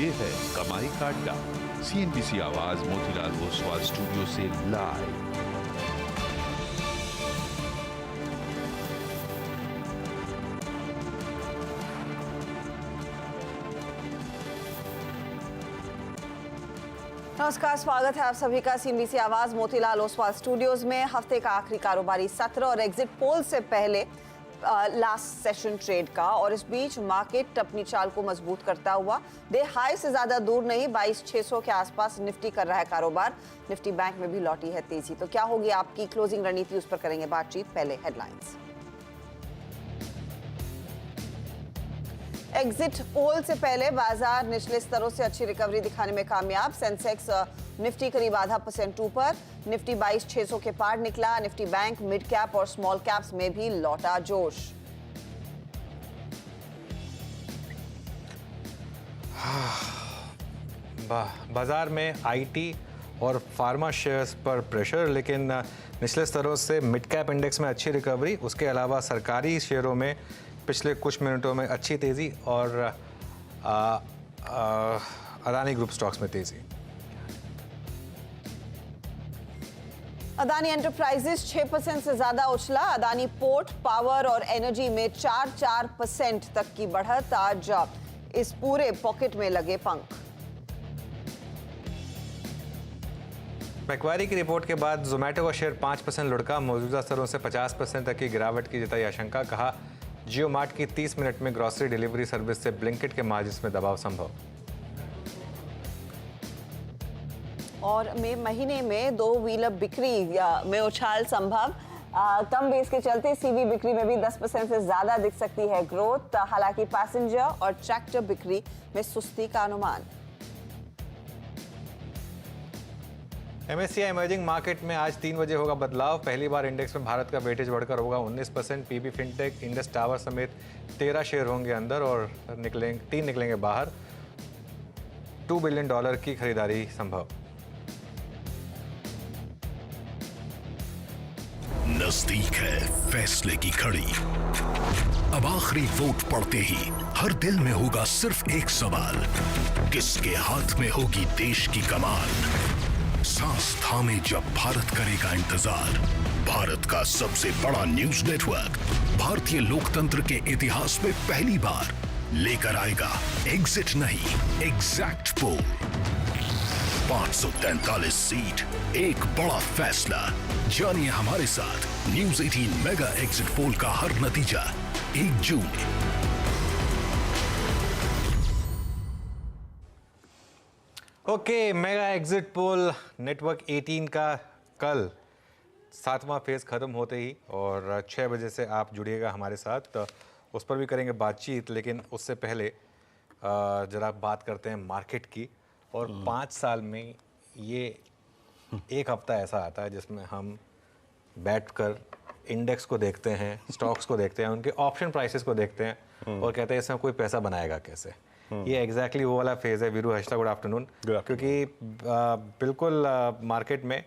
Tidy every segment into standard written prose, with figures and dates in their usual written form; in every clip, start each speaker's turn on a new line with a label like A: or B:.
A: ये है कमाई का अड्डा। CNBC आवाज मोतीलाल ओसवाल स्टूडियो से लाइव।
B: नमस्कार, स्वागत है आप सभी का CNBC आवाज मोतीलाल ओसवाल स्टूडियोज में। हफ्ते का आखिरी कारोबारी सत्र और एग्जिट पोल से पहले लास्ट सेशन ट्रेड का, और इस बीच मार्केट अपनी चाल को मजबूत करता हुआ डे हाई से ज्यादा दूर नहीं 22,600 के आसपास निफ्टी कर रहा है कारोबार। निफ्टी बैंक में भी लौटी है तेजी। तो क्या होगी आपकी क्लोजिंग रणनीति, उस पर करेंगे बातचीत। पहले हेडलाइंस। एग्जिट पोल से पहले बाजार निचले स्तरों से अच्छी रिकवरी दिखाने में कामयाब। सेंसेक्स निफ्टी करीब % ऊपर, निफ्टी 22,600 के पार निकला। निफ्टी बैंक, मिड कैप और स्मॉल कैप्स में भी लौटा जोश।
C: बाजार में आईटी और फार्मा शेयर्स पर प्रेशर, लेकिन निचले स्तरों से मिड कैप इंडेक्स में अच्छी रिकवरी। उसके अलावा सरकारी शेयरों में पिछले कुछ मिनटों में अच्छी तेज़ी और अदानी ग्रुप स्टॉक्स में तेज़ी।
B: अदानी एंटरप्राइजेस 6% से ज्यादा उछला। अदानी पोर्ट, पावर और एनर्जी में 4% तक की बढ़त। आज इस पूरे पॉकेट में लगे पंख।
C: मैक्वारी की रिपोर्ट के बाद जोमेटो का शेयर 5% लुढ़का। मौजूदा स्तरों से 50% तक की गिरावट की जताई आशंका। कहा जियो मार्ट की 30 मिनट में ग्रॉसरी डिलीवरी सर्विस से ब्लिंकिट के मार्जिन्स में दबाव संभव।
B: और महीने में 2 व्हीलर बिक्री में उछाल संभव। कम बेस के चलते सीवी बिक्री में भी 10% से ज्यादा दिख सकती है ग्रोथ। हालांकि पैसेंजर और ट्रैक्टर बिक्री में सुस्ती का अनुमान।
C: MSCI इमर्जिंग मार्केट में आज 3 बजे होगा बदलाव। पहली बार इंडेक्स में भारत का वेटेज बढ़कर होगा 19%। पीबी फिनटेक, इंडस टावर समेत 13 शेयर होंगे अंदर और 3 निकलेंगे बाहर। $2 बिलियन की खरीदारी संभव।
D: नजदीक है फैसले की घड़ी। अब आखिरी वोट पड़ते ही हर दिल में होगा सिर्फ एक सवाल, किसके हाथ में होगी देश की कमान। सांस थामे जब भारत करेगा इंतजार, भारत का सबसे बड़ा न्यूज नेटवर्क भारतीय लोकतंत्र के इतिहास में पहली बार लेकर आएगा एग्जिट नहीं, एग्जैक्ट पोल। 543 सीट, एक बड़ा फैसला। जानिए हमारे साथ न्यूज 18 मेगा एग्जिट पोल का हर नतीजा 1 जून।
C: Okay, mega exit poll network 18 का कल 7वां फेज खत्म होते ही और 6 बजे से आप जुड़िएगा हमारे साथ। तो उस पर भी करेंगे बातचीत, लेकिन उससे पहले जरा बात करते हैं मार्केट की। और 5 साल में ये एक हफ्ता ऐसा आता है जिसमें हम बैठकर इंडेक्स को देखते हैं, स्टॉक्स को देखते हैं, उनके ऑप्शन प्राइसेस को देखते हैं और कहते हैं इसमें कोई पैसा बनाएगा कैसे। ये एग्जैक्टली वो वाला फेज है। Veeru Harsha, good afternoon. क्योंकि बिल्कुल मार्केट में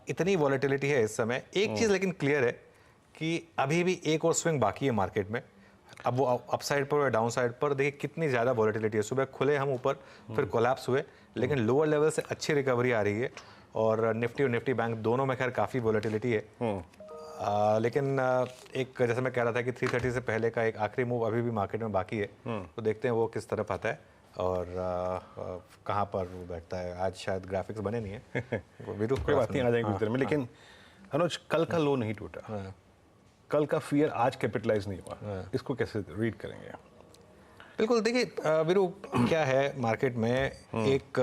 C: इतनी वॉलेटिलिटी है इस समय। एक चीज़ लेकिन क्लियर है कि अभी भी एक और स्विंग बाकी है मार्केट में। अब वो अपसाइड पर और डाउन साइड पर देखिए कितनी ज़्यादा वॉलेटिलिटी है। सुबह खुले हम ऊपर, फिर कोलैप्स हुए, लेकिन लोअर लेवल से अच्छी रिकवरी आ रही है। और निफ्टी और निफ्टी बैंक दोनों में खैर काफ़ी वॉलेटिलिटी है। लेकिन एक जैसे मैं कह रहा था कि 330 से पहले का एक आखिरी मूव अभी भी मार्केट में बाकी है। तो देखते हैं वो किस तरफ आता है और कहाँ पर वो बैठता है। आज शायद ग्राफिक्स बने नहीं है। वीरू
E: कोई बात नहीं, आ जाएंगे उधर में। लेकिन अनुज, कल का लो नहीं टूटा। कल का फियर आज कैपिटलाइज नहीं हुआ। इसको कैसे रीड करेंगे?
C: बिल्कुल, देखिए वीरू, क्या है मार्केट में एक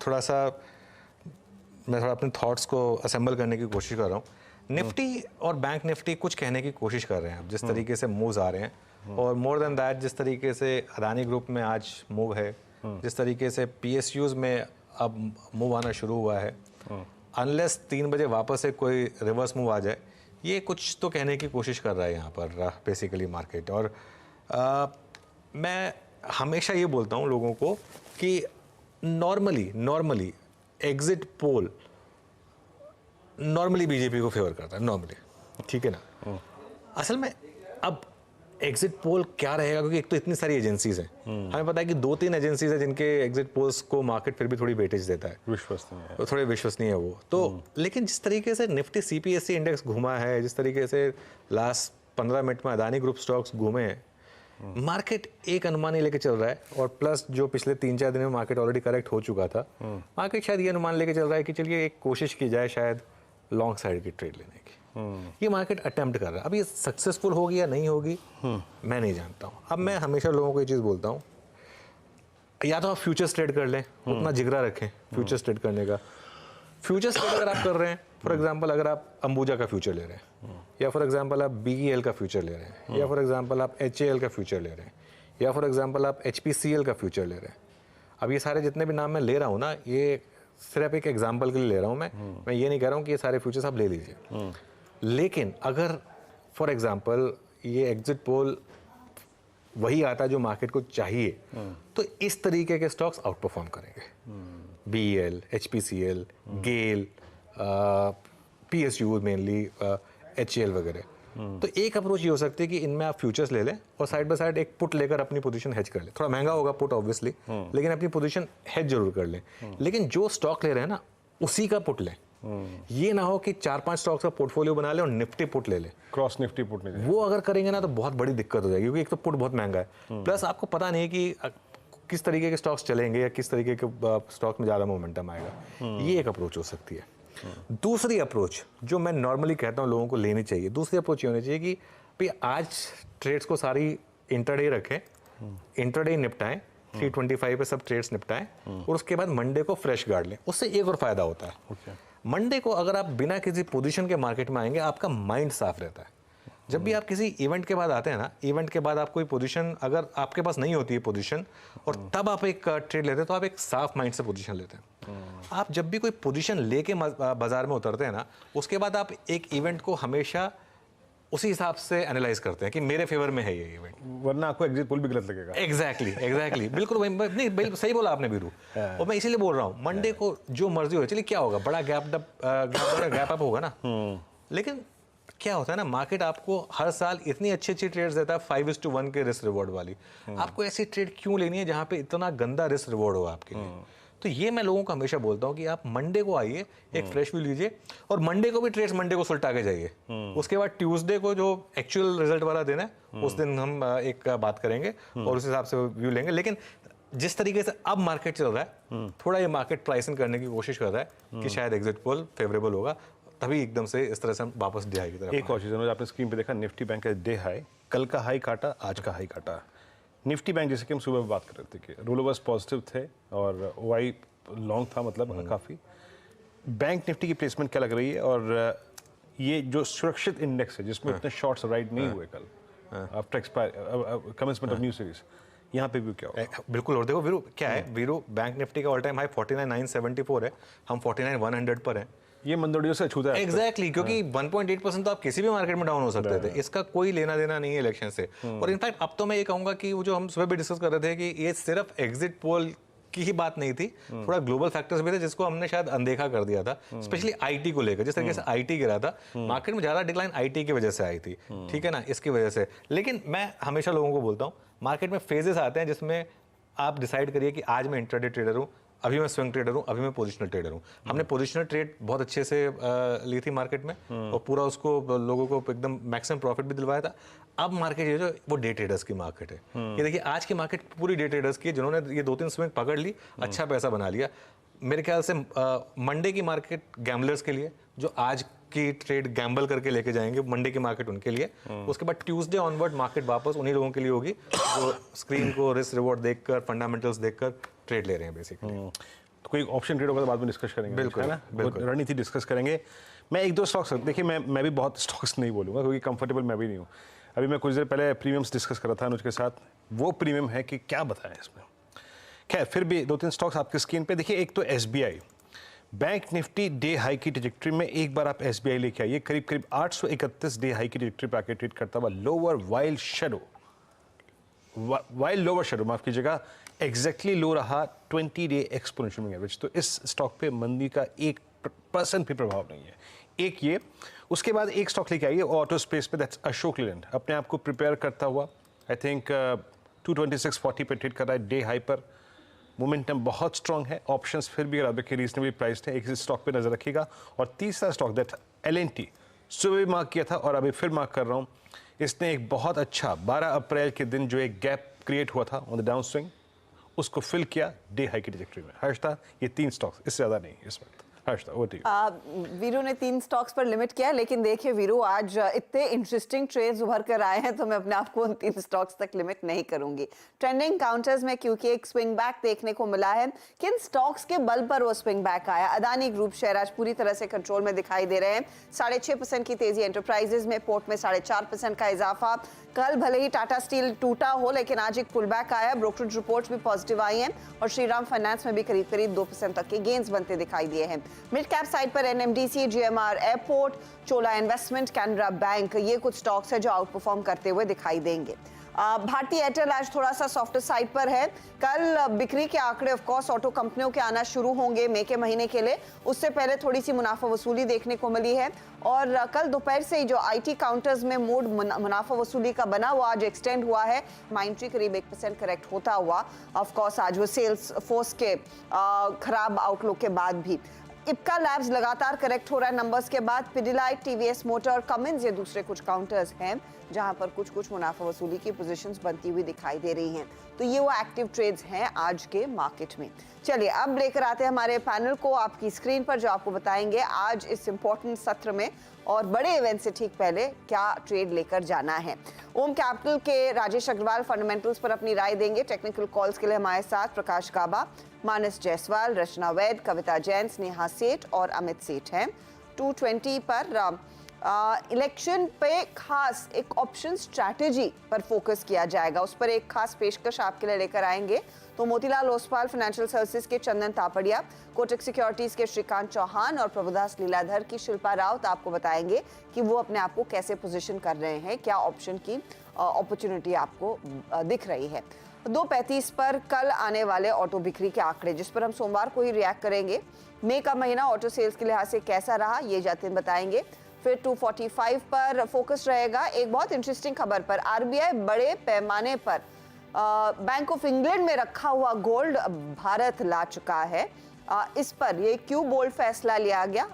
C: थोड़ा सा मैं अपने थॉट्स को असेंबल करने की कोशिश कर रहा हूँ। निफ्टी और बैंक निफ्टी कुछ कहने की कोशिश कर रहे हैं अब जिस तरीके से मूव्स आ रहे हैं, और मोर देन दैट जिस तरीके से अदानी ग्रुप में आज मूव है, जिस तरीके से PSUs में अब मूव आना शुरू हुआ है, अनलेस 3 बजे वापस से कोई रिवर्स मूव आ जाए, ये कुछ तो कहने की कोशिश कर रहा है यहाँ पर बेसिकली मार्केट। और मैं हमेशा ये बोलता हूँ लोगों को कि normally exit poll normally BJP को फेवर करता है, नॉर्मली, ठीक है ना। असल में अब एग्जिट पोल क्या रहेगा, क्योंकि एक तो इतनी सारी एजेंसीज हैं, हमें पता है कि 2-3 एजेंसीज हैं जिनके एग्जिट पोल्स को मार्केट फिर भी थोड़ी वेटेज देता है,
E: विश्वसनीय है,
C: तो थोड़े विश्वसनीय है वो तो। लेकिन जिस तरीके से निफ्टी CPSE इंडेक्स घूमा है, जिस तरीके से लास्ट 15 मिनट में अदानी ग्रुप स्टॉक्स घूमे हैं, मार्केट एक अनुमान ही लेके चल रहा है। और प्लस जो पिछले 3-4 दिन में मार्केट ऑलरेडी करेक्ट हो चुका था, मार्केट शायद ये अनुमान लेके चल रहा है कि चलिए एक कोशिश की जाए शायद लॉन्ग साइड की ट्रेड लेने की। ये मार्केट अटेम्प्ट कर रहा है। अब ये सक्सेसफुल होगी या नहीं होगी मैं नहीं जानता हूँ। अब मैं हमेशा लोगों को ये चीज़ बोलता हूँ, या तो आप फ्यूचर्स ट्रेड कर लें, उतना जिगरा रखें फ्यूचर्स ट्रेड करने का। फ्यूचर्स ट्रेड अगर आप कर रहे हैं, फॉर एग्जांपल अगर आप अंबुजा का फ्यूचर ले रहे हैं, या फॉर एग्जांपल आप BEL का फ्यूचर ले रहे हैं, या फॉर एग्जांपल आप HAL का फ्यूचर ले रहे हैं, या फॉर एग्जांपल आप HPCL का फ्यूचर ले रहे हैं। अब ये सारे जितने भी नाम मैं ले रहा हूँ ना, ये सिर्फ एक एग्जांपल के लिए ले रहा हूँ मैं ये नहीं कह रहा हूँ कि ये सारे फ्यूचर्स आप ले लीजिए। लेकिन अगर फॉर एग्जांपल ये एग्जिट पोल वही आता जो मार्केट को चाहिए, तो इस तरीके के स्टॉक्स आउट परफॉर्म करेंगे। BEL, HPCL, GAIL, PSU mainly, HAL वगैरह। तो एक अप्रोच ये हो सकती है कि इनमें आप फ्यूचर्स ले लें और साइड बाय साइड एक पुट लेकर अपनी पोजीशन हेज कर लें। थोड़ा महंगा होगा पुट ऑब्वियसली, लेकिन अपनी पोजीशन हेज जरूर कर लें। लेकिन जो स्टॉक ले रहे हैं ना, उसी का पुट लें। ये ना हो कि 4-5 स्टॉक्स का पोर्टफोलियो बना ले और निफ्टी पुट ले ले,
E: क्रॉस निफ्टी पुट नहीं।
C: वो अगर करेंगे ना तो बहुत बड़ी दिक्कत हो जाएगी, क्योंकि एक तो पुट बहुत महंगा है, प्लस आपको पता नहीं है कि किस तरीके के स्टॉक्स चलेंगे या किस तरीके के स्टॉक में ज़्यादा मोमेंटम आएगा। ये एक अप्रोच हो सकती है। दूसरी अप्रोच जो मैं नॉर्मली कहता हूँ लोगों को लेनी चाहिए, दूसरी अप्रोच ये होनी चाहिए कि भाई आज ट्रेड्स को सारी इंटरडे रखें, इंटरडे निपटाएं, 325 पे सब ट्रेड्स निपटाएं, और उसके बाद मंडे को फ्रेश गार्ड लें। उससे एक और फायदा होता है, मंडे को अगर आप बिना किसी पोजीशन के मार्केट में आएंगे, आपका माइंड साफ रहता है। जब भी आप किसी इवेंट के बाद आते हैं ना, इवेंट के बाद आप कोई पोजीशन अगर आपके पास नहीं होती है पोजीशन, और तब आप एक ट्रेड लेते हैं, तो आप एक साफ माइंड से पोजीशन लेते हैं। आप जब भी कोई पोजीशन लेके बाजार में उतरते हैं ना, उसके बाद आप एक इवेंट को हमेशा उसी हिसाब से एनालाइज करते हैं कि मेरे फेवर में है ये इवेंट,
E: वरना आपको एग्जिट पोल भी गलत लगेगा।
C: एग्जैक्टली बिल्कुल नहीं, बिल्कुल सही बोला आपने वीरू। और मैं इसीलिए बोल रहा हूँ, मंडे को जो मर्जी हो, चलिए क्या होगा, बड़ा गैप अप होगा ना। लेकिन क्या होता है ना, मार्केट आपको हर साल इतनी अच्छी ट्रेड्स देता है 5:1 के रिस्क रिवॉर्ड वाली। आपको ऐसी ट्रेड क्यों लेनी है जहां पे इतना गंदा रिस्क रिवॉर्ड हो आपके लिए? तो ये मैं लोगों को हमेशा बोलता हूँ कि आप मंडे को आइए, एक फ्रेश व्यू लीजिए, और मंडे को भी ट्रेड्स मंडे को सुलटा के जाइए। उसके बाद ट्यूसडे को जो एक्चुअल रिजल्ट वाला दिन है, उस दिन हम एक बात करेंगे और उस हिसाब से व्यू लेंगे। लेकिन जिस तरीके से अब मार्केट चल रहा है, थोड़ा ये मार्केट प्राइसिंग करने की कोशिश कर रहा है कि शायद एग्जिट पोल फेवरेबल होगा, तभी एकदम से इस तरह से हम वापस डे हाई की तरफ।
E: एक और चीज़ आपने स्क्रीन पे देखा, निफ्टी बैंक का डे हाई, कल का हाई काटा, आज का हाई काटा। निफ्टी बैंक जैसे कि हम सुबह बात कर रहे थे कि रोल ओवर्स पॉजिटिव थे और OI लॉन्ग था, मतलब काफ़ी। बैंक निफ्टी की प्लेसमेंट क्या लग रही है, और ये जो सुरक्षित इंडेक्स है जिसमें इतने शॉर्ट्स राइड नहीं हुए कल after expire commencement of new series, यहाँ पे भी क्या होगा?
C: बिल्कुल। और देखो वीरू क्या है, वीरू बैंक निफ्टी का ऑल टाइम हाई 49,974 है, हम 49,100 पर हैं।
E: ये मंदोड़ियों से छूता है
C: एग्जैक्टली, क्योंकि 1.8% तो आप किसी भी मार्केट में डाउन हो सकते थे, इसका कोई लेना देना नहीं है इलेक्शन से। और इनफैक्ट अब तो मैं ये कहूंगा कि वो जो हम सुबह भी डिस्कस कर रहे थे कि ये सिर्फ एग्जिट पोल की ही बात नहीं थी, थोड़ा ग्लोबल फैक्टर्स भी थे जिसको हमने शायद अनदेखा कर दिया था, स्पेशली आईटी को लेकर। जिस तरीके से आईटी गिरा था, मार्केट में ज्यादा डिक्लाइन आईटी की वजह से आई थी, ठीक है ना, इसकी वजह से। लेकिन मैं हमेशा लोगों को बोलता हूँ, मार्केट में फेजेस आते हैं जिसमें आप डिसाइड करिए कि आज मैं इंट्राडे ट्रेडर हूँ, अभी मैं स्विंग ट्रेडर हूँ, अभी मैं पोजिशनल ट्रेडर हूँ। हमने पोजिशनल ट्रेड बहुत अच्छे से ली थी मार्केट में, और पूरा उसको लोगों को एकदम मैक्सिमम प्रॉफिट भी दिलवाया था। अब मार्केट ये जो वो डे ट्रेडर्स की मार्केट है। ये देखिए आज की मार्केट पूरी डे ट्रेडर्स की, जिन्होंने ये 2-3 स्विंग पकड़ ली, अच्छा पैसा बना लिया। मेरे ख्याल से मंडे की मार्केट गैम्बलर्स के लिए, जो आज की ट्रेड गैम्बल करके लेके जाएंगे, मंडे की मार्केट उनके लिए। उसके बाद ट्यूसडे ऑनवर्ड मार्केट वापस उन्हीं लोगों के लिए होगी जो स्क्रीन को रिस्क रिवॉर्ड देखकर, फंडामेंटल्स देखकर ट्रेड ले रहे हैं बेसिकली।
E: तो कोई ऑप्शन ट्रेड होगा तो बाद में डिस्कस करेंगे,
C: बिल्कुल,
E: है ना,
C: बिल्कुल।
E: रणनीति डिस्कस करेंगे। मैं 1-2 स्टॉक्स, देखिए मैं भी बहुत स्टॉक्स नहीं बोलूँगा क्योंकि कंफर्टेबल मैं भी नहीं हूँ। अभी मैं कुछ देर पहले प्रीमियम्स डिस्कस कर रहा था अनुज के साथ, वो प्रीमियम है कि क्या बताएं इसमें। खैर फिर भी 2-3 स्टॉक्स आपकी स्क्रीन पे देखिए। एक तो SBI bank Nifty day high की ट्रैजेक्टरी में, एक बार आप SBI लेके आइए, करीब करीब 831 डे हाई की ट्रैजेक्टरी पे आके ट्रेड करता हुआ लोअर वाइल लोअर शेडो माफ कीजिएगा, एग्जैक्टली लो रहा 20 डे एक्सपोनेंशियल मूविंग एवरेज। तो इस स्टॉक पे मंदी का 1% भी प्रभाव नहीं है। एक ये, उसके बाद एक स्टॉक लेके आइए ऑटो स्पेस पे, दैट्स अशोक लेलैंड, अपने आप को प्रिपेयर करता हुआ आई थिंक 226.40 पे ट्रेड कर रहा है डे हाई पर। मोमेंटम बहुत स्ट्रांग है, ऑप्शंस फिर भी अगर आपके रीजनेबली प्राइस्ड है, एक स्टॉक पे नजर रखिएगा। और तीसरा स्टॉक दैट L&T सुबह मार्क किया था और अभी फिर मार्क कर रहा हूँ, इसने एक बहुत अच्छा 12 अप्रैल के दिन जो एक गैप क्रिएट हुआ था ऑन द डाउन स्विंग, उसको फिल किया डे हाई की ट्रैजेक्टरी में। हर्षदा, ये 3 स्टॉक्स, इससे ज़्यादा नहीं इस वक्त। हर्षदा, वो ठीक।
B: वीरू ने 3 स्टॉक्स पर लिमिट किया, लेकिन देखिए वीरू आज इतने इंटरेस्टिंग ट्रेड्स उभर कर आए हैं तो मैं अपने आप को उन 3 स्टॉक्स तक लिमिट नहीं करूंगी। ट्रेंडिंग काउंटर्स में क्योंकि एक स्विंग बैक देखने को मिला है, किन स्टॉक्स के बल पर वो स्विंग बैक आया? अदानी ग्रुप शेयर आज पूरी तरह से कंट्रोल में दिखाई दे रहे हैं, 6.5% की तेजी एंटरप्राइजेज में, पोर्ट में 4.5% का इजाफा। कल भले ही टाटा स्टील टूटा हो, लेकिन आज एक पुल बैक आया, ब्रोकरेज रिपोर्ट्स भी पॉजिटिव आई हैं और श्रीराम फाइनेंस में भी करीब 2% तक के गेन्स बनते दिखाई दिए हैं। मिड कैप साइड पर NMDC, GMR एयरपोर्ट, चोला इन्वेस्टमेंट, कैनरा बैंक, ये कुछ स्टॉक्स है जो आउट परफॉर्म करते हुए दिखाई देंगे। भारती एयरटेल आज थोड़ा सा सॉफ्टर साइड पर है। कल बिक्री के आंकड़े ऑफ कोर्स ऑटो कंपनियों के आना शुरू होंगे मई के महीने के लिए, उससे पहले थोड़ी सी मुनाफा वसूली देखने को मिली है। और कल दोपहर से ही जो IT काउंटर्स में मूड मुनाफा वसूली का बना हुआ आज एक्सटेंड हुआ है, माइंट्री करीब 1% करेक्ट होता हुआ। ऑफ कोर्स आज वो सेल्स फोर्स के खराब आउटलुक के बाद भी। इप्का लैब्स लगातार करेक्ट हो रहा है नंबर्स के बाद। पिडिलाइट, TVS मोटर, कमिंस, ये दूसरे कुछ काउंटर्स हैं जहां पर कुछ मुनाफा वसूली की पोजीशंस बनती हुई दिखाई दे रही हैं। तो ये वो एक्टिव ट्रेड्स हैं आज के मार्केट में। चलिए अब लेकर आते हैं हमारे पैनल को आपकी स्क्रीन पर, जो आपको बताएंगे आज इस इंपॉर्टेंट सत्र में और बड़े इवेंट से ठीक पहले क्या ट्रेड लेकर जाना है। ओम कैपिटल के राजेश अग्रवाल फंडामेंटल्स पर अपनी राय देंगे। टेक्निकल कॉल्स के लिए हमारे साथ प्रकाश काबा, मानस जायसवाल, रचना वैद, कविता जैन, स्नेहा सेठ और अमित सेठ हैं। 220 पर इलेक्शन पे खास एक ऑप्शन स्ट्रैटेजी पर फोकस किया जाएगा, उस पर एक खास पेशकश आपके लिए लेकर आएंगे। तो मोतीलाल ओसवाल फाइनेंशियल सर्विसेज के चंदन तापड़िया, कोटक सिक्योरिटीज के श्रीकांत चौहान और प्रभुदास लीलाधर की शिल्पा राउत आपको बताएंगे कि वो अपने आप को कैसे पोजीशन कर रहे हैं, क्या ऑप्शन की अपॉर्चुनिटी आपको दिख रही है। 2:35 पर कल आने वाले ऑटो बिक्री के आंकड़े, जिस पर हम सोमवार को ही रिएक्ट करेंगे। मई का महीना ऑटो सेल्स के लिहाज से कैसा रहा, ये जाते बताएंगे। फिर 2:45 पर फोकस रहेगा एक बहुत इंटरेस्टिंग खबर पर। RBI बड़े पैमाने पर बैंक ऑफ इंग्लैंड में रखा हुआ गोल्ड भारत ला चुका है। इस पर ये क्यों बोल्ड फैसला लिया गया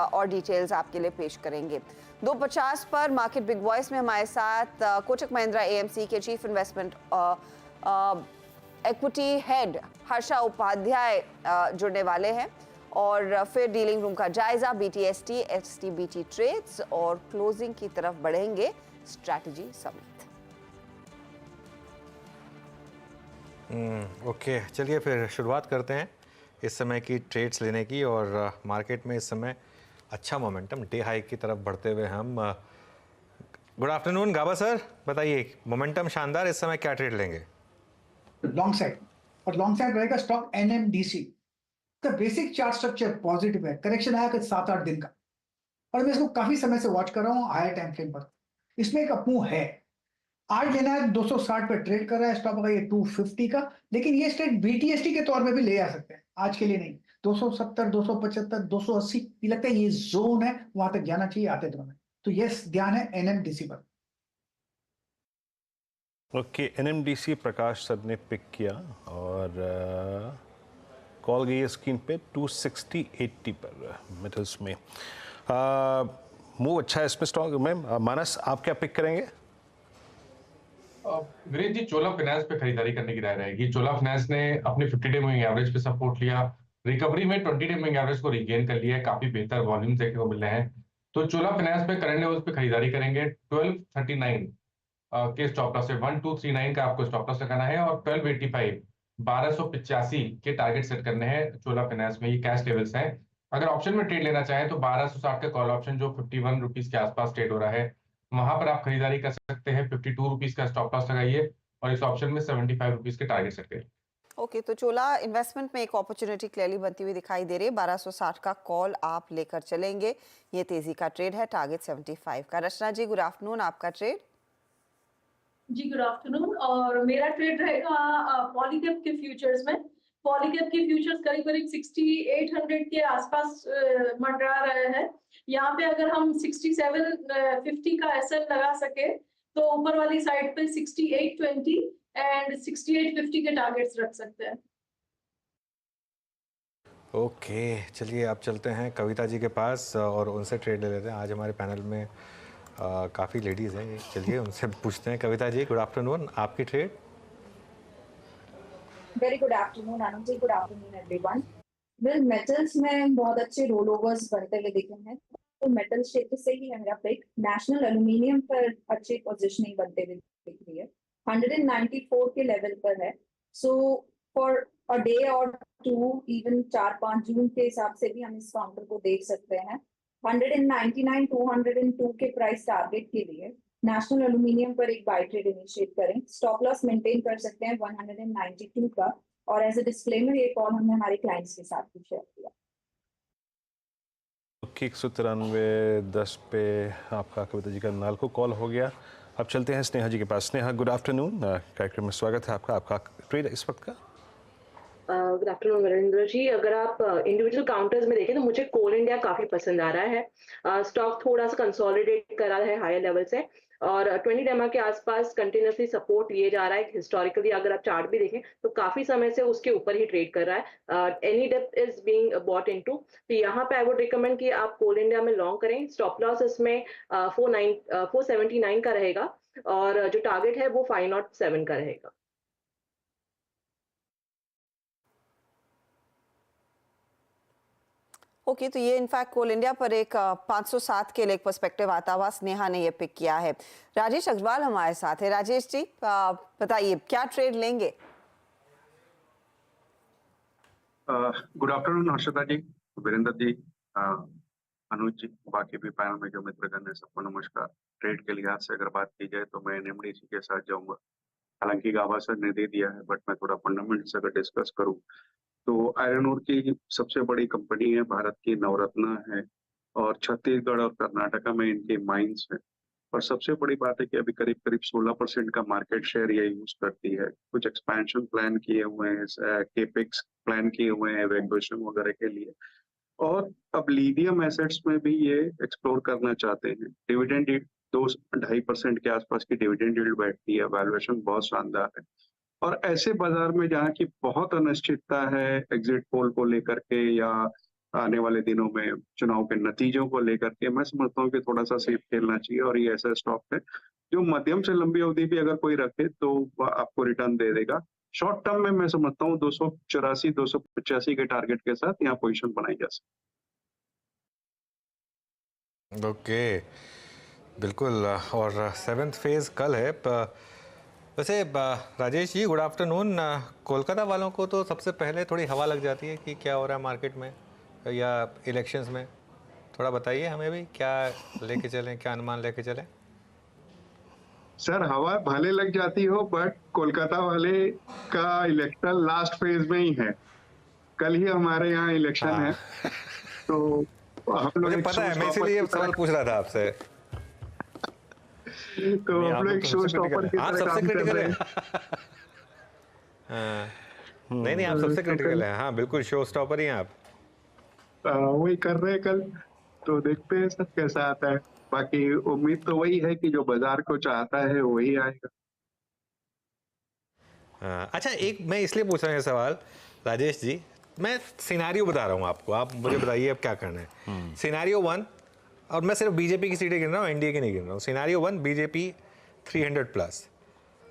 B: और डिटेल्स आपके लिए पेश करेंगे। 2:50 पर मार्केट बिग वॉइस में हमारे साथ कोटक महिंद्रा AMC के chief investment equity head Harsha Upadhyay जुड़ने वाले हैं। और फिर डीलिंग रूम का जायजा, BTST, STBT ट्रेड्स और क्लोजिंग की तरफ बढ़ेंगे स्ट्रैटेजी समिट।
C: ओके, चलिए फिर शुरुआत करते हैं इस समय की ट्रेड्स लेने की। और मार्केट में इस समय अच्छा मोमेंटम डे हाई की तरफ बढ़ते हुए हम। गुड आफ्टरनून गाबा सर, बताइए मोमेंटम शानदार, इस समय क्या ट्रेड लेंगे?
F: लॉन्ग साइड, और लॉन्ग साइड रहेगा स्टॉक NMDC का। बेसिक चार्ट स्ट्रक्चर पॉजिटिव है, करेक्शन आया कुछ 7-8 दिन का, और मैं इसको काफी समय से वॉच कर रहा हूँ हायर टाइम फ्रेम पर। इसमें एक अपमूव है, आज लेना है 260 पर ट्रेड कर रहा है स्टॉक ये 250 का, लेकिन ये स्ट्रेट BTST के तौर पे भी ले आ सकते हैं, आज के लिए नहीं। 270, 275, 280 ये लगता है ये जोन है, वहां तक जाना चाहिए आते दिनों में। तो ये ध्यान है NMDC पर।
E: ओके, NMDC प्रकाश सर ने पिक किया और कॉल गई है स्क्रीन पे 260-80 पर मेटल्स में। मूव अच्छा है इसमें स्टॉक में। मानस, आप क्या पिक करेंगे?
G: वीरेंद्र जी, चोला फाइनेंस पे खरीदारी करने की राय रहेगी। चोला फाइनेंस ने अपनी 50 डे मूविंग एवरेज पे सपोर्ट लिया, रिकवरी में 20 डे मूविंग एवरेज को रिगेन कर लिया है, काफी बेहतर वॉल्यूम देखने को मिल रहे हैं। तो चोला फाइनेंस पे करंट लेवल्स पे खरीदारी करेंगे। 1239 के स्टॉप लॉस है, 1239 का आपको स्टॉप लॉस लगाना है और 1285 1285 के टारगेट सेट करने हैं चोला फाइनेंस में। ये कैश लेवल्स हैं। अगर ऑप्शन में ट्रेड लेना चाहें तो 1260 का कॉल ऑप्शन जो 51 रुपीज के आसपास ट्रेड हो रहा है, वहां पर आप खरीदारी कर सकते हैं। 52 रुपीज का स्टॉप लॉस लगाइए और इस ऑप्शन में 75 रुपीज के टारगेट सेट करिए।
B: ओके, तो चोला इन्वेस्टमेंट में एक अपॉर्चुनिटी क्लियरली बनती हुई दिखाई दे रही है। 1260 का कॉल आप लेकर चलेंगे, ये तेजी का ट्रेड है, टारगेट 75 का। रचना जी, गुड आफ्टरनून, आपका ट्रेड?
H: जी गुड आफ्टरनून, और मेरा ट्रेड रहेगा पॉलीकैप के फ्यूचर्स में। पॉलीकैप के फ्यूचर्स करीब करीब 6800 के आसपास मंडरा रहे हैं। यहाँ पे अगर हम 6750 का एसएल लगा सके तो ऊपर वाली साइड पे 6820 एंड 6850 के टारगेट्स रख सकते हैं।
C: ओके, चलिए आप चलते हैं कविता जी के पास और उनसे ट्रेड ले लेते हैं। आज हमारे पैनल में काफ़ी लेडीज़ हैं, चलिए उनसे पूछते हैं। कविता जी, गुड आफ्टरनून, आपकी trade?
I: Very good afternoon Anuj ji, good afternoon everyone. Well, metals में बहुत अच्छे रोल ओवर्स बनते हुए दिखे हैं, तो मेटल क्षेत्र से ही है मेरा पिक। नेशनल एल्यूमिनियम पर अच्छी पोजीशनिंग बनते हुए दिख रही है, 194 के लेवल पर है। सो फॉर अ डे और टू, इवन 4-5 जून के हिसाब से भी हम इस काउंटर को देख सकते हैं। 199 202 के प्राइस टारगेट के लिए नेशनल एल्यूमिनियम पर एक बाय ट्रेड इनिशिएट करें। स्टॉप लॉस मेंटेन कर सकते हैं 192 का, और एज अ डिस्क्लेमर ये कॉल हमने हमारे क्लाइंट्स के साथ भी शेयर किया।
E: 193.10 पे आपका कविता जी का नाल को कॉल हो गया। अब चलते हैं स्नेहा जी के पास। स्नेहा, गुड आफ्टरनून, कार्यक्रम में स्वागत है आपका। आपका ट्रेड इस वक्त का?
J: Good afternoon Virendra ji. अगर आप इंडिविजुअल काउंटर्स में देखें तो मुझे कोल इंडिया काफी पसंद आ रहा है। स्टॉक थोड़ा सा कंसोलिडेट कर रहा है हायर लेवल से, और 20 डेमा के आसपास कंटिन्यूसली सपोर्ट लिए जा रहा है। हिस्टोरिकली अगर आप चार्ट भी देखें तो काफी समय से उसके ऊपर ही ट्रेड कर रहा है। Any depth is being bought into, तो यहाँ पे आई वुड रिकमेंड कि आप कोल इंडिया में लॉन्ग करें। स्टॉप लॉस इसमें 479 का रहेगा, और जो टारगेट है वो 507 का रहेगा।
B: ओके, तो ये इनफैक्ट कोल इंडिया पर एक 507 के लिए एक पर्सपेक्टिव आता हुआ स्नेहा ने ये पिक किया है। राजेश अग्रवाल हमारे साथ है। राजेश जी, बताइए क्या ट्रेड लेंगे?
K: गुड आफ्टरनून हर्षदा जी, वीरेंद्र जी, अनुज जी, बाकी भी पैनल में जो मित्रगण है सबको नमस्कार। ट्रेड के लिहाज से अगर बात की जाए तो मैं एनएमडी जी के साथ जाऊंगा। हालांकि गाबा सर ने दे दिया है, बट मैं थोड़ा फंडामेंटल्स अगर डिस्कस करूं तो आयरन ओर की सबसे बड़ी कंपनी है भारत की, नवरत्न है, और छत्तीसगढ़ और कर्नाटका में इनके माइंस हैं। और सबसे बड़ी बात है कि अभी करीब करीब 16% का मार्केट शेयर ये यूज करती है। कुछ एक्सपेंशन प्लान किए हुए हैं, केपेक्स प्लान किए हुए हैं वैल्यूएशन वगैरह के लिए, और अब लिथियम एसेट्स में भी ये एक्सप्लोर करना चाहते हैं। डिविडेंड यील्ड 2-2.5% के आसपास की डिविडेंड यील्ड बैठती है, वैल्यूएशन बहुत शानदार है। और ऐसे बाजार में जहाँ की बहुत अनिश्चितता है एग्जिट पोल को लेकर के या आने वाले दिनों में चुनाव के नतीजों को लेकर के, मैं समझता हूँ कि थोड़ा सा सेफ खेलना चाहिए। और ये ऐसा स्टॉक है जो मध्यम से लंबी अवधि भी अगर कोई रखे तो आपको रिटर्न दे देगा। शॉर्ट टर्म में मैं समझता हूँ 284-285 के टारगेट के साथ यहाँ पोजीशन बनाई जा सकती
C: है। ओके, बिल्कुल। और 7th फेज कल है। वैसे राजेश जी, गुड आफ्टरनून। कोलकाता वालों को तो सबसे पहले थोड़ी हवा लग जाती है कि क्या हो रहा है मार्केट में या इलेक्शंस में। थोड़ा बताइए हमें भी, क्या लेके चलें, क्या अनुमान लेके चलें?
K: सर, हवा भले लग जाती हो, बट कोलकाता वाले का इलेक्शन लास्ट फेज में ही है। कल ही हमारे यहाँ इलेक्शन है, तो हम लोग,
C: मुझे पता है, मैं इसीलिए ये सवाल पूछ रहा था आपसे।
K: तो हम लोग शो स्टॉपर की तरह काम कर रहे हैं।
C: नहीं, आप सबसे क्रिटिकल हैं। हाँ बिल्कुल, शो स्टॉपर ही हैं आप।
K: वही कर रहे हैं कल, तो देखते हैं सब कैसा आता है। बाकी उम्मीद तो वही है कि जो बाजार को चाहता है वही आएगा।
C: अच्छा, एक मैं इसलिए पूछ रहा हूँ ये सवाल राजेश जी, मैं सिनेरियो बता रहा हूँ आपको, आप मुझे बताइए अब क्या करना है। सिनेरियो 1, और मैं सिर्फ बीजेपी की सीटें गिन रहा हूँ, एनडीए की नहीं गिन रहा हूँ। सिनेरियो 1 बीजेपी 300+,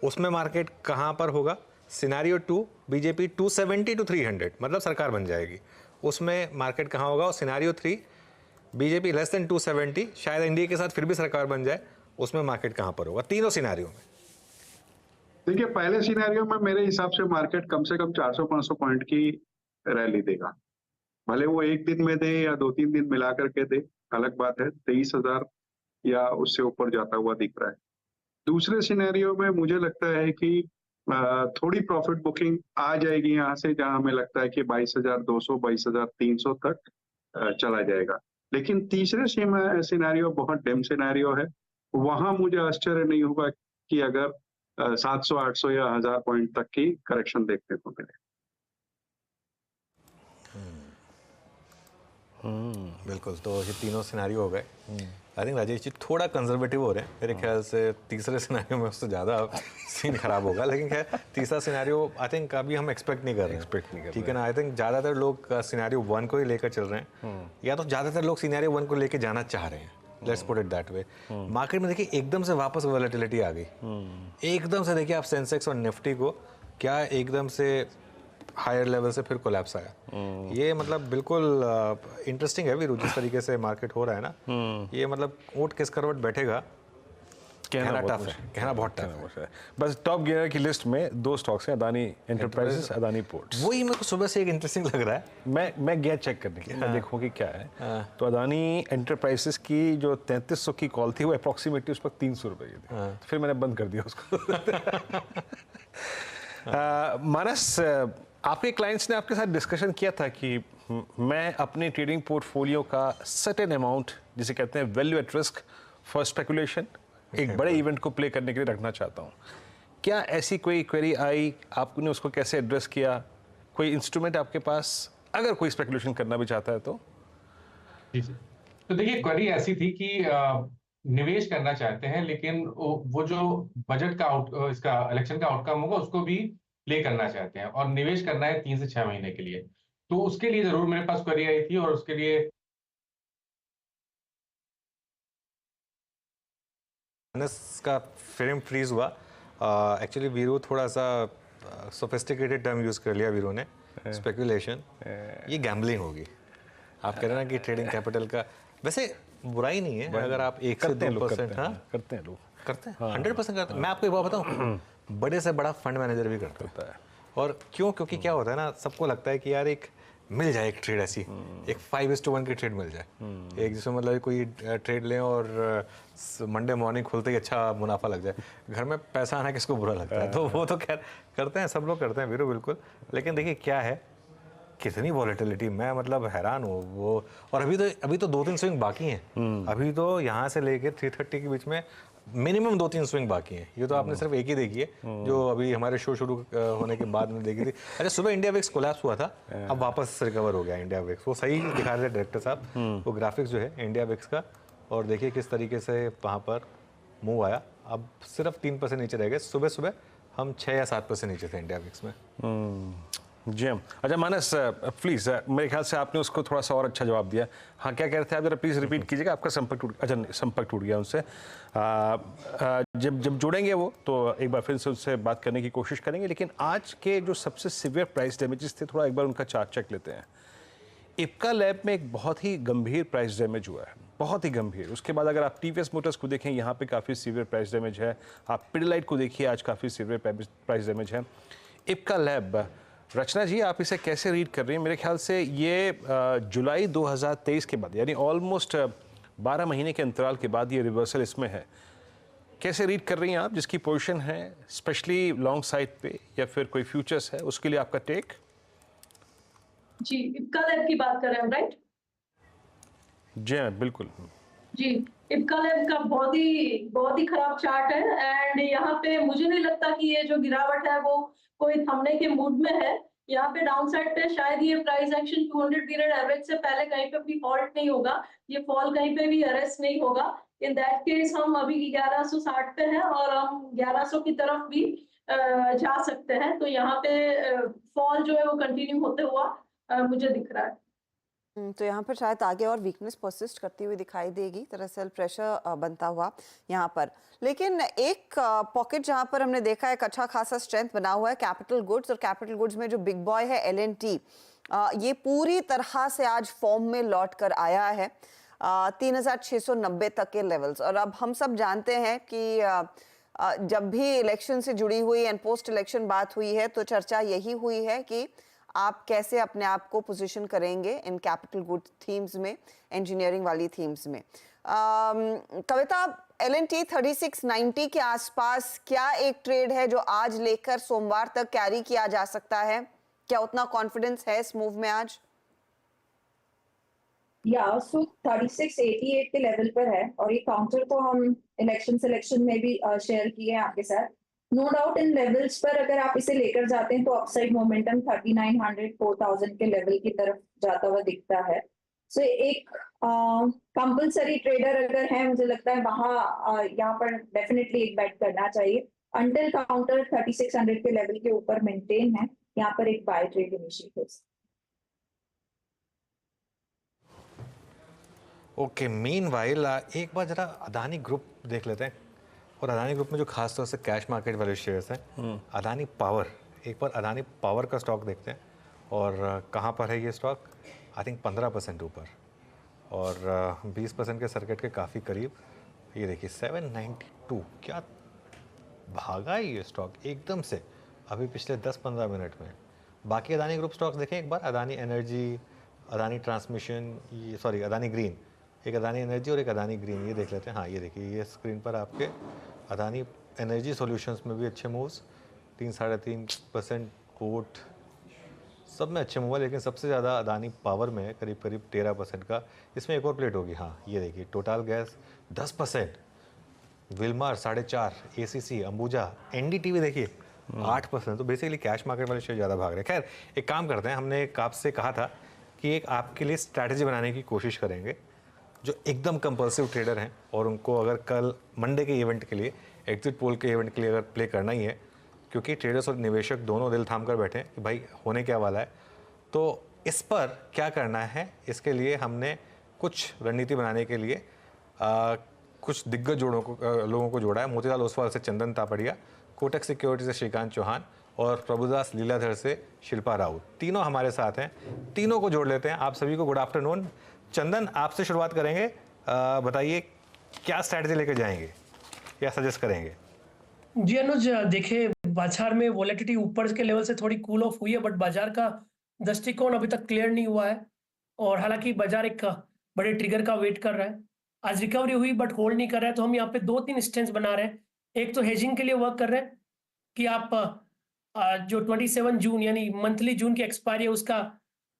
C: उसमें मार्केट कहाँ पर होगा। सिनेरियो 2 बीजेपी 270 to 300, मतलब सरकार बन जाएगी, उसमें मार्केट कहाँ होगा। और सिनेरियो 3 बीजेपी लेस देन 270, शायद एनडीए के साथ फिर भी सरकार बन जाए, उसमें मार्केट कहाँ पर होगा। तीनों सिनेरियो में
K: देखिए, पहले सिनेरियो में मेरे हिसाब से मार्केट कम से कम 400-500 पॉइंट की रैली देगा। भले वो एक दिन में दे या 2-3 दिन मिला करके दे, अलग बात है। 23,000 या उससे ऊपर जाता हुआ दिख रहा है। दूसरे सिनेरियो में मुझे लगता है कि थोड़ी प्रॉफिट बुकिंग आ जाएगी यहाँ से, जहां हमें लगता है कि 22,200 22,300 तक चला जाएगा। लेकिन तीसरे सिनेरियो बहुत डिम सिनेरियो है, वहां मुझे आश्चर्य नहीं होगा कि अगर 700, 800 या 1000 पॉइंट तक की करेक्शन देखने को मिले।
C: बिल्कुल, तो ये तीनों सिनेरियो हो गए। आई थिंक राजेश जी थोड़ा कंजर्वेटिव हो रहे हैं मेरे ख्याल से। तीसरे सिनेरियो में उससे ज़्यादा सीन खराब होगा, लेकिन खैर तीसरा सिनेरियो आई थिंक अभी हम एक्सपेक्ट नहीं कर रहे हैं, ठीक है ना। आई थिंक ज़्यादातर लोग सिनेरियो 1 को ही लेकर चल रहे हैं, या तो ज़्यादातर लोग सिनेरियो 1 को लेकर जाना चाह रहे हैं। Let's put it that way. Market में देखिए एकदम से वापस वॉलेटिलिटी आ गई, एकदम से देखिए आप सेंसेक्स और निफ्टी को क्या एकदम से हायर लेवल से फिर कोलैप्स आया। ये मतलब बिल्कुल इंटरेस्टिंग है वीरू, जिस तरीके से मार्केट हो रहा है ना। ये मतलब ऊंट किस करवट बैठेगा कहना टफ है, कहना बहुत टफ है।
E: बस टॉप गियर की लिस्ट में 2 स्टॉक्स हैं, अदानी एंटरप्राइजेस, अदानी पोर्ट्स।
C: वही मेरे को सुबह से एक इंटरेस्टिंग लग रहा है।
E: मैं गया चेक करने के लिए, मैं देखूं कि क्या है। तो अदानी एंटरप्राइजेस की जो 3300 की कॉल थी वो अप्रॉक्सीमेटली उस वक्त 300 रुपए की थी। तो फिर मैंने बंद कर दिया उसको। मानस, आपके क्लाइंट्स ने आपके साथ डिस्कशन किया था कि मैं अपने ट्रेडिंग पोर्टफोलियो का सर्टेन अमाउंट, जिसे कहते हैं value at risk for speculation, एक बड़े इवेंट को प्ले करने के लिए रखना चाहता हूँ। क्या ऐसी कोई क्वेरी आई, आपने उसको कैसे एड्रेस किया? कोई इंस्ट्रूमेंट आपके पास अगर कोई स्पेकुलेशन करना भी चाहता है तो?
G: जी जी, तो देखिए क्वेरी ऐसी थी कि निवेश करना चाहते हैं, लेकिन वो जो बजट का इसका इलेक्शन का आउटकम होगा उसको भी प्ले करना चाहते हैं, और निवेश करना है 3 से 6 महीने के लिए। तो उसके लिए जरूर मेरे पास क्वेरी आई थी, और उसके लिए
C: का फ्रेम फ्रीज हुआ। एक्चुअली वीरू थोड़ा सा सोफिस्टिकेटेड टर्म यूज़ कर लिया वीरू ने, स्पेकुलेशन। ये गैम्बलिंग होगी। आप कह रहे हैं ना कि ट्रेडिंग कैपिटल का, वैसे बुराई नहीं है अगर आप 1 से 2%
E: करते हैं लोग,
C: करते हैं 100% करते हैं। मैं आपको एक बात बताऊं, बड़े से बड़ा फंड मैनेजर भी करता है। और क्यों? क्योंकि क्या होता है ना, सबको लगता है कि यार एक मिल जाए एक ट्रेड ऐसी, एक 5:1 की ट्रेड मिल जाए, एक जिसमें मतलब कोई ट्रेड लें और मंडे मॉर्निंग खुलते ही अच्छा मुनाफा लग जाए। घर में पैसा आना किसको बुरा लगता है? तो वो तो खैर करते हैं, सब लोग करते हैं वीरू, बिल्कुल। लेकिन देखिए क्या है, कितनी वॉलेटिलिटी, मैं मतलब हैरान हूँ वो। और अभी तो 2-3 स्विंग बाकी हैं। अभी तो यहाँ से लेके 330 के बीच में मिनिमम 2-3 स्विंग बाकी हैं। ये तो आपने सिर्फ एक ही देखी है, जो अभी हमारे शो शुरू होने के बाद में देखी थी। अच्छा, सुबह इंडिया विक्स कोलैप्स हुआ था, अब वापस रिकवर हो गया इंडिया विक्स। वो सही दिखा रहे थे डायरेक्टर साहब, वो ग्राफिक्स जो है इंडिया विक्स का, और देखिए किस तरीके से वहाँ पर मूव आया। अब सिर्फ 3% नीचे रह गए। सुबह सुबह हम 6 या 7% नीचे थे इंडिया विक्स में।
E: जी हम। अच्छा मानस, प्लीज़, मेरे ख्याल से आपने उसको थोड़ा सा और अच्छा जवाब दिया। हाँ, क्या कह रहे थे आप, जरा प्लीज़ रिपीट कीजिएगा। आपका संपर्क टूट गया उनसे। जब जुड़ेंगे वो तो एक बार फिर से उनसे बात करने की कोशिश करेंगे। लेकिन आज के जो सबसे सीवियर प्राइस डैमेजेस थे, थोड़ा एक बार उनका चार्ट चेक लेते हैं। इप्का लैब में एक बहुत ही गंभीर प्राइस डैमेज हुआ है, बहुत ही गंभीर। उसके बाद अगर आप टीवीएस मोटर्स को देखें, यहाँ पे काफ़ी सीवियर प्राइस डैमेज है। आप पिडिलाइट को देखिए, आज काफ़ी सीवियर प्राइस डैमेज है। इप्का लैब, रचना जी आप इसे कैसे रीड कर रही हैं? मेरे ख्याल से ये जुलाई 2023 के बाद, यानी ऑलमोस्ट 12 महीने के अंतराल के बाद ये रिवर्सल इसमें है। कैसे रीड कर रही हैं आप, जिसकी पोजीशन है स्पेशली लॉन्ग साइड पे, या फिर कोई फ्यूचर्स है, उसके लिए आपका टेक?
H: जी, इप्का लैब की बात कर रहे हैं, राइट?
E: जी हाँ, बिल्कुल
H: जी। इप्का लैब का बहुत ही खराब चार्ट है, एंड यहाँ पे मुझे नहीं लगता कि ये जो गिरावट है वो कोई थमने के मूड में है। यहाँ पे डाउन साइड पे शायद ये प्राइस एक्शन 200 पीरियड एवरेज से पहले कहीं पे भी हॉल्ट नहीं होगा, ये फॉल कहीं पे भी अरेस्ट नहीं होगा। इन दैट केस हम अभी 1160 पे हैं, और हम 1100 की तरफ भी जा सकते हैं। तो यहाँ पे फॉल जो है वो कंटिन्यू होते हुआ मुझे दिख रहा है।
B: तो यहाँ पर शायद आगे और वीकनेस परसिस्ट करती हुई दिखाई देगी, दरअसल प्रेशर बनता हुआ यहाँ पर। लेकिन एक पॉकेट जहाँ पर हमने देखा है अच्छा खासा स्ट्रेंथ बना हुआ है, कैपिटल गुड्स। और कैपिटल गुड्स में जो बिग बॉय है L&T, ये पूरी तरह से आज फॉर्म में लौट कर आया है 3690 तक के लेवल्स। और अब हम सब जानते हैं कि जब भी इलेक्शन से जुड़ी हुई एंड पोस्ट इलेक्शन बात हुई है तो चर्चा यही हुई है कि आप कैसे अपने आप को पोजीशन करेंगे इन कैपिटल गुड थीम्स में, इंजीनियरिंग वाली थीम्स में। कविता, L&T 3690 के आसपास क्या एक ट्रेड है जो आज लेकर सोमवार तक कैरी किया जा सकता है? क्या उतना कॉन्फिडेंस है इस मूव में आज?
I: सो 3688 के लेवल पर है, और ये काउंटर तो हम इलेक्शन सिलेक्शन में भी शेयर किए हैं आपके साथ। नो डाउट इन लेवल्स पर अगर आप इसे लेकर जाते हैं तो अपसाइड मोमेंटम 3900 4000 के लेवल की तरफ जाता हुआ दिखता है। सो एक कंपलसरी ट्रेडर अगर है, मुझे लगता है वहाँ यहाँ पर डेफिनेटली एक बैट करना चाहिए। अंटिल काउंटर 3600 के लेवल के ऊपर मेंटेन है, यहाँ पर एक बाय ट्रेड इनिशिएट हो सकता है।
C: ओके, मीनवाइल एक बार जरा अदानी ग्रुप देख लेते हैं, और अदानी ग्रुप में जो खास तौर से कैश मार्केट वाले शेयर्स हैं, अदानी पावर, एक बार अदानी पावर का स्टॉक देखते हैं। और कहाँ पर है ये स्टॉक? आई थिंक 15% ऊपर, और 20% के सर्किट के काफ़ी करीब। ये देखिए 792, क्या भागा है ये स्टॉक एकदम से अभी पिछले 10-15 मिनट में। बाकी अदानी ग्रुप स्टॉक्स देखें एक बार, अदानी एनर्जी, अदानी ट्रांसमिशन, ये सॉरी अदानी ग्रीन, एक अदानी एनर्जी और एक अदानी ग्रीन, ये देख लेते हैं। हाँ ये देखिए, ये स्क्रीन पर आपके अदानी एनर्जी सॉल्यूशंस में भी अच्छे मूव्स, 3-3.5% कोट, सब में अच्छे मूव है, लेकिन सबसे ज़्यादा अदानी पावर में है, करीब करीब 13% का। इसमें एक और प्लेट होगी, हाँ ये देखिए, total gas 10%, Wilmar 4.5%, ACC, Ambuja, NDTV देखिए 8%। तो बेसिकली कैश मार्केट वाले शेयर ज़्यादा भाग रहे हैं। खैर एक काम करते हैं, हमने एक आपसे कहा था कि एक आपके लिए स्ट्रैटेजी बनाने की कोशिश करेंगे, जो एकदम कंपल्सिव ट्रेडर हैं और उनको अगर कल मंडे के इवेंट के लिए, एग्जिट पोल के इवेंट के लिए अगर प्ले करना ही है, क्योंकि ट्रेडर्स और निवेशक दोनों दिल थाम कर बैठे हैं कि भाई होने क्या वाला है, तो इस पर क्या करना है, इसके लिए हमने कुछ रणनीति बनाने के लिए कुछ दिग्गज लोगों को जोड़ा है। मोतीलाल ओसवाल से चंदन तापड़िया, कोटक सिक्योरिटी से श्रीकांत चौहान और प्रभुदास लीलाधर से शिल्पा राउत, तीनों हमारे साथ हैं। तीनों को जोड़ लेते हैं। आप सभी को गुड आफ्टरनून। चंदन, आपसे शुरुआत करेंगे, बताइए क्या स्ट्रैटेजी लेकर जाएंगे, क्या सजेस्ट करेंगे?
L: जी अनुज, देखिए बाजार में वॉलेटिलिटी ऊपर के लेवल से थोड़ी कूल ऑफ हुई है, बट बाजार का दृष्टिकोण अभी तक क्लियर नहीं हुआ है, और हालांकि बाजार एक बड़े ट्रिगर का वेट कर रहा है। आज रिकवरी हुई बट होल्ड नहीं कर रहा है, तो हम यहाँ पे 2-3 स्टेंस बना रहे हैं। एक तो हेजिंग के लिए वर्क कर रहे हैं कि आप जो 27 जून यानी मंथली जून की एक्सपायरी है उसका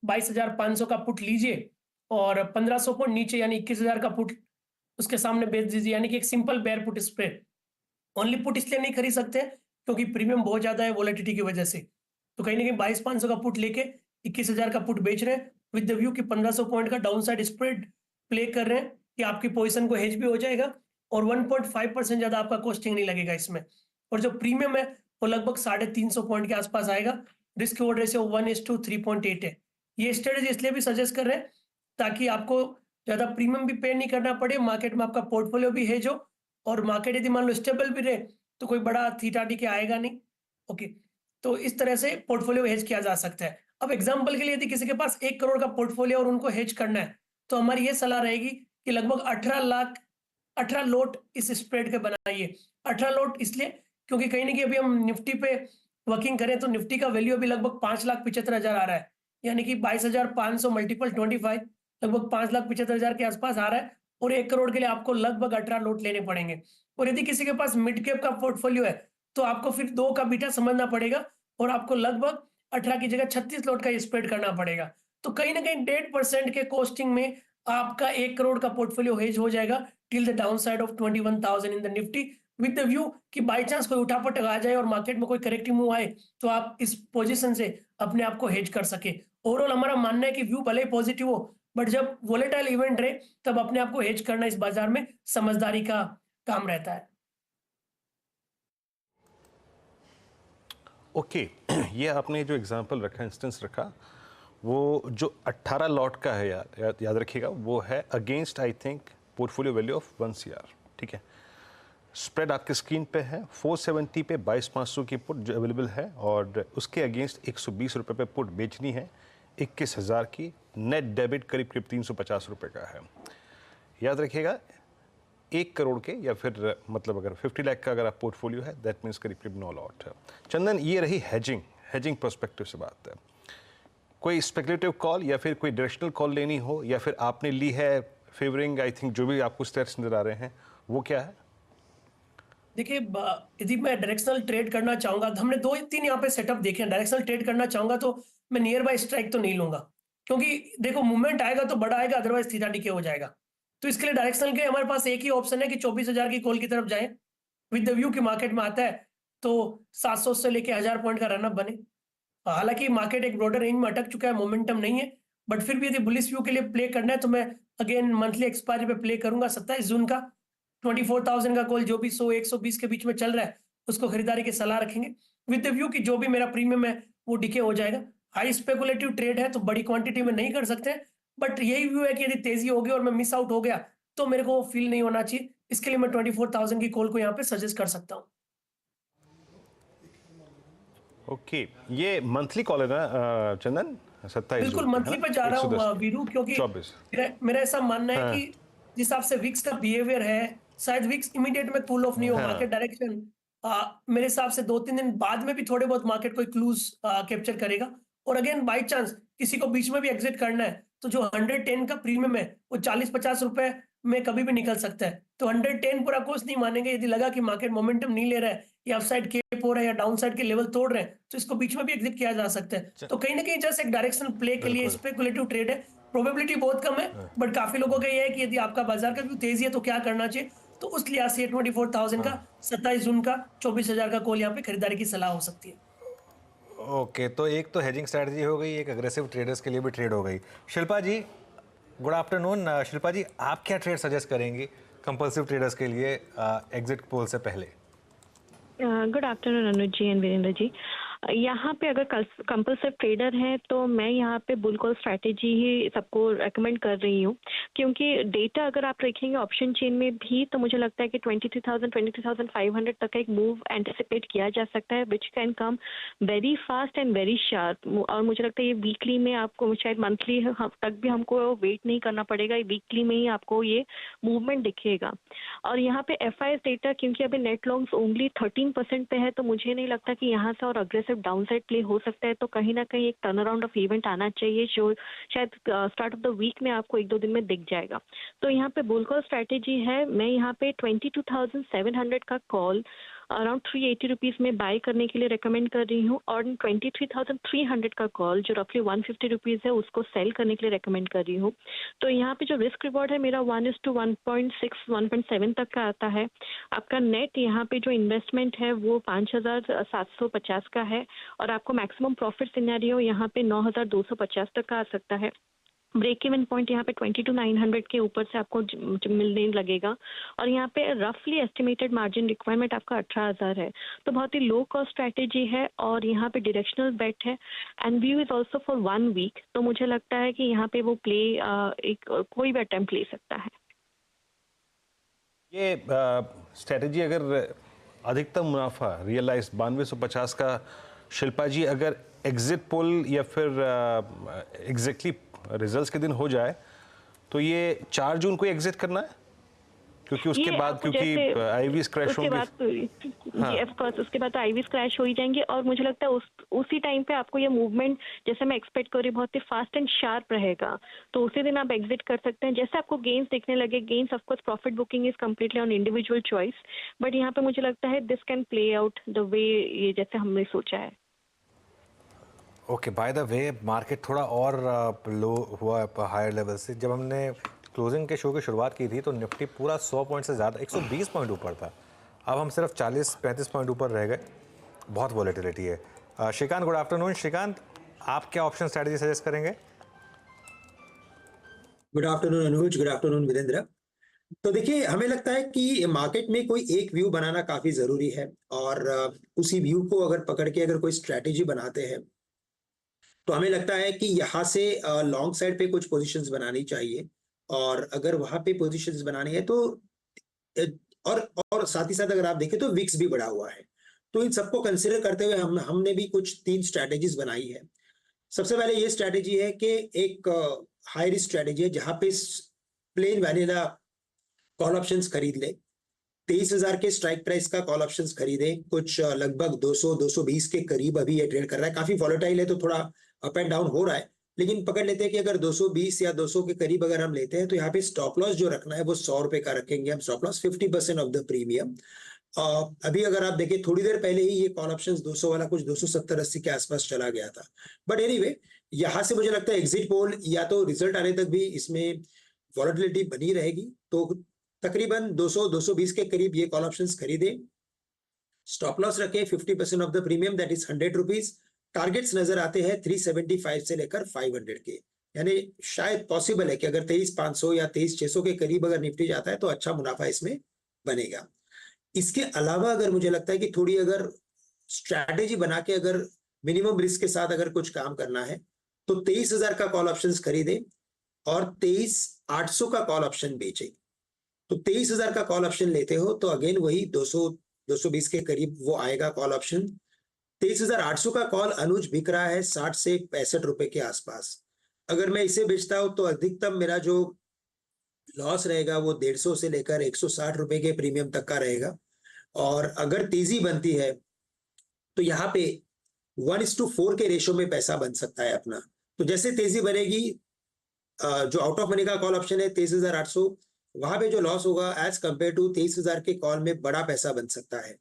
L: 22,500 का पुट लीजिए, और 1500 पॉइंट नीचे यानी 21,000 का पुट उसके सामने बेच दीजिए, यानी कि एक simple bear put spread. Only put इसलिए नहीं खरीद सकते क्योंकि प्रीमियम बहुत ज्यादा है वॉलेटिलिटी की वजह से, तो कहीं ना कहीं 22,500 का पुट लेके 21,000 का पुट बेच रहे हैं विद द व्यू कि 1500 पॉइंट का डाउन साइड स्प्रेड प्ले कर रहे हैं कि आपकी पोजीशन को हेज भी हो जाएगा और 1.5% ज्यादा आपका कॉस्टिंग नहीं लगेगा इसमें। और जो प्रीमियम है वो लगभग 350 पॉइंट के आसपास आएगा। रिस्क रिवॉर्ड रेशियो 1:3.8 है। ये स्ट्रेटेजी इसलिए भी सजेस्ट कर रहे हैं ताकि आपको ज्यादा प्रीमियम भी पे नहीं करना पड़े, मार्केट में आपका पोर्टफोलियो भी हेज हो, और मार्केट यदि मान लो स्टेबल भी रहे तो कोई बड़ा थीटा डी के आएगा नहीं। ओके, तो इस तरह से पोर्टफोलियो हेज किया जा सकता है। अब एग्जांपल के लिए यदि किसी के पास 1 करोड़ का पोर्टफोलियो और उनको हेज करना है, तो हमारी ये सलाह रहेगी कि लगभग 18 लोट इस स्प्रेड के बनाइए। 18 लोट इसलिए क्योंकि कहीं ना कहीं अभी हम निफ्टी पे वर्किंग करें तो निफ्टी का वैल्यू अभी लगभग 5,75,000 आ रहा है, यानी कि 22,500 मल्टीपल 25 लगभग 5,75,000 के आसपास आ रहा है, और 1 करोड़ के लिए आपको लगभग 18 लोट लेने पड़ेंगे। और यदि किसी के पास मिड कैप का पोर्टफोलियो है तो आपको फिर 2 का बीटा समझना पड़ेगा, और आपको लगभग 18 की जगह 36 लोट का स्प्रेड करना पड़ेगा। तो कहीं ना कहीं 1.5% के कॉस्टिंग में आपका 1 करोड़ का पोर्टफोलियो हेज हो जाएगा till the down side of 21,000 in the Nifty, with the view कि बाई चांस कोई उठापटक आ जाए और मार्केट में कोई करेक्टिव मूव आए तो आप इस पोजीशन से अपने आप को हेज कर सके। ओवरऑल हमारा मानना है कि व्यू भले ही पॉजिटिव हो, बट जब वोलेटाइल इवेंट रहे तब अपने आप को हेज करना इस बाजार में समझदारी का काम रहता है।
E: ओके, ये आपने जो एग्जांपल रखा, इंस्टेंस रखा, वो जो 18 लॉट का है, याद रखिएगा, वो है against I think portfolio value of 1 CR। ठीक है, स्प्रेड आपके स्क्रीन पे है, 470 पे 22,500 की पुट जो अवेलेबल है, और उसके अगेंस्ट 120 रुपये पे पुट बेचनी है 21,000 की। नेट डेबिट करीब 350 रुपये का है। याद रखिएगा 1 करोड़ के या फिर मतलब अगर 50 लाख का अगर आप पोर्टफोलियो है, दैट मीन्स करीब 9 लॉट है। चंदन, ये रही हेजिंग पर्सपेक्टिव से बात है। कोई स्पेकुलेटिव कॉल या फिर कोई डायरेक्शनल कॉल लेनी हो, या फिर आपने ली है फेवरिंग आई थिंक जो भी आपको स्टेट्स नजर आ रहे हैं, वो क्या है?
L: देखिए, यदि मैं डायरेक्शनल ट्रेड करना चाहूंगा तो हमने 2-3 यहाँ पे सेटअप देखे हैं। डायरेक्शनल ट्रेड करना चाहूंगा तो मैं नियर बाय स्ट्राइक तो नहीं लूंगा, क्योंकि देखो मूवमेंट आएगा तो बड़ा आएगा, अदरवाइज थीटा डीके हो जाएगा। तो इसके लिए डायरेक्शनल के हमारे पास एक ही ऑप्शन है कि 24,000 की कॉल की तरफ जाए विद द व्यू कि मार्केट में आता है तो 700 से लेके 1,000 पॉइंट का रनअप बने। हालांकि मार्केट एक ब्रॉडर रेंज में अटक चुका है, मोमेंटम नहीं है, बट फिर भी यदि बुलिश व्यू के लिए प्ले करना है तो मैं अगेन मंथली एक्सपायरी पे प्ले करूंगा 27 जून का 24,000 का कॉल जो भी 100-120 के बीच में चल रहा है उसको खरीदारी की सलाह रखेंगे विद द व्यू कि जो भी मेरा प्रीमियम है वो डिके हो जाएगा। हाई स्पेकुलेटिव ट्रेड है तो बड़ी क्वांटिटी में नहीं कर सकते, बट यही व्यू है कि यदि तेजी होगी और मैं मिस आउट हो गया तो मेरे को फील नहीं होना चाहिए, इसके लिए मैं 24,000 की कॉल को यहाँ पे सजेस्ट कर सकता हूँ।
E: ओके, ये मंथली कॉल है ना चंदन? 27
L: बिल्कुल मंथली पे जा रहा हूँ वीरू, क्योंकि मेरा ऐसा मानना है कि जिस हिसाब से विक्स का बिहेवियर है शायद विक्स इमीडिएट में कूल ऑफ नहीं हो, मार्केट डायरेक्शन मेरे हिसाब से 2-3 दिन बाद में भी थोड़े बहुत मार्केट कोई क्लूज कैप्चर करेगा। और अगेन बाई चांस किसी को बीच में भी एग्जिट करना है तो जो 110 का प्रीमियम है वो 40-50 रुपए में कभी भी निकल सकता है, तो 110 पूरा कोर्स नहीं मानेंगे। यदि लगा कि मार्केट मोमेंटम नहीं ले रहा है या अपसाइड केप हो रहा है या डाउनसाइड के लेवल तोड़ रहे हैं तो इसको बीच में भी एग्जिट किया जा सकता है। तो कहीं ना कहीं जस्ट एक डायरेक्शनल प्ले के लिए स्पेकुलेटिव ट्रेड है, प्रोबेबिलिटी बहुत कम है, बट काफी लोगों का ये है कि यदि आपका बाजार का व्यू तेजी है तो क्या करना चाहिए, तो उस लिहाज से 24,000 का 27 जून का 24,000 का कॉल यहाँ पे खरीदारी की सलाह हो सकती है।
C: ओके, तो एक तो हेजिंग स्ट्रैटेजी हो गई, एक अग्रेसिव ट्रेडर्स के लिए भी ट्रेड हो गई। Shilpa ji good afternoon. शिल्पा जी आप क्या ट्रेड सजेस्ट करेंगी कंपल्सिव ट्रेडर्स के लिए एग्जिट पोल से पहले?
M: Good afternoon Anuj ji and Virendra ji. यहाँ पे अगर कंपल्सिव ट्रेडर हैं तो मैं यहाँ पे बुल कॉल स्ट्रैटेजी ही सबको रेकमेंड कर रही हूँ, क्योंकि डेटा अगर आप देखेंगे ऑप्शन चेन में भी तो मुझे लगता है कि 23,500 तक का एक मूव एंटिसिपेट किया जा सकता है which can come very fast and very sharp. और मुझे लगता है ये वीकली में आपको शायद मंथली तक भी हमको वेट नहीं करना पड़ेगा, वीकली में ही आपको ये मूवमेंट दिखेगा। और यहाँ पे FIS डेटा क्योंकि अभी नेट लॉन्ग्स ओनली 13% पे है तो मुझे नहीं लगता कि यहाँ से और अग्रेसिव डाउनसाइड प्ले हो सकता है, तो कहीं ना कहीं एक टर्न अराउंड ऑफ इवेंट आना चाहिए जो शायद स्टार्ट ऑफ द वीक में आपको 1-2 दिन में दिख जाएगा। तो यहाँ पे बुल कॉल स्ट्रैटेजी है, मैं यहाँ पे 22,700 का कॉल अराउंड 380 रुपीज में बाय करने के लिए रेकमेंड कर रही हूँ, और 23,300 का कॉल जो रफली 150 रुपीज है उसको सेल करने के लिए रेकमेंड कर रही हूँ। तो यहाँ पे जो रिस्क रिवॉर्ड है मेरा 1:1.6-1.7 तक का आता है। आपका नेट यहाँ पे जो इन्वेस्टमेंट है वो 5,750 का है, और आपको मैक्सिमम प्रॉफिट सिनेरियो यहाँ पे 9,250 तक का आ सकता है। ब्रेक इवन पॉइंट यहाँ पे 22,900 के ऊपर से आपको मिलने लगेगा, और यहाँ पे रफली एस्टिमेटेड मार्जिन रिक्वायरमेंट आपका 18,000 है, तो बहुत ही लो कॉस्ट स्ट्रैटेजी है। और यहाँ पे डायरेक्शनल बेट है and view is also for 1 week, तो मुझे लगता है कि यहाँ पे वो प्ले कोई भी अटेम्प्ट ले सकता है।
E: ये स्ट्रैटेजी अगर अधिकतम मुनाफा रियलाइज 9250 का, शिल्पा जी अगर एग्जिट पोल या फिर एग्जैक्टली रिजल्ट्स के दिन हो जाए तो ये 4 जून को एग्जिट करना है, क्योंकि उसके बाद क्योंकि आईवीज क्रैश होंगे
M: जी ऑफ कोर्स, उसके बाद आईवीज क्रैश हो ही जाएंगे, और मुझे लगता है उसी टाइम पे आपको ये मूवमेंट जैसे मैं एक्सपेक्ट कर रही हूँ बहुत ही फास्ट एंड शार्प रहेगा, तो उसी दिन आप एग्जिट कर सकते हैं। जैसे आपको गेन्स देखने लगे, gains of course profit booking is completely on individual choice, but यहाँ पे मुझे लगता है this can play out the way ये जैसे हमने सोचा है।
C: Okay, by the way market थोड़ा और लो हुआ हायर लेवल से। जब हमने क्लोजिंग के शो की शुरुआत की थी तो निफ्टी पूरा 100 पॉइंट से ज़्यादा 120 पॉइंट ऊपर था, अब हम सिर्फ 40-35 पॉइंट ऊपर रह गए। बहुत वॉलेटिलिटी है। Shrikant good afternoon. श्रीकांत आप क्या ऑप्शन स्ट्रैटेजी सजेस्ट करेंगे?
N: गुड आफ्टरनून अनुज, गुड आफ्टरनून वीरेंद्र। तो देखिए हमें लगता है कि मार्केट में कोई एक व्यू बनाना काफी जरूरी है, और उसी व्यू को अगर पकड़ के अगर कोई स्ट्रैटेजी बनाते हैं तो हमें लगता है कि यहाँ से लॉन्ग साइड पे कुछ पोजीशंस बनानी चाहिए, और अगर वहां पे पोजीशंस बनानी है तो और साथ ही साथ अगर आप देखें तो विक्स भी बढ़ा हुआ है, तो इन सबको कंसिडर करते हुए हमने भी कुछ 3 स्ट्रैटेजीज बनाई है। सबसे पहले ये स्ट्रैटेजी है कि एक हाई रिस्क स्ट्रैटेजी है जहां पे प्लेन वैनिला कॉल ऑप्शंस खरीद ले, 23,000 के स्ट्राइक प्राइस का कॉल ऑप्शंस खरीदे, कुछ लगभग 200-220 के करीब अभी ये ट्रेड कर रहा है, काफी वॉलेटाइल है तो थोड़ा अप एंड डाउन हो रहा है, लेकिन पकड़ लेते हैं कि अगर 220 या 200 के करीब अगर हम लेते हैं तो यहाँ पे स्टॉप लॉस जो रखना है वो 100 रुपए का रखेंगे हम, stop loss 50% of the premium. अभी अगर आप देखें थोड़ी देर पहले ही ये कॉल ऑप्शंस 200 वाला कुछ 270-80 के आसपास चला गया था, बट एनीवे यहाँ से मुझे लगता है एग्जिट पोल या तो रिजल्ट आने तक भी इसमें वॉलेटिलिटी बनी रहेगी, तो तकरीबन 200-220 के करीब ये कॉल ऑप्शंस खरीदे, स्टॉप लॉस रखे 50% of the premium that is 100 rupees. Targets नजर आते हैं 375 से लेकर 500 के, यानी शायद पॉसिबल है कि अगर 23,500 या 23,600 के करीब अगर निफ्टी जाता है तो अच्छा मुनाफा इसमें बनेगा। इसके अलावा अगर मुझे लगता है कि थोड़ी अगर स्ट्रैटेजी बना के अगर मिनिमम रिस्क के साथ अगर कुछ काम करना है तो 23,000 का कॉल ऑप्शंस खरीदे और 23,800 का कॉल ऑप्शन बेचे। तो 23,000 का कॉल ऑप्शन लेते हो तो अगेन वही 200-220 के करीब वो आएगा कॉल ऑप्शन। 23,800 का कॉल अनुज बिक रहा है 60 से 65 रुपए के आसपास। अगर मैं इसे बेचता हूं तो अधिकतम मेरा जो लॉस रहेगा वो 150 से लेकर 160 रुपए के प्रीमियम तक का रहेगा। और अगर तेजी बनती है तो यहाँ पे 1:4 के रेशो में पैसा बन सकता है अपना। तो जैसे तेजी बनेगी, जो आउट ऑफ मनी का कॉल ऑप्शन है 23,800, वहां पे जो लॉस होगा एज कंपेयर टू 23,000 के कॉल में बड़ा पैसा बन सकता है।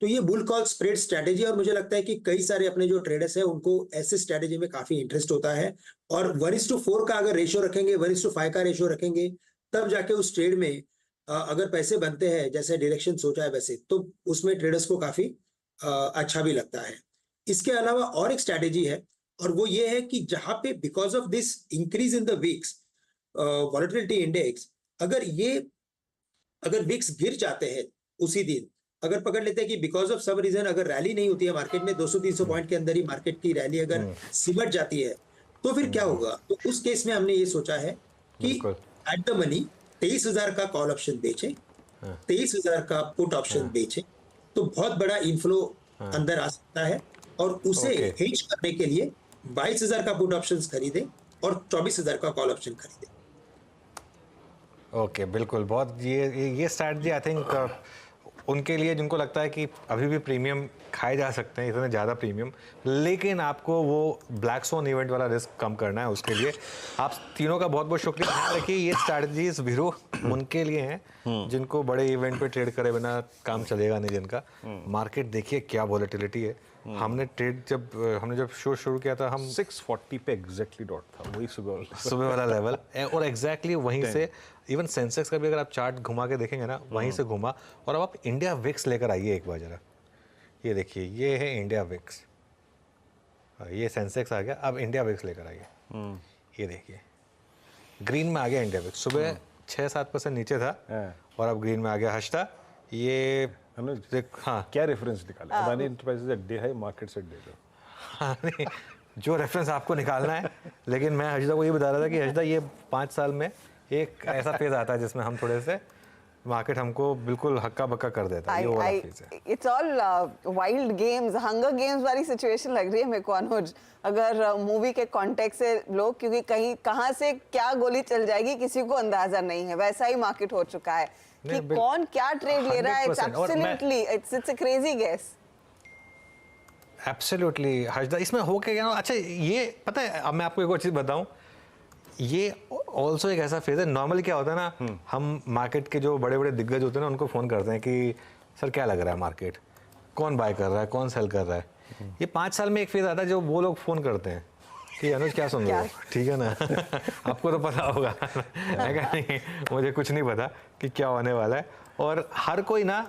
N: तो ये बुल कॉल स्प्रेड स्ट्रैटेजी, और मुझे लगता है कि कई सारे अपने जो ट्रेडर्स हैं उनको ऐसे स्ट्रैटेजी में काफी इंटरेस्ट होता है। और 1:4 का अगर रेशियो रखेंगे, 1:5 का रेशियो रखेंगे, तब जाके उस ट्रेड में अगर पैसे बनते हैं जैसे डायरेक्शन सोचा है वैसे, तो उसमें ट्रेडर्स को काफी अच्छा भी लगता है। इसके अलावा और एक स्ट्रैटेजी है, और वो ये है कि जहां पे because of this increase in the VIX volatility index, अगर विक्स गिर जाते हैं उसी दिन, अगर पकड़ लेते हैं कि बिकॉज ऑफ सब रीजन अगर रैली नहीं होती है मार्केट में, 200-300 पॉइंट के अंदर ही मार्केट की रैली अगर सिमट जाती है, तो फिर क्या होगा? तो उस केस में हमने ये सोचा है कि एट द मनी 23,000 का कॉल ऑप्शन बेचे, 23,000 का पुट ऑप्शन बेचे, तो बहुत बड़ा इनफ्लो अंदर आ सकता है। और उसे हेज करने के लिए 22,000 का पुट ऑप्शन खरीदे और 24,000 का कॉल ऑप्शन खरीदे।
C: ओके, बिल्कुल। बहुत ये स्ट्रैटेजी आई थिंक उनके लिए जिनको लगता है कि अभी भी प्रीमियम खाए जा सकते हैं, इतने ज़्यादा प्रीमियम, लेकिन आपको वो ब्लैक सोन इवेंट वाला रिस्क कम करना है। उसके लिए आप तीनों का बहुत बहुत शुक्रिया। ध्यान रखिए, ये स्ट्रैटेजीज वीरो उनके लिए हैं जिनको बड़े इवेंट पे ट्रेड करे बिना काम चलेगा नहीं, जिनका मार्केट देखिए क्या वॉलेटिलिटी है। हमने जब शो शुरू किया था, हम
E: 640 पे एग्जैक्टली डॉट था, वही
C: सुबह वाला लेवल, और एग्जैक्टली वहीं से इवन सेंसेक्स का भी अगर आप चार्ट घुमा के देखेंगे ना, वहीं से घुमा। और अब आप इंडिया विक्स लेकर आइए एक बार जरा, ये देखिए, ये है इंडिया विक्स, ये सेंसेक्स आ गया, अब इंडिया विक्स लेकर आइए, ये देखिए ग्रीन में आ गया इंडिया विक्स। सुबह 6-7% नीचे था और अब ग्रीन में आ गया। हर्षदा, ये
E: हाँ, क्या रेफरेंस निकाला? Adani Enterprises at day high, markets at day low.
C: हाँ, नहीं, जो रेफरेंस आपको निकालना है, लेकिन मैं हर्षदा को ये बता रहा था कि हर्षदा, ये 5 साल में एक ऐसा फेज आता है जिसमें हम थोड़े से मार्केट हमको बिल्कुल हक्का बक्का कर देता है। ये वाला फेज है।
B: It's all wild games, hunger games वाली सिचुएशन लग रही है मेरे को अनुज, अगर मूवी के कॉन्टेक्स्ट से लोग, क्योंकि कहीं कहाँ से क्या गोली चल जाएगी किसी को अंदाजा नहीं है, वैसा ही मार्केट हो चुका है कि कौन क्या ट्रेड ले रहा है। Absolutely it's a crazy guess.
C: Absolutely Harshada, इसमें हो क्या? अच्छा, ये पता है, अब मैं आपको एक और चीज़ बताऊं, ये ऑल्सो एक ऐसा फेज है। नॉर्मली क्या होता है ना, हम मार्केट के जो बड़े बड़े दिग्गज होते हैं ना, उनको फ़ोन करते हैं कि सर क्या लग रहा है मार्केट, कौन बाय कर रहा है, कौन सेल कर रहा है। ये 5 साल में एक फेज आता है जो वो लोग फ़ोन करते हैं कि अनुज क्या सुन रहे हो, ठीक है ना? आपको तो पता होगा है क्या? नहीं, मुझे कुछ नहीं पता कि क्या होने वाला है। और हर कोई ना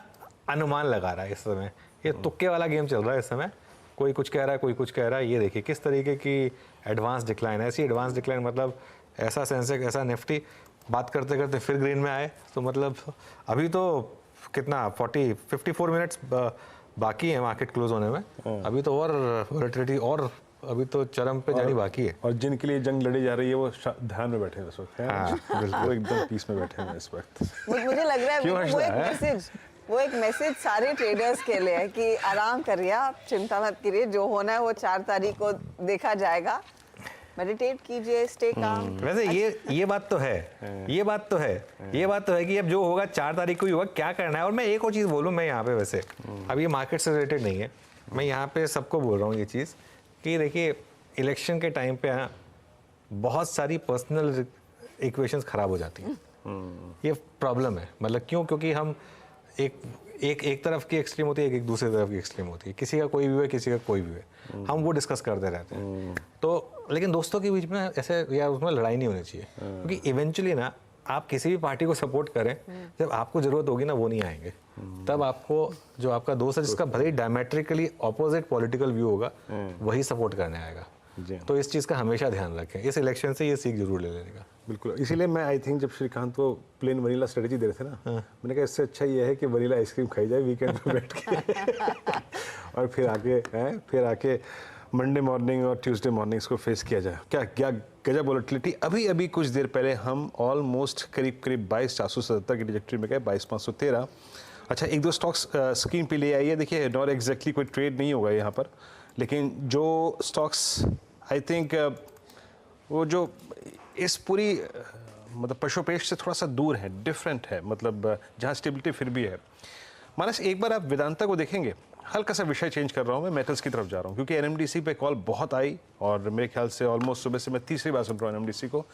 C: अनुमान लगा रहा है इस समय, ये तुक्के वाला गेम चल रहा है इस समय। कोई कुछ कह रहा है, कोई कुछ कह रहा है। ये देखिए किस तरीके की एडवांस डिक्लाइन है। ऐसी एडवांस डिक्लाइन मतलब ऐसा सेंसेक्स, ऐसा निफ्टी, बात करते करते फिर ग्रीन में आए, तो मतलब अभी तो कितना 54 मिनट्स बाकी है मार्केट क्लोज होने में। अभी तो और वॉलेटिलिटी और अभी तो चरम पे जानी बाकी है।
E: और जिनके लिए जंग लड़ी जा रही है वो ध्यान में बैठे हैं इस वक्त। वो एकदम पीस में बैठे हैं इस वक्त।
B: मुझे लग रहा है वो एक मैसेज सारे ट्रेडर्स के लिए है कि आराम करिए, आप चिंता मत करिए, जो होना है वो 4 तारीख को देखा जाएगा। मेडिटेट कीजिए, स्टे काम।
C: वैसे ये बात तो है, ये बात तो है कि अब जो होगा 4 तारीख को ही होगा, क्या करना है। और मैं एक और चीज़ बोलूँ, मैं यहाँ पे वैसे अब ये मार्केट से रिलेटेड नहीं है, मैं यहाँ पे सबको बोल रहा हूँ ये चीज़ कि देखिए इलेक्शन के टाइम पे बहुत सारी पर्सनल इक्वेशंस खराब हो जाती हैं। ये प्रॉब्लम है। मतलब क्यों? क्योंकि हम एक तरफ की एक्सट्रीम होती है, एक दूसरी तरफ की एक्सट्रीम होती है। किसी का कोई व्यू है, किसी का कोई व्यू है, हम वो डिस्कस करते रहते हैं। तो लेकिन दोस्तों के बीच में ऐसे या उसमें लड़ाई नहीं होनी चाहिए, क्योंकि इवेंचुअली ना आप किसी भी पार्टी को सपोर्ट करें, जब आपको जरूरत होगी ना वो नहीं आएंगे। तब आपको जो आपका दोस्त है जिसका भले ही डायमेट्रिकली ऑपोजिट पॉलिटिकल व्यू होगा वही सपोर्ट करने आएगा।
E: जी
C: तो इस चीज़ का हमेशा ध्यान रखें, इस इलेक्शन से ये सीख जरूर ले लेने का।
E: बिल्कुल, इसीलिए मैं आई थिंक जब श्रीकांत को प्लेन वनीला स्ट्रेटजी दे रहे थे ना, मैंने कहा इससे अच्छा ये है कि वनीला आइसक्रीम खाई जाए वीकेंड पे बैठ के और फिर आके मंडे मॉर्निंग और ट्यूसडे मॉर्निंग इसको फेस किया जाए। क्या गजब वोलेटिलिटी। अभी कुछ देर पहले हम ऑलमोस्ट करीब 22,477 की ट्रैजेक्टरी में गए, 22,513। अच्छा, एक दो स्टॉक्स स्क्रीन पे ले आइए। देखिए, नॉट एग्जैक्टली कोई ट्रेड नहीं होगा यहाँ पर, लेकिन जो स्टॉक्स आई थिंक वो जो इस पूरी मतलब पशुपेश से थोड़ा सा दूर है, डिफरेंट है, मतलब जहाँ स्टेबिलिटी फिर भी है। मानस, एक बार आप वेदांता को देखेंगे, हल्का सा विषय चेंज कर रहा हूँ, मैं मेटल्स की तरफ जा रहा हूँ, क्योंकि एनएमडीसी पे कॉल बहुत आई और मेरे ख्याल से ऑलमोस्ट सुबह से मैं तीसरी बार सुन रहा हूँ एनएमडीसी को।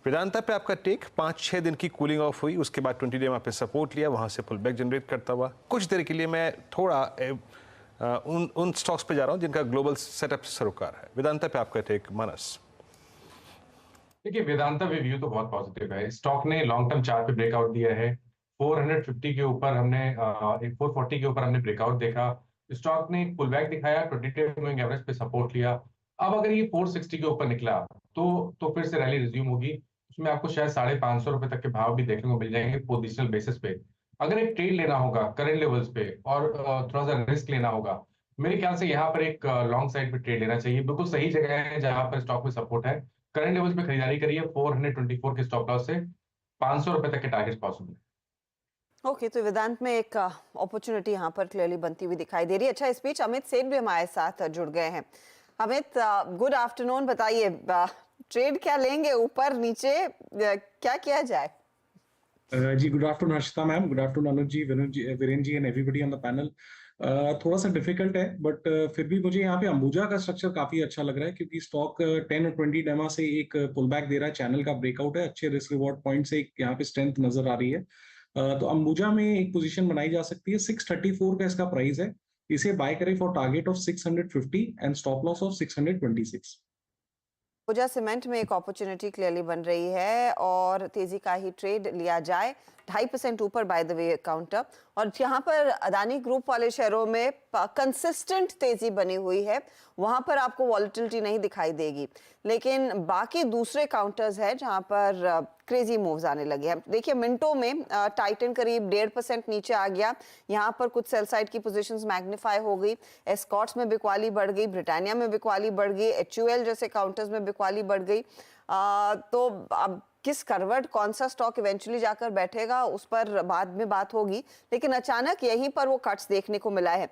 E: वेदांता पे आपका टेक, 5-6 दिन की कूलिंग ऑफ हुई, उसके बाद 20 डे पे सपोर्ट लिया, वहाँ से पुल बैक जनरेट करता हुआ कुछ देर के लिए मैं थोड़ा उन स्टॉक्स पे जा रहा हूँ जिनका ग्लोबल सेटअप से सरोकार है। वेदांता पे आपका टेक, मानस।
G: देखिए, वेदांता पे व्यू तो बहुत पॉजिटिव है। स्टॉक ने लॉन्ग टर्म चार्ट पे ब्रेकआउट दिया है, 450 के ऊपर हमने 440 के ऊपर हमने ब्रेकआउट देखा। स्टॉक ने पुल बैक दिखाया, 20 डे मूविंग एवरेज पे सपोर्ट लिया। अब अगर ये 460 के ऊपर निकला तो फिर से रैली रिज्यूम होगी। उसमें आपको शायद 550 रुपए तक के भाव भी देखने को मिल जाएंगे पोजिशनल बेसिस पे। अगर एक ट्रेड लेना होगा करंट लेवल्स पे और थोड़ा सा रिस्क लेना होगा, मेरे ख्याल से यहाँ पर एक लॉन्ग साइड पे ट्रेड लेना चाहिए। बिल्कुल सही जगह है जहां पर स्टॉक में सपोर्ट है। करंट लेवल्स पे खरीदारी करिए, 424 के स्टॉप लॉस से 500 रुपए तक के टारगेट पॉसिबल है।
B: ओके, तो वेदांत में एक अपॉर्चुनिटी यहाँ पर क्लियरली बनती हुई दिखाई दे रही है। अच्छा, इस बीच अमित सेन भी हमारे साथ जुड़ गए हैं। अमित, गुड आफ्टरनून, बताइए ट्रेड क्या लेंगे, ऊपर नीचे क्या किया जाए?
O: जी, good afternoon Harshita ma'am, good afternoon Anuj ji, Virendra ji and everybody on the panel. थोड़ा सा डिफिकल्ट है, बट फिर भी मुझे यहाँ पे अंबुजा का स्ट्रक्चर काफी अच्छा लग रहा है, क्योंकि स्टॉक 10 और 20 डेमा से एक पुल बैक दे रहा है, चैनल का ब्रेकआउट है, अच्छे रिस्क रिवॉर्ड पॉइंट से एक यहाँ पे स्ट्रेंथ नजर आ रही है। तो अंबुजा में एक पोजीशन बनाई जा सकती है। 634 का इसका प्राइस है, इसे बाय करें for target of 650 and stop loss of 626।
B: Ambuja cement में एक अपॉर्चुनिटी क्लियरली बन रही है और तेजी का ही ट्रेड लिया जाए, 2.5% ऊपर बाय द वे काउंटर। और यहाँ पर अदानी ग्रुप वाले शेयरों में कंसिस्टेंट तेजी बनी हुई है, वहां पर आपको वॉलेटिलिटी नहीं दिखाई देगी, लेकिन बाकी दूसरे काउंटर्स है जहां पर क्रेजी मूव्स आने लगे हैं। देखिए, मिनटों में टाइटन करीब 1.5% नीचे आ गया, यहाँ पर कुछ सेल साइड की पोजीशंस मैग्नीफाई हो गई, एस्कॉर्ट्स में बिकवाली बढ़ गई, ब्रिटानिया में बिकवाली बढ़ गई, HUL जैसे काउंटर्स में बिकवाली बढ़ गई। तो अब किस करवट कौन सा स्टॉक इवेंचुअली जाकर बैठेगा उस पर बाद में बात होगी, लेकिन अचानक यहीं पर वो कट्स देखने को मिला है।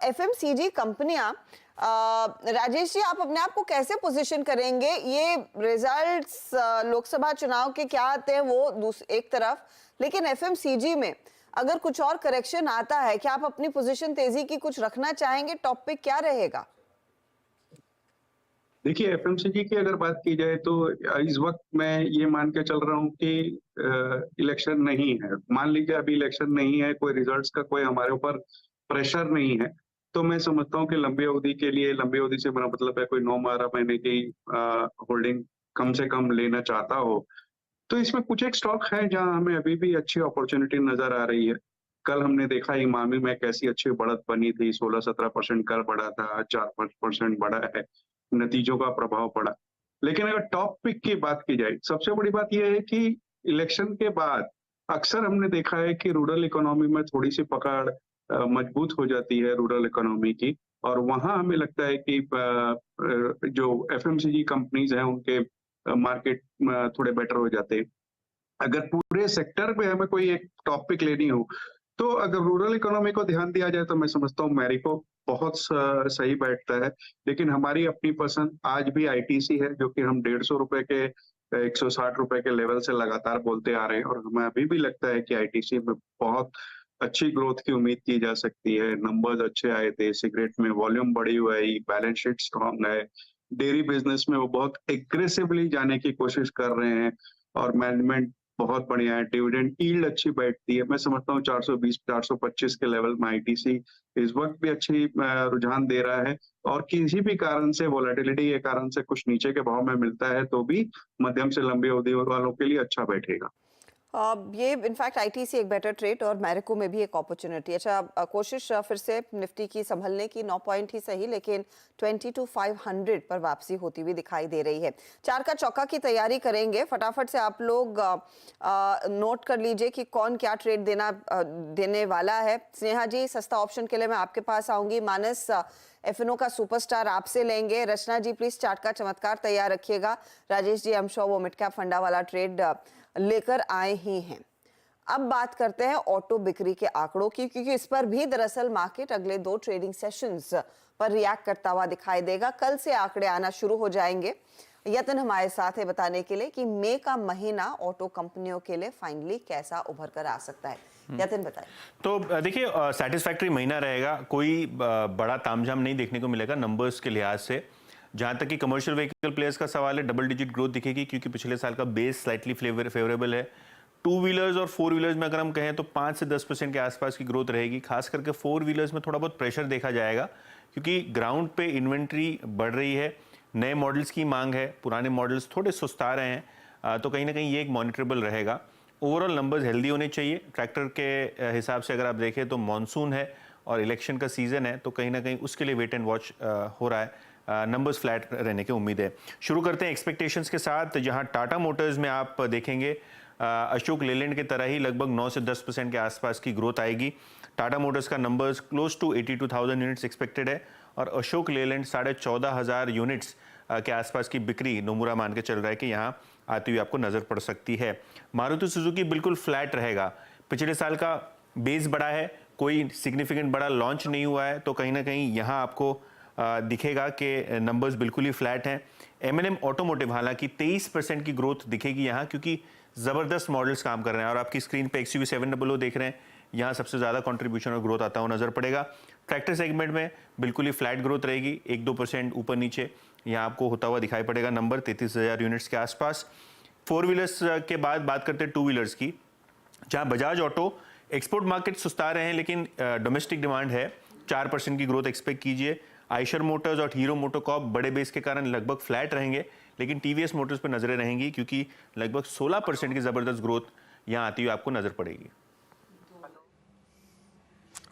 B: FMCG कंपनियां, राजेश जी, आप अपने आप को कैसे पोजीशन करेंगे? ये रिजल्ट्स लोकसभा चुनाव के क्या आते हैं वो एक तरफ, लेकिन FMCG में अगर कुछ और करेक्शन आता है, क्या आप अपनी पोजीशन तेजी की कुछ रखना चाहेंगे? टॉप पिक क्या रहेगा?
K: देखिए, FMCG की अगर बात की जाए तो इस वक्त मैं ये मान के चल रहा हूँ कि इलेक्शन नहीं है। मान लीजिए अभी इलेक्शन नहीं है, कोई रिजल्ट्स का कोई हमारे ऊपर प्रेशर नहीं है, तो मैं समझता हूँ कि लंबी अवधि के लिए, लंबी अवधि से मेरा मतलब है कोई 9-12 महीने की होल्डिंग कम से कम लेना चाहता हो, तो इसमें कुछ एक स्टॉक है जहां हमें अभी भी अच्छी अपॉर्चुनिटी नजर आ रही है। कल हमने देखा इमामी में कैसी अच्छी बढ़त बनी थी, 16-17% कल बढ़ा था, 4-5% बढ़ा है, नतीजों का प्रभाव पड़ा। लेकिन अगर टॉप पिक की बात की जाए, सबसे बड़ी बात यह है कि इलेक्शन के बाद अक्सर हमने देखा है कि रूरल इकोनॉमी में थोड़ी सी पकड़ मजबूत हो जाती है, रूरल इकोनॉमी की, और वहां हमें लगता है कि जो FMCG कंपनीज हैं उनके मार्केट थोड़े बेटर हो जाते हैं। अगर पूरे सेक्टर में हमें कोई एक टॉपिक लेनी हो, तो अगर रूरल इकोनॉमी को ध्यान दिया जाए तो मैं समझता हूँ मैरिको बहुत सही बैठता है। लेकिन हमारी अपनी पसंद आज भी ITC है, जो कि हम 150 रुपए के 160 रुपए के लेवल से लगातार बोलते आ रहे हैं, और हमें अभी भी लगता है कि ITC में बहुत अच्छी ग्रोथ की उम्मीद की जा सकती है। नंबर्स अच्छे आए थे, सिगरेट में वॉल्यूम बढ़ी हुई, बैलेंस शीट स्ट्रॉन्ग है, डेयरी बिजनेस में वो बहुत एग्रेसिवली जाने की कोशिश कर रहे हैं, और मैनेजमेंट बहुत बढ़िया है, डिविडेंड यील्ड अच्छी बैठती है। मैं समझता हूँ 420-425 के लेवल में ITC इस वक्त भी अच्छी रुझान दे रहा है, और किसी भी कारण से वोलेटिलिटी के कारण से कुछ नीचे के भाव में मिलता है तो भी मध्यम से लंबी अवधि वालों के लिए अच्छा बैठेगा।
B: ये इनफैक्ट आईटीसी एक बेटर ट्रेड और मैरिको में भी एक अपॉर्चुनिटी। अच्छा, कोशिश फिर से निफ्टी की संभलने की, 9 पॉइंट ही सही लेकिन 22,500 पर वापसी होती हुई दिखाई दे रही है। 4 का चौका की तैयारी करेंगे, फटाफट से आप लोग नोट कर लीजिए कि कौन क्या ट्रेड देने वाला है। स्नेहा जी, सस्ता ऑप्शन के लिए मैं आपके पास आऊंगी। मानस, एफएनओ का सुपरस्टार आपसे लेंगे। रचना जी, प्लीज चार्ट का चमत्कार तैयार रखिएगा। Rajesh ji, I am sure वो मिड कैप फंडा वाला ट्रेड लेकर आए ही हैं। अब बात करते हैं ऑटो बिक्री के आंकड़ों की, क्योंकि इस पर भी दरअसल मार्केट अगले 2 ट्रेडिंग सेशंस पर रिएक्ट करता हुआ दिखाई देगा। कल से आंकड़े आना शुरू हो जाएंगे। यतन हमारे साथ है बताने के लिए कि मई का महीना ऑटो कंपनियों के लिए फाइनली कैसा उभर कर आ सकता है। यतन बताएं।
E: तो देखिए, सेटिस्फैक्टरी महीना रहेगा, कोई बड़ा तामझाम नहीं देखने को मिलेगा नंबर्स के लिहाज से। जहां तक कि कमर्शियल व्हीकल प्लेयर्स का सवाल है, डबल डिजिट ग्रोथ दिखेगी क्योंकि पिछले साल का बेस स्लाइटली फेवरेबल है। 2 व्हीलर्स और 4 व्हीलर्स में अगर हम कहें तो 5 से 10% के आसपास की ग्रोथ रहेगी। खास करके 4 व्हीलर्स में थोड़ा बहुत प्रेशर देखा जाएगा क्योंकि ग्राउंड पे इन्वेंट्री बढ़ रही है, नए मॉडल्स की मांग है, पुराने मॉडल्स थोड़े सुस्ता रहे हैं, तो कहीं ना कहीं ये एक मॉनिटरेबल रहेगा। ओवरऑल नंबर्स हेल्दी होने चाहिए। ट्रैक्टर के हिसाब से अगर आप देखें तो मॉनसून है और इलेक्शन का सीजन है, तो कहीं ना कहीं उसके लिए वेट एंड वॉच हो रहा है। नंबर्स फ्लैट रहने की उम्मीद है। शुरू करते हैं एक्सपेक्टेशंस के साथ, जहां टाटा मोटर्स में आप देखेंगे अशोक लेलैंड की तरह ही लगभग 9 से 10% के आसपास की ग्रोथ आएगी। टाटा मोटर्स का numbers close to 82,000 units expected है और अशोक लेलैंड 14,500 यूनिट्स के आसपास की बिक्री नोमुरा मान के चल रहा है कि यहाँ आती हुई आपको नजर पड़ सकती है। मारुति सुजुकी बिल्कुल फ्लैट रहेगा। पिछले साल का बेस बड़ा है, कोई सिग्निफिकेंट बड़ा लॉन्च नहीं हुआ है, तो कहीं ना कहीं यहाँ आपको दिखेगा कि नंबर्स बिल्कुल ही फ्लैट हैं। M&M ऑटोमोटिव हालांकि 23% की ग्रोथ दिखेगी यहाँ, क्योंकि ज़बरदस्त मॉडल्स काम कर रहे हैं और आपकी स्क्रीन पे XUV 700 देख रहे हैं, यहाँ सबसे ज़्यादा कंट्रीब्यूशन और ग्रोथ आता हुआ नजर पड़ेगा। ट्रैक्टर सेगमेंट में बिल्कुल ही फ्लैट ग्रोथ रहेगी, 1-2% ऊपर नीचे यहाँ आपको होता हुआ दिखाई पड़ेगा। नंबर 33,000 यूनिट्स के आसपास। 4 व्हीलर्स के बाद बात करते हैं 2 व्हीलर्स की, जहाँ बजाज ऑटो एक्सपोर्ट मार्केट सुस्ता रहे हैं लेकिन डोमेस्टिक डिमांड है, 4% की ग्रोथ एक्सपेक्ट कीजिए। आइशर मोटर्स और हीरो मोटोकॉर्प बड़े बेस के कारण लगभग फ्लैट रहेंगे, लेकिन टीवीएस मोटर्स पर नजरें रहेंगी क्योंकि लगभग 16% की जबरदस्त ग्रोथ यहाँ आती हुई आपको नजर पड़ेगी।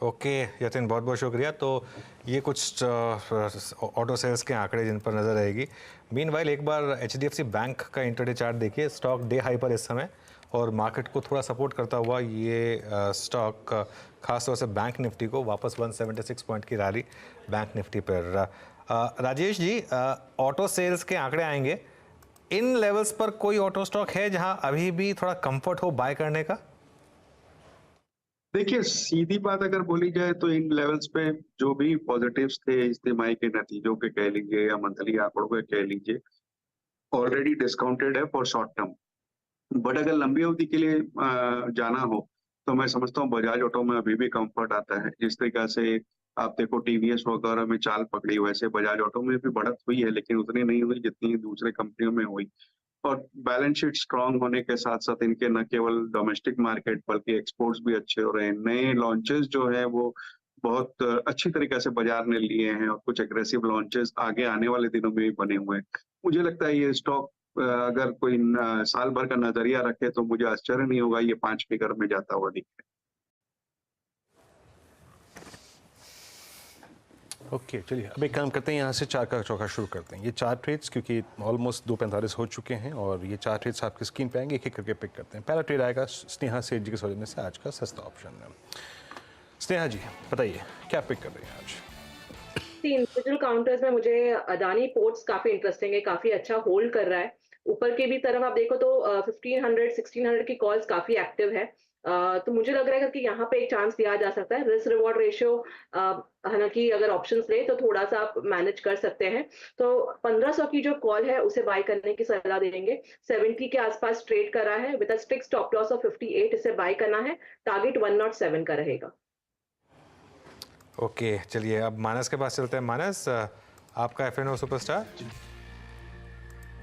C: ओके यतिन, बहुत बहुत शुक्रिया। तो ये कुछ ऑटो सेल्स के आंकड़े जिन पर नजर रहेगी। मीनवाइल एक बार HDFC बैंक का इंटरडे चार्ट देखिए, स्टॉक डे हाई पर इस समय और मार्केट को थोड़ा सपोर्ट करता हुआ ये स्टॉक खासतौर से बैंक निफ्टी को वापस 176 पॉइंट की रैली बैंक निफ्टी पर। राजेश जी, ऑटो सेल्स के आंकड़े आएंगे, इन लेवल्स पर कोई ऑटो स्टॉक है जहां अभी भी थोड़ा कंफर्ट हो बाय करने का?
K: देखिए, सीधी बात अगर बोली जाए तो इन लेवल्स पे जो भी पॉजिटिव्स थे इस तिमाही के नतीजों के कह लीजिए या मंथली आंकड़ों के कह लीजिए, ऑलरेडी डिस्काउंटेड है फॉर शॉर्ट टर्म। बट अगर लंबी अवधि के लिए जाना हो तो मैं समझता हूँ बजाज ऑटो में अभी भी कंफर्ट आता है। जिस तरीका से आप देखो टीवीएस वगैरह में चाल पकड़ी, वैसे बजाज ऑटो में भी बढ़त हुई है लेकिन उतनी नहीं हुई जितनी दूसरे कंपनियों में हुई। और बैलेंस शीट स्ट्रांग होने के साथ साथ इनके न केवल डोमेस्टिक मार्केट बल्कि एक्सपोर्ट्स भी अच्छे हो रहे हैं। नए लॉन्चेस जो है वो बहुत अच्छी तरीके से बाजार ने लिए हैं और कुछ एग्रेसिव लॉन्चेस आगे आने वाले दिनों में भी बने हुए हैं। मुझे लगता है ये स्टॉक अगर कोई साल भर का नजरिया रखे तो मुझे आश्चर्य नहीं होगा ये 5 फिगर में जाता हुआ दिखे।
E: ओके, चलिए अब एक काम करते हैं, यहाँ से 4 का चौका शुरू करते हैं। ये 4 ट्रेड्स क्योंकि ऑलमोस्ट 2:45 हो चुके हैं और ये 4 ट्रेड्स आपकी स्क्रीन पे आएंगे, एक एक करके पिक करते हैं। पहला ट्रेड आएगा स्नेहा सेठ जी के सौजन्य से, आज का सस्ता ऑप्शन है। स्नेहा जी बताइए क्या पिक कर रही हैं आज?
J: इंडिविजुअल काउंटर्स में मुझे अदानी पोर्ट्स काफी इंटरेस्टिंग है, काफी अच्छा होल्ड कर रहा है। ऊपर के भी तरफ आप देखो तो 1500-1600 की कॉल्स काफी एक्टिव है, तो मुझे लग रहा है कि यहाँ पे एक चांस दिया जा सकता है। रिस्क रिवॉर्ड रेशियो हालांकि अगर ऑप्शंस ले तो थोड़ा सा आप मैनेज कर सकते हैं, तो 1500 की जो कॉल है उसे बाय करने की सलाह देंगे। 70 के आसपास ट्रेड कर रहा है with a strict stop loss of 58, इसे बाय करना है। टारगेट 107 का रहेगा।
C: ओके चलिए अब मानस के पास चलते हैं। मानस, आपका एफएनओ सुपरस्टार?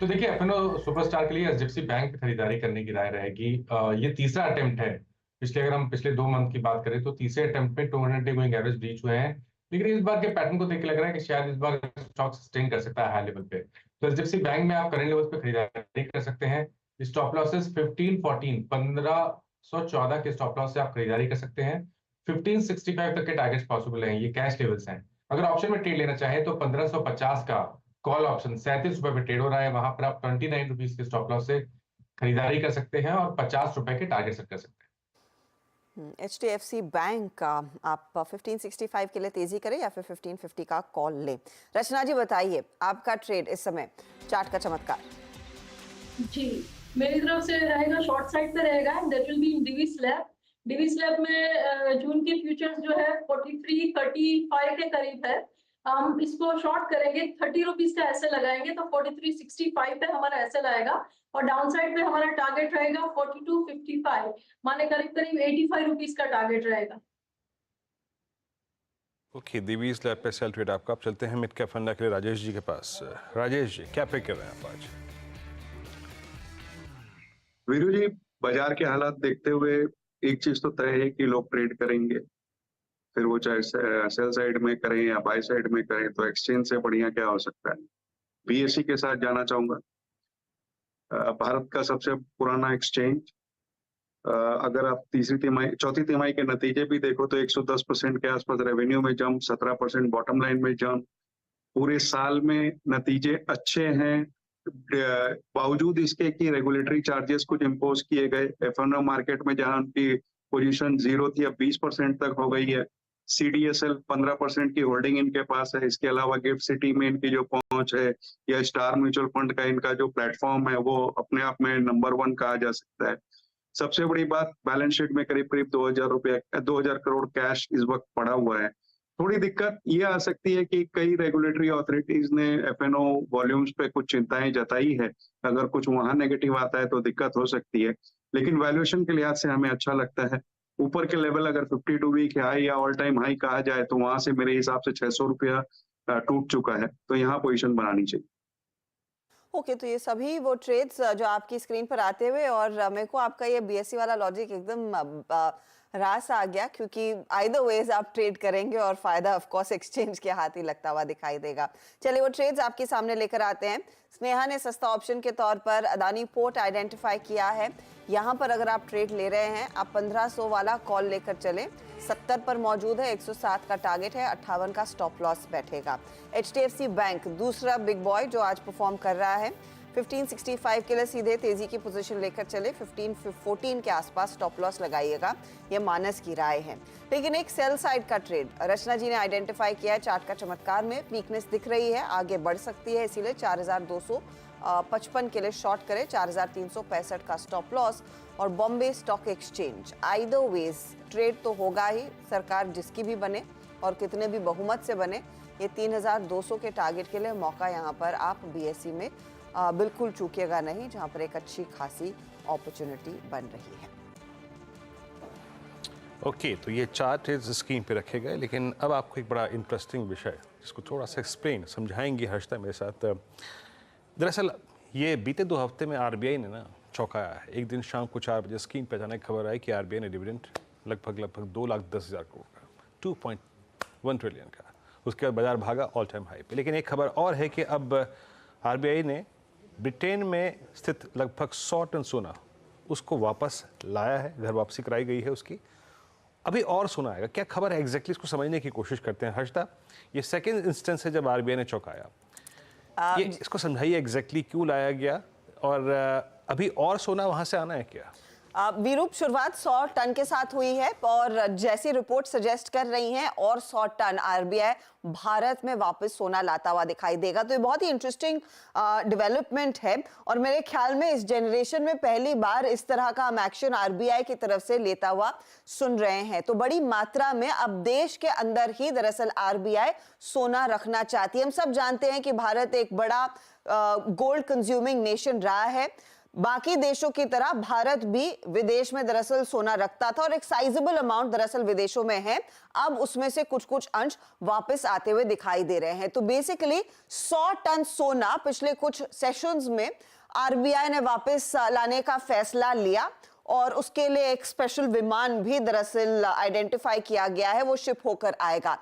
G: तो देखिए, एफएनओ सुपरस्टार के लिए एचडीएफसी बैंक खरीदारी करने की राय रहेगी। ये तीसरा अटेम्प्ट है। अगर हम पिछले 2 मंथ की बात करें तो तीसरे अटेम्प्ट में 200 डे गोइंग एवरेज ब्रीच हुए हैं, लेकिन इस बार के पैटर्न को देख के लग रहा है कि शायद इस बार स्टॉक सस्टेन कर सकता है हाई लेवल पे। तो एचडीएफसी बैंक में आप करंट लेवल्स पे खरीदारी कर सकते हैं। स्टॉप लॉसेस 1514 के स्टॉप लॉस से आप खरीदारी कर सकते हैं। 1565 तक के टारगेट्स पॉसिबल हैं, ये कैश लेवल्स हैं। अगर ऑप्शन में ट्रेड लेना चाहें तो 1550 का कॉल ऑप्शन 37 रुपए पे ट्रेड हो रहा है, वहां पर आप 29 रुपीज के स्टॉप लॉस से खरीदारी कर सकते हैं और 50 रुपए के टारगेट सेट कर सकते हैं।
B: HDFC बैंक का आप 1565 के लिए तेजी करें या फिर 1550 का कॉल लें। रचना जी बताइए आपका ट्रेड इस समय, चार्ट का चमत्कार।
H: जी, मेरी तरफ से रहेगा शॉर्ट साइड पे रहेगा, that will be DV slab. DV slab में जून के फ्यूचर्स जो है 43.35 के करीब है। हम इसको शॉर्ट करेंगे, 30 रुपीज का ऐसे लगाएंगे तो 43.65 पे हमारा ऐसे आएगा और डाउन साइड पे हमारा टारगेट रहेगा 42.55, माने करीब करीब 85 रुपीज का टारगेट रहेगा।
E: ओके, दिवी स्लैब पे सेल ट्रेड आपका। अब चलते हैं मिड कैप फंडा के लिए राजेश जी के पास। राजेश जी, क्या पिक कर रहे हैं आप आज?
K: वीरू जी, बाजार के हालात देखते हुए एक चीज तो तय है कि लोग ट्रेड करेंगे, फिर वो चाहे सेल साइड में करें या बाय साइड में करें, तो एक्सचेंज से बढ़िया क्या हो सकता है। बीएसई के साथ जाना चाहूंगा, भारत का सबसे पुराना एक्सचेंज। अगर आप चौथी तिमाही के नतीजे भी देखो तो 110% के आसपास रेवेन्यू में जंप, 17% बॉटम लाइन में जंप, पूरे साल में नतीजे अच्छे हैं, बावजूद इसके कि रेगुलेटरी चार्जेस कुछ इम्पोज किए गए। एफएनओ मार्केट में जहां उनकी पोजीशन 0 थी अब 20% तक हो गई है। CDSL 15% की होल्डिंग इनके पास है। इसके अलावा गिफ्ट सिटी में इनकी जो पहुंच है या स्टार म्यूचुअल फंड का इनका जो प्लेटफॉर्म है वो अपने आप में नंबर 1 कहा जा सकता है। सबसे बड़ी बात, बैलेंस शीट में करीब करीब 2000 करोड़ कैश इस वक्त पड़ा हुआ है। थोड़ी दिक्कत ये आ सकती है कि कई रेगुलेटरी अथॉरिटीज ने एफएनओ वॉल्यूम्स पे कुछ चिंताएं जताई है, अगर कुछ वहां नेगेटिव आता है तो दिक्कत हो सकती है, लेकिन वैल्यूएशन के लिहाज से हमें अच्छा लगता है। ऊपर के लेवल अगर 52 वीक हाई या ऑल टाइम हाई कहा जाए तो वहां से मेरे हिसाब से 600 रुपया टूट चुका है, तो यहाँ पोजीशन बनानी चाहिए।
B: ओके, तो ये सभी वो ट्रेड्स जो आपकी स्क्रीन पर आते हुए, और मेरे को आपका ये बीएसई वाला लॉजिक एकदम रास आ गया, क्योंकि आइदर वेज आप ट्रेड करेंगे और फायदा ऑफ कोर्स एक्सचेंज के हाथ ही लगता हुआ दिखाई देगा। चलिए वो ट्रेड्स आपके सामने लेकर आते हैं। स्नेहा ने सस्ता ऑप्शन के तौर पर अदानी पोर्ट आइडेंटिफाई किया है। यहाँ पर अगर आप ट्रेड ले रहे हैं, आप 1500 वाला कॉल लेकर चलें, 70 पर मौजूद है, 107 का टारगेट है, 58 का स्टॉप लॉस बैठेगा। HDFC बैंक दूसरा बिग बॉय जो आज परफॉर्म कर रहा है, 1565 के लिए सीधे तेजी की पोजीशन लेकर चले, 1514 के आसपास स्टॉप लॉस लगाइएगा, ये मानस की राय है। लेकिन एक सेल साइड का ट्रेड रचना जी ने आइडेंटिफाई किया है। चार्ट का चमत्कार में वीकनेस दिख रही है, आगे बढ़ सकती है, इसीलिए 4255 के लिए शॉर्ट करें, 4365 का स्टॉप लॉस। और Bombay stock exchange, either ways trade तो होगा ही, सरकार जिसकी भी बने और कितने भी बहुमत से बने, ये 3200 के टारगेट के लिए मौका यहाँ पर आप बीएसई में बिल्कुल चूकिएगा नहीं, जहां पर एक अच्छी खासी अपॉर्चुनिटी बन रही है।
E: ओके, तो ये 4 ट्रेड्स स्क्रीन पे रखे गए, लेकिन अब आपको एक बड़ा इंटरेस्टिंग विषय जिसको थोड़ा सा एक्सप्लेन समझाएंगी हर्षिता मेरे साथ। दरअसल ये बीते 2 हफ्ते में आरबीआई ने ना चौंकाया है। एक दिन शाम को 4 बजे स्क्रीन पर अचानक खबर आई कि आरबीआई ने डिविडेंड लगभग 2,10,000 करोड़ का, 2.1 ट्रिलियन का, उसके बाद बाजार भागा ऑल टाइम हाई पे। लेकिन एक खबर और है कि अब आरबीआई ने ब्रिटेन में स्थित लगभग 100 टन सोना उसको वापस लाया है, घर वापसी कराई गई है उसकी। अभी और सोना आएगा, क्या खबर है एग्जैक्टली, इसको समझने की कोशिश करते हैं। हर्षिता, ये सेकंड इंस्टेंस है जब आरबीआई ने चौंकाया, ये इसको समझाइए एग्जैक्टली क्यों लाया गया, और अभी और सोना वहां से आना है क्या?
B: विरूप, शुरुआत 100 टन के साथ हुई है और जैसी रिपोर्ट सजेस्ट कर रही हैं और 100 टन आरबीआई भारत में वापस सोना लाता हुआ दिखाई देगा। तो ये बहुत ही इंटरेस्टिंग डेवलपमेंट है और मेरे ख्याल में इस जनरेशन में पहली बार इस तरह का हम एक्शन आरबीआई की तरफ से लेता हुआ सुन रहे हैं। तो बड़ी मात्रा में अब देश के अंदर ही दरअसल आरबीआई सोना रखना चाहती है। हम सब जानते हैं कि भारत एक बड़ा गोल्ड कंज्यूमिंग नेशन रहा है। बाकी देशों की तरह भारत भी विदेश में दरअसल सोना रखता था और एक साइजेबल अमाउंट दरअसल विदेशों में है। अब उसमें से कुछ कुछ अंश वापस आते हुए दिखाई दे रहे हैं। तो बेसिकली 100 टन सोना पिछले कुछ सेशंस में आरबीआई ने वापस लाने का फैसला लिया और उसके लिए एक स्पेशल विमान भी दरअसल आइडेंटिफाई किया गया है, वो शिप होकर आएगा।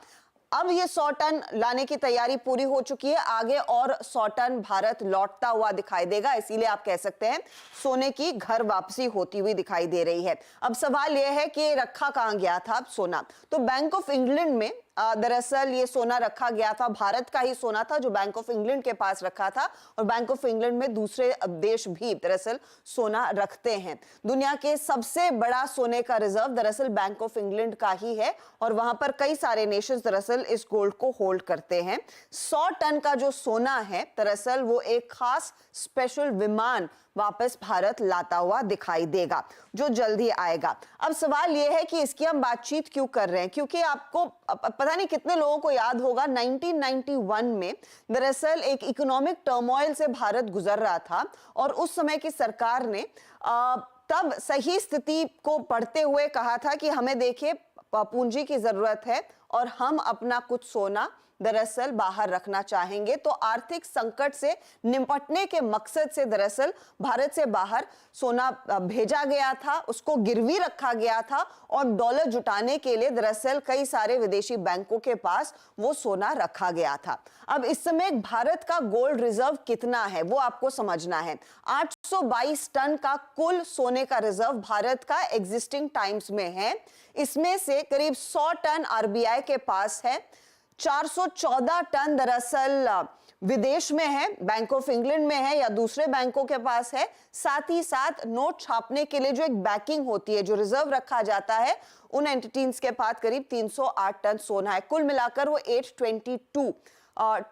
B: अब ये 100 टन लाने की तैयारी पूरी हो चुकी है, आगे और 100 टन भारत लौटता हुआ दिखाई देगा, इसीलिए आप कह सकते हैं सोने की घर वापसी होती हुई दिखाई दे रही है। अब सवाल यह है कि रखा कहां गया था सोना? तो बैंक ऑफ इंग्लैंड में दरअसल ये सोना रखा गया था, भारत का ही सोना था जो बैंक ऑफ इंग्लैंड के पास रखा था, और बैंक ऑफ इंग्लैंड में दूसरे देश भी दरअसल सोना रखते हैं। दुनिया के सबसे बड़ा सोने का रिजर्व दरअसल बैंक ऑफ इंग्लैंड का ही है, और वहां पर कई सारे नेशंस दरअसल इस गोल्ड को होल्ड करते हैं। 100 टन का जो सोना है दरअसल वो एक खास स्पेशल विमान वापस भारत लाता हुआ दिखाई देगा, जो जल्दी आएगा। अब सवाल यह है कि इसकी हम बातचीत क्यों कर रहे हैं, क्योंकि आपको पता नहीं कितने लोगों को याद होगा 1991 में दरअसल एक इकोनॉमिक टर्मोइल से भारत गुजर रहा था, और उस समय की सरकार ने तब सही स्थिति को पढ़ते हुए कहा था कि हमें देखिए पूंजी की जरूरत है और हम अपना कुछ सोना दरअसल बाहर रखना चाहेंगे। तो आर्थिक संकट से निपटने के मकसद से दरअसल भारत से बाहर सोना भेजा गया था, उसको गिरवी रखा गया था, और डॉलर जुटाने के लिए दरअसल कई सारे विदेशी बैंकों के पास वो सोना रखा गया था। अब इस समय भारत का गोल्ड रिजर्व कितना है वो आपको समझना है। 822 टन का कुल सोने का रिजर्व भारत का एग्जिस्टिंग टाइम्स में है। इसमें से करीब 100 टन आरबीआई के पास है, 414 टन दरअसल विदेश में है, बैंक ऑफ इंग्लैंड में है या दूसरे बैंकों के पास है। साथ ही साथ नोट छापने के लिए जो एक बैकिंग होती है, जो रिजर्व रखा जाता है, उन एंटिटीज के पास करीब 308 टन सोना है। कुल मिलाकर वो 822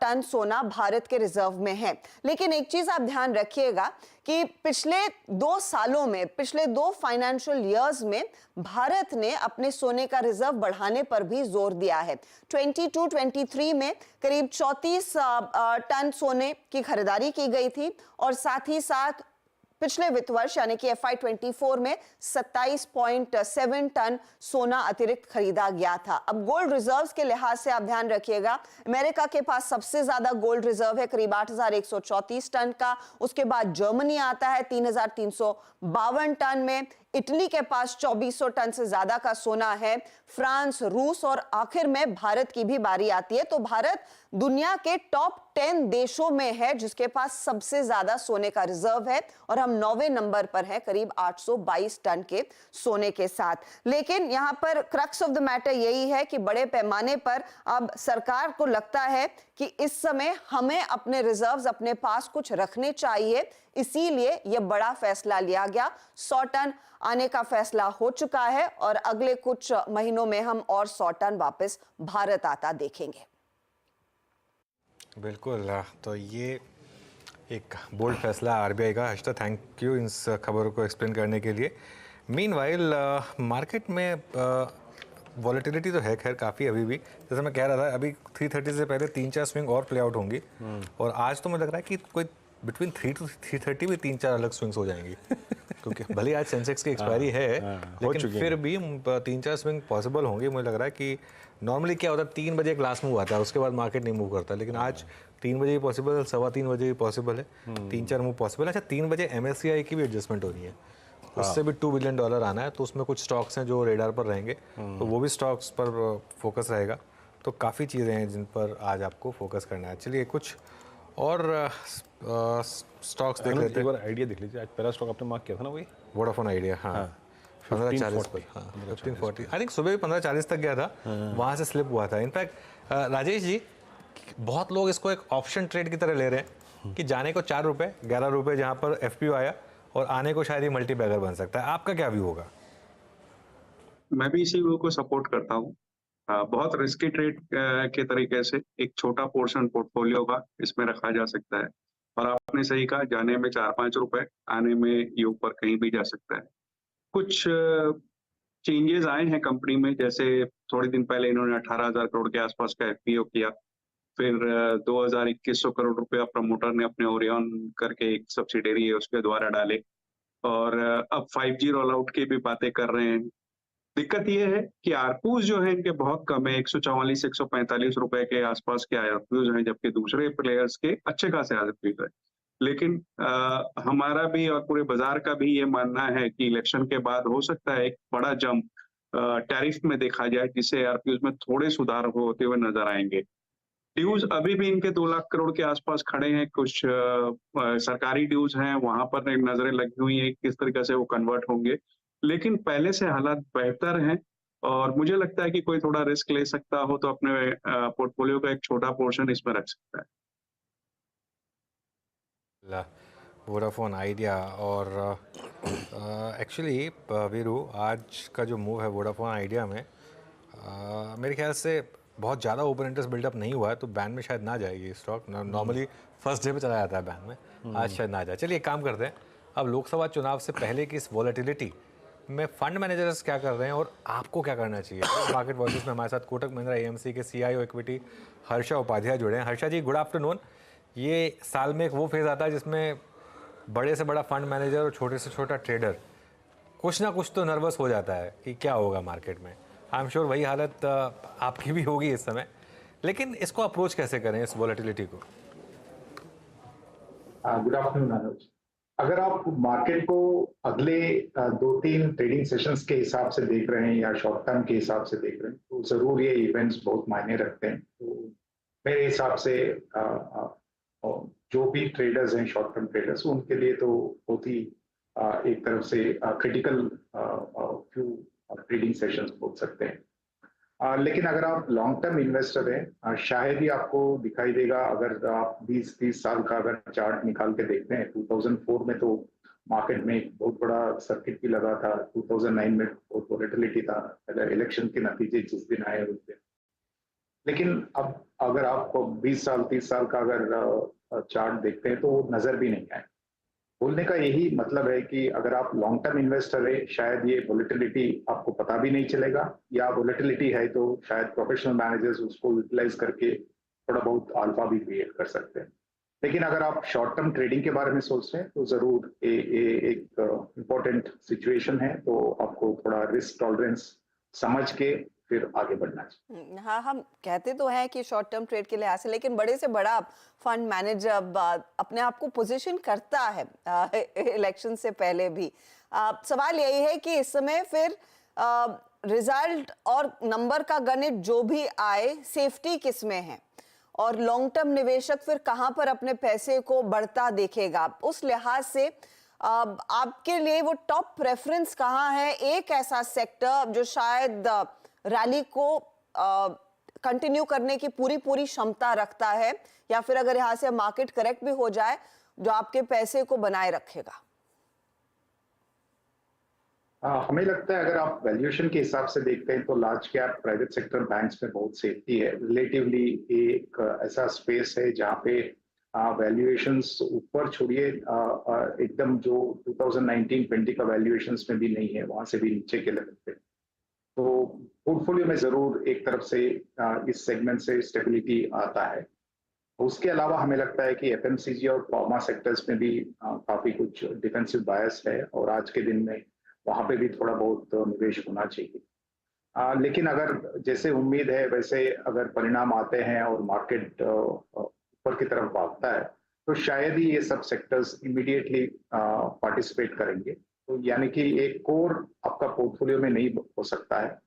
B: टन सोना भारत के रिजर्व में है। लेकिन एक चीज आप ध्यान रखिएगा कि पिछले 2 सालों में, पिछले 2 फाइनेंशियल ईयर्स में भारत ने अपने सोने का रिजर्व बढ़ाने पर भी जोर दिया है। 22-23 में करीब 34 टन सोने की खरीदारी की गई थी, और साथ ही साथ पिछले वित्त वर्ष यानी कि FY24 में 27.7 टन सोना अतिरिक्त खरीदा गया था। अब गोल्ड रिजर्व्स के लिहाज से आप ध्यान रखिएगा, अमेरिका के पास सबसे ज्यादा गोल्ड रिजर्व है करीब 8,134 टन का, उसके बाद जर्मनी आता है 3,352 टन में, इटली के पास 2400 टन से ज्यादा का सोना है, फ्रांस, रूस, और आखिर में भारत की भी बारी आती है। तो भारत दुनिया के टॉप 10 देशों में है जिसके पास सबसे ज्यादा सोने का रिजर्व है, और हम 9वें नंबर पर हैं करीब 822 टन के सोने के साथ। लेकिन यहां पर क्रक्स ऑफ द मैटर यही है कि बड़े पैमाने पर अब सरकार को लगता है कि इस समय हमें अपने रिजर्व्स अपने पास कुछ रखने चाहिए, इसीलिए यह बड़ा फैसला लिया गया। 100 टन आने का फैसला हो चुका है, और अगले कुछ महीनों में हम और 100 टन वापस भारत आता देखेंगे।
C: बिल्कुल, तो ये एक बोल्ड फैसला आरबीआई का। हर्षिता, थैंक यू इस खबरों को एक्सप्लेन करने के लिए। मीनवाइल मार्केट में वॉलेटिलिटी तो है खैर काफ़ी अभी भी, जैसे मैं कह रहा था अभी 330 से पहले 3-4 स्विंग और प्ले आउट होंगी, और आज तो मुझे लग रहा है कि कोई बिटवीन 3 to 330 भी 3-4 अलग स्विंग्स हो जाएंगी क्योंकि भले आज सेंसेक्स की एक्सपायरी है, लेकिन फिर भी 3-4 स्विंग पॉसिबल होंगे। मुझे लग रहा है कि नॉर्मली क्या होता है 3 बजे एक लास्ट मूव आता है, उसके बाद मार्केट नहीं मूव करता, लेकिन आज 3 बजे भी पॉसिबल है, 3:15 बजे भी पॉसिबल है, 3-4 मूव पॉसिबल है। अच्छा, 3 बजे MSCI की भी एडजस्टमेंट हो रही है, उससे भी $2 बिलियन आना है, तो उसमें कुछ स्टॉक्स हैं जो रेडार पर रहेंगे, तो वो भी स्टॉक्स पर फोकस रहेगा। तो काफ़ी चीज़ें हैं जिन पर आज आपको फोकस करना है। चलिए कुछ और स्टॉक्स देख लेते हैं।
E: एक बार आइडिया देख लीजिए, आज पहला स्टॉक आपने मार्क किया था ना, वही
C: वोडाफोन आइडिया। हाँ 1540 पर, 1540 आई थिंक सुबह भी 1540 तक गया था, वहाँ से स्लिप हुआ था। इनफैक्ट राजेश जी, बहुत लोग इसको एक ऑप्शन ट्रेड की तरह ले रहे हैं कि जाने को 4 रुपये 11 रुपये जहाँ पर FPO आया, और आने को शायद ही मल्टी बैगर बन सकता है। आपका क्या व्यू होगा?
K: मैं भी इसी व्यू को सपोर्ट करता हूँ। बहुत रिस्की ट्रेड के तरीके से एक छोटा पोर्शन पोर्टफोलियो का इसमें रखा जा सकता है, और आपने सही कहा, जाने में 4-5 रुपए, आने में ये ऊपर कहीं भी जा सकता है। कुछ चेंजेस आए हैं कंपनी में, जैसे थोड़े दिन पहले इन्होंने 18,000 करोड़ के आसपास का FPO किया, फिर 2,2100 करोड़ रुपया प्रमोटर ने अपने ओरियन करके एक सब्सिडरी है उसके द्वारा डाले, और अब 5G रोल आउट की भी बातें कर रहे हैं। दिक्कत ये है कि आरपूज जो है इनके बहुत कम है, 144-145 रुपए के आसपास के आरपूज हैं, जबकि दूसरे प्लेयर्स के अच्छे खासे आरपूज है। लेकिन हमारा भी और पूरे बाजार का भी ये मानना है कि इलेक्शन के बाद हो सकता है एक बड़ा जंप टैरिफ में देखा जाए, जिससे आरपीओ में थोड़े सुधार होते हुए नजर आएंगे। ड्यूज अभी भी इनके 2 लाख करोड़ के आसपास खड़े हैं। कुछ सरकारी ड्यूज हैं, वहां पर नजरें लगी हुई हैं किस तरीके से वो कन्वर्ट होंगे, लेकिन पहले से हालात बेहतर हैं और मुझे लगता है कि कोई थोड़ा रिस्क ले सकता हो तो अपने पोर्टफोलियो का एक छोटा पोर्शन इसमें रख सकता है।
C: वोडाफोन आइडिया और एक्चुअली वीरू, आज का जो मूव है वोडाफोन आइडिया में मेरे ख्याल से बहुत ज़्यादा ओपन इंटरेस्ट बिल्डअप नहीं हुआ है, तो बैन में शायद ना जाएगी स्टॉक। नॉर्मली फर्स्ट डे पे चला जाता है बैन में, आज शायद ना जाए। चलिए एक काम करते हैं, अब लोकसभा चुनाव से पहले की इस वॉलेटिलिटी में फंड मैनेजर्स क्या कर रहे हैं और आपको क्या करना चाहिए। मार्केट वॉइसेस में हमारे साथ कोटक महिंद्रा एएमसी के CIO इक्विटी हर्षा उपाध्याय जुड़े हैं। हर्षा जी, गुड आफ्टरनून। ये साल में एक वो फेज़ आता है जिसमें बड़े से बड़ा फंड मैनेजर और छोटे से छोटा ट्रेडर कुछ ना कुछ तो नर्वस हो जाता है कि क्या होगा मार्केट में। आई एम श्योर वही हालत आपकी भी होगी इस समय, लेकिन इसको अप्रोच कैसे करें इस वॉलेटिलिटी को?
P: गुड आफ्टरनून अनुज। अगर आप मार्केट को अगले 2-3 ट्रेडिंग सेशंस के हिसाब से देख रहे हैं या शॉर्ट टर्म के हिसाब से देख रहे हैं तो जरूर ये इवेंट्स बहुत मायने रखते हैं। तो मेरे हिसाब से जो भी ट्रेडर्स हैं, शॉर्ट टर्म ट्रेडर्स, उनके लिए तो बहुत ही एक तरफ से क्रिटिकल फ्यू ट्रेडिंग सेशंस बोल सकते हैं। लेकिन अगर आप लॉन्ग टर्म इन्वेस्टर हैं, शायद ही आपको दिखाई देगा। अगर आप 20-30 साल का अगर चार्ट निकाल के देखते हैं, 2004 में तो मार्केट में एक बहुत बड़ा सर्किट भी लगा था, 2009 में बहुत वोलेटिलिटी था, अगर इलेक्शन के नतीजे जिस दिन आए उस दिन। लेकिन अब अगर आपको 20 साल 30 साल का अगर चार्ट देखते हैं तो वो नजर भी नहीं आए। बोलने का यही मतलब है कि अगर आप लॉन्ग टर्म इन्वेस्टर है, शायद ये वोलेटिलिटी आपको पता भी नहीं चलेगा, या वोलेटिलिटी है तो शायद प्रोफेशनल मैनेजर्स उसको यूटिलाइज करके थोड़ा बहुत अल्फा भी क्रिएट कर सकते हैं। लेकिन अगर आप शॉर्ट टर्म ट्रेडिंग के बारे में सोच रहे हैं तो जरूर एक इम्पोर्टेंट सिचुएशन है, तो आपको थोड़ा रिस्क टॉलरेंस समझ के फिर आगे बढ़ना चाहिए।
B: हाँ, हम कहते तो हैं कि शॉर्ट टर्म ट्रेड के लिहाज से, लेकिन बड़े से बड़ा फंड मैनेजर अपने आप को पोजीशन करता है इलेक्शन से पहले भी। सवाल यही है कि इस समय फिर रिजल्ट और नंबर का गणित जो भी आए, सेफ्टी किस में है और लॉन्ग टर्म निवेशक फिर कहां पर अपने पैसे को बढ़ता देखेगा, उस लिहाज से आपके लिए वो टॉप प्रेफरेंस कहां है? एक ऐसा सेक्टर जो शायद रैली को कंटिन्यू करने की पूरी क्षमता रखता है, या फिर अगर यहां से मार्केट करेक्ट भी हो जाए, जो आपके पैसे को बनाए रखेगा?
P: हमें लगता है अगर आप वैल्यूएशन के हिसाब से देखते हैं तो large cap private sector banks में बहुत सेफ्टी है। रिलेटिवली एक ऐसा स्पेस है जहाँ पे वैल्यूएशंस ऊपर छोड़िए एकदम जो 2019-20 का वैल्यूएशंस में भी नहीं है, वहां से भी नीचे के लेवल पे। तो पोर्टफोलियो में जरूर एक तरफ से इस सेगमेंट से स्टेबिलिटी आता है। उसके अलावा हमें लगता है कि एफएमसीजी और फार्मा सेक्टर्स में भी काफी कुछ डिफेंसिव बायस है और आज के दिन में वहां पे भी थोड़ा बहुत निवेश होना चाहिए। लेकिन अगर जैसे उम्मीद है वैसे अगर परिणाम आते हैं और मार्केट ऊपर की तरफ भागता है तो शायद ही ये सब सेक्टर्स इमीडिएटली पार्टिसिपेट करेंगे। तो यानी कि एक कोर आपका पोर्टफोलियो में नहीं हो सकता है।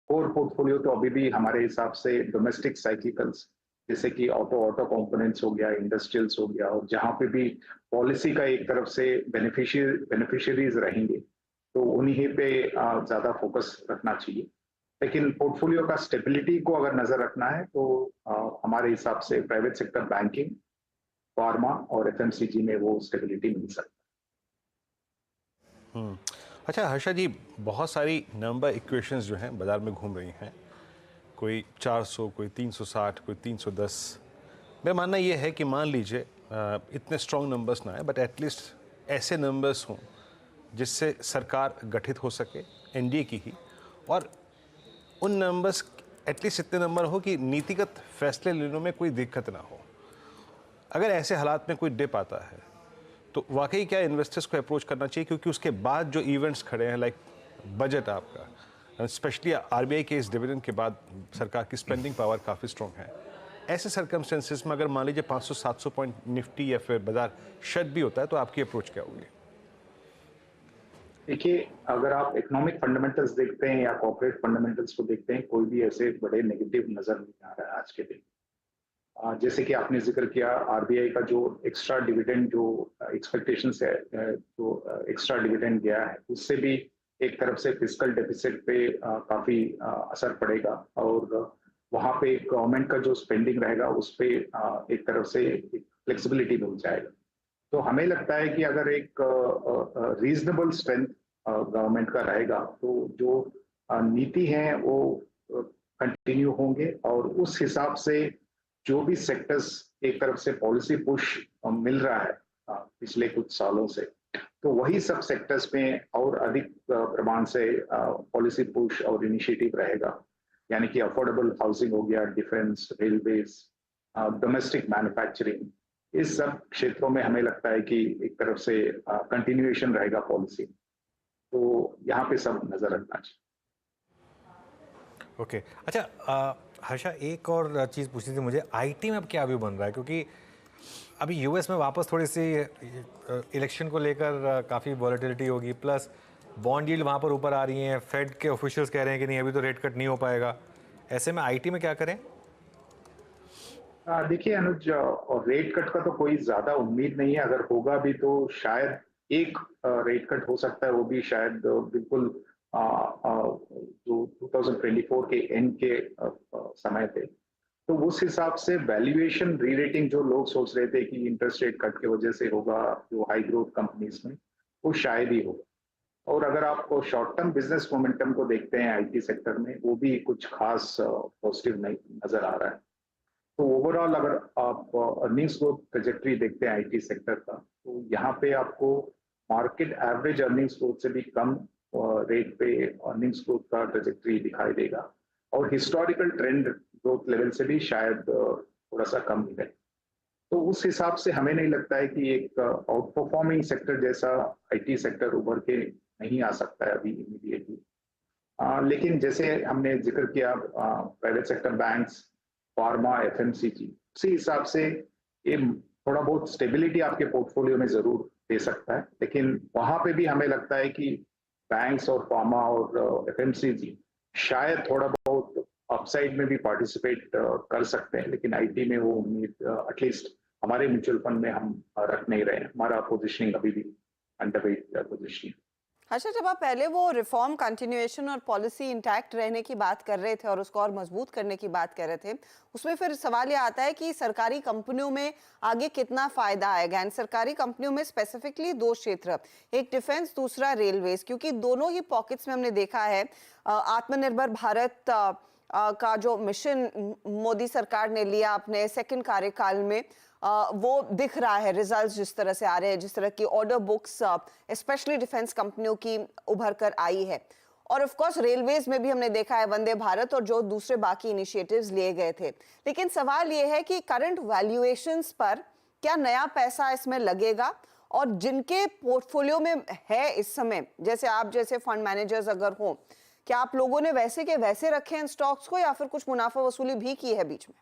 P: कोर पोर्टफोलियो तो अभी भी हमारे हिसाब से डोमेस्टिक साइक्लिकल्स जैसे कि ऑटो कंपोनेंट्स हो गया, इंडस्ट्रियल्स हो गया, और जहां पे भी पॉलिसी का एक तरफ से बेनिफिशियरीज रहेंगे तो उन्हीं पे ज्यादा फोकस रखना चाहिए। लेकिन पोर्टफोलियो का स्टेबिलिटी को अगर नजर रखना है तो हमारे हिसाब से प्राइवेट सेक्टर बैंकिंग, फार्मा और एफएमसीजी में वो स्टेबिलिटी मिल सकती है।
E: अच्छा हर्षा जी, बहुत सारी नंबर इक्वेशंस जो हैं बाजार में घूम रही हैं, कोई 400, कोई 360, कोई 310। मेरा मानना ये है कि मान लीजिए इतने स्ट्रॉन्ग नंबर्स ना आए, बट एटलीस्ट ऐसे नंबर्स हों जिससे सरकार गठित हो सके, एनडीए की ही, और उन नंबर्स एटलीस्ट इतने नंबर हो कि नीतिगत फैसले लेने में कोई दिक्कत ना हो। अगर ऐसे हालात में कोई डिप आता है तो वाकई क्या इन्वेस्टर्स को अप्रोच करना चाहिए, क्योंकि उसके बाद जो इवेंट्स खड़े हैं लाइक बजट आपका, स्पेशली आरबीआई के इस डिविडेंड के बाद सरकार की स्पेंडिंग पावर काफ़ी स्ट्रॉन्ग है। ऐसे सर्कमस्टेंसेस में अगर मान लीजिए 500-700 पॉइंट निफ्टी या फिर बाजार शट भी होता है तो आपकी अप्रोच क्या होगी?
P: देखिए, अगर आप इकोनॉमिक फंडामेंटल्स देखते हैं या कॉर्पोरेट फंडामेंटल्स को देखते हैं, कोई भी ऐसे बड़े नेगेटिव नजर नहीं आ रहा है आज के दिन। जैसे कि आपने जिक्र किया, आरबीआई का जो एक्स्ट्रा डिविडेंड जो एक्सपेक्टेशंस है, जो एक्स्ट्रा डिविडेंड गया है, उससे भी एक तरफ से फिस्कल डेफिसिट पे काफी असर पड़ेगा, और वहां पे गवर्नमेंट का जो स्पेंडिंग रहेगा उस पे एक तरफ से फ्लेक्सिबिलिटी मिल जाएगा। तो हमें लगता है कि अगर एक रीजनेबल स्ट्रेंथ गवर्नमेंट का रहेगा, तो जो नीति है वो कंटिन्यू होंगे, और उस हिसाब से जो भी सेक्टर्स एक तरफ से पॉलिसी पुश मिल रहा है पिछले कुछ सालों से, तो वही सब सेक्टर्स में और अधिक प्रमाण से पॉलिसी पुश और इनिशिएटिव रहेगा। यानी कि अफोर्डेबल हाउसिंग हो गया, डिफेंस, रेलवेज, डोमेस्टिक मैन्युफैक्चरिंग, इस सब क्षेत्रों में हमें लगता है कि एक तरफ से कंटिन्यूएशन रहेगा पॉलिसी। तो यहाँ पे सब नजर रखना चाहिए।
C: ओके अच्छा, हर्षा एक और चीज़ पूछनी थी मुझे, आईटी में अब क्या व्यू बन रहा है? क्योंकि अभी यूएस में वापस थोड़ी सी इलेक्शन को लेकर काफ़ी वॉलेटिलिटी होगी, प्लस बॉन्ड यील्ड वहाँ पर ऊपर आ रही हैं, फेड के ऑफिशियल्स कह रहे हैं कि नहीं अभी तो रेट कट नहीं हो पाएगा। ऐसे में आईटी में क्या करें?
P: देखिए अनुज, रेट कट का तो कोई ज्यादा उम्मीद नहीं है। अगर होगा भी तो शायद एक रेट कट हो सकता है, वो भी शायद बिल्कुल जो 2024 के एंड के समय पे। तो उस हिसाब से वैल्यूएशन रीरेटिंग जो लोग सोच रहे थे कि इंटरेस्ट रेट कट की वजह से होगा जो हाई ग्रोथ कंपनीज में, वो शायद ही होगा। और अगर आप शॉर्ट टर्म बिजनेस मोमेंटम को देखते हैं आईटी सेक्टर में, वो भी कुछ खास पॉजिटिव नहीं नजर आ रहा है। तो ओवरऑल अगर आप अर्निंग्स ग्रोथ ट्रेजेक्टरी देखते हैं आईटी सेक्टर का, तो यहाँ पे आपको मार्केट एवरेज अर्निंग्स ग्रोथ से भी कम रेट पे अर्निंग्स ग्रोथ का ट्रेजेक्टरी दिखाई देगा, और हिस्टोरिकल ट्रेंड ग्रोथ लेवल से भी शायद थोड़ा सा कम मिले। तो उस हिसाब से हमें नहीं लगता है कि एक आउट परफॉर्मिंग सेक्टर जैसा आईटी सेक्टर उभर के नहीं आ सकता है अभी इमीडिएटली। लेकिन जैसे हमने जिक्र किया, private sector banks, pharma, FMCG, उसी हिसाब से ये थोड़ा बहुत स्टेबिलिटी आपके पोर्टफोलियो में जरूर दे सकता है। लेकिन वहां पे भी हमें लगता है कि बैंक्स और फार्मा और एफएमसीजी शायद थोड़ा बहुत अपसाइड में भी पार्टिसिपेट कर सकते हैं, लेकिन आईटी में वो उम्मीद एटलीस्ट हमारे म्यूचुअल फंड में हम रख नहीं रहे हैं। हमारा पोजीशनिंग अभी भी अंडरवेट पोजीशनिंग।
B: अच्छा, जब आप पहले वो रिफॉर्म कंटिन्यूएशन और पॉलिसी इंटैक्ट रहने की बात कर रहे थे और उसको और मजबूत करने की बात कर रहे थे, उसमें फिर सवाल ये आता है कि सरकारी कंपनियों में आगे कितना फायदा आएगा। एंड सरकारी कंपनियों में स्पेसिफिकली दो क्षेत्र, एक डिफेंस, दूसरा रेलवेज, क्योंकि दोनों ही पॉकेट्स में हमने देखा है आत्मनिर्भर भारत का जो मिशन मोदी सरकार ने लिया अपने सेकंड कार्यकाल में, वो दिख रहा है रिजल्ट्स जिस तरह से आ रहे हैं, जिस तरह की ऑर्डर बुक्स स्पेशली डिफेंस कंपनियों की उभर कर आई है। और ऑफ कोर्स रेलवेज में भी हमने देखा है वंदे भारत और जो दूसरे बाकी इनिशिएटिव्स लिए गए थे। लेकिन सवाल ये है कि करंट वैल्यूएशंस पर क्या नया पैसा इसमें लगेगा, और जिनके पोर्टफोलियो में है इस समय, जैसे आप जैसे फंड मैनेजर्स अगर हो, क्या आप लोगों ने वैसे के वैसे रखे हैं स्टॉक्स को या फिर कुछ मुनाफा वसूली भी की है बीच में?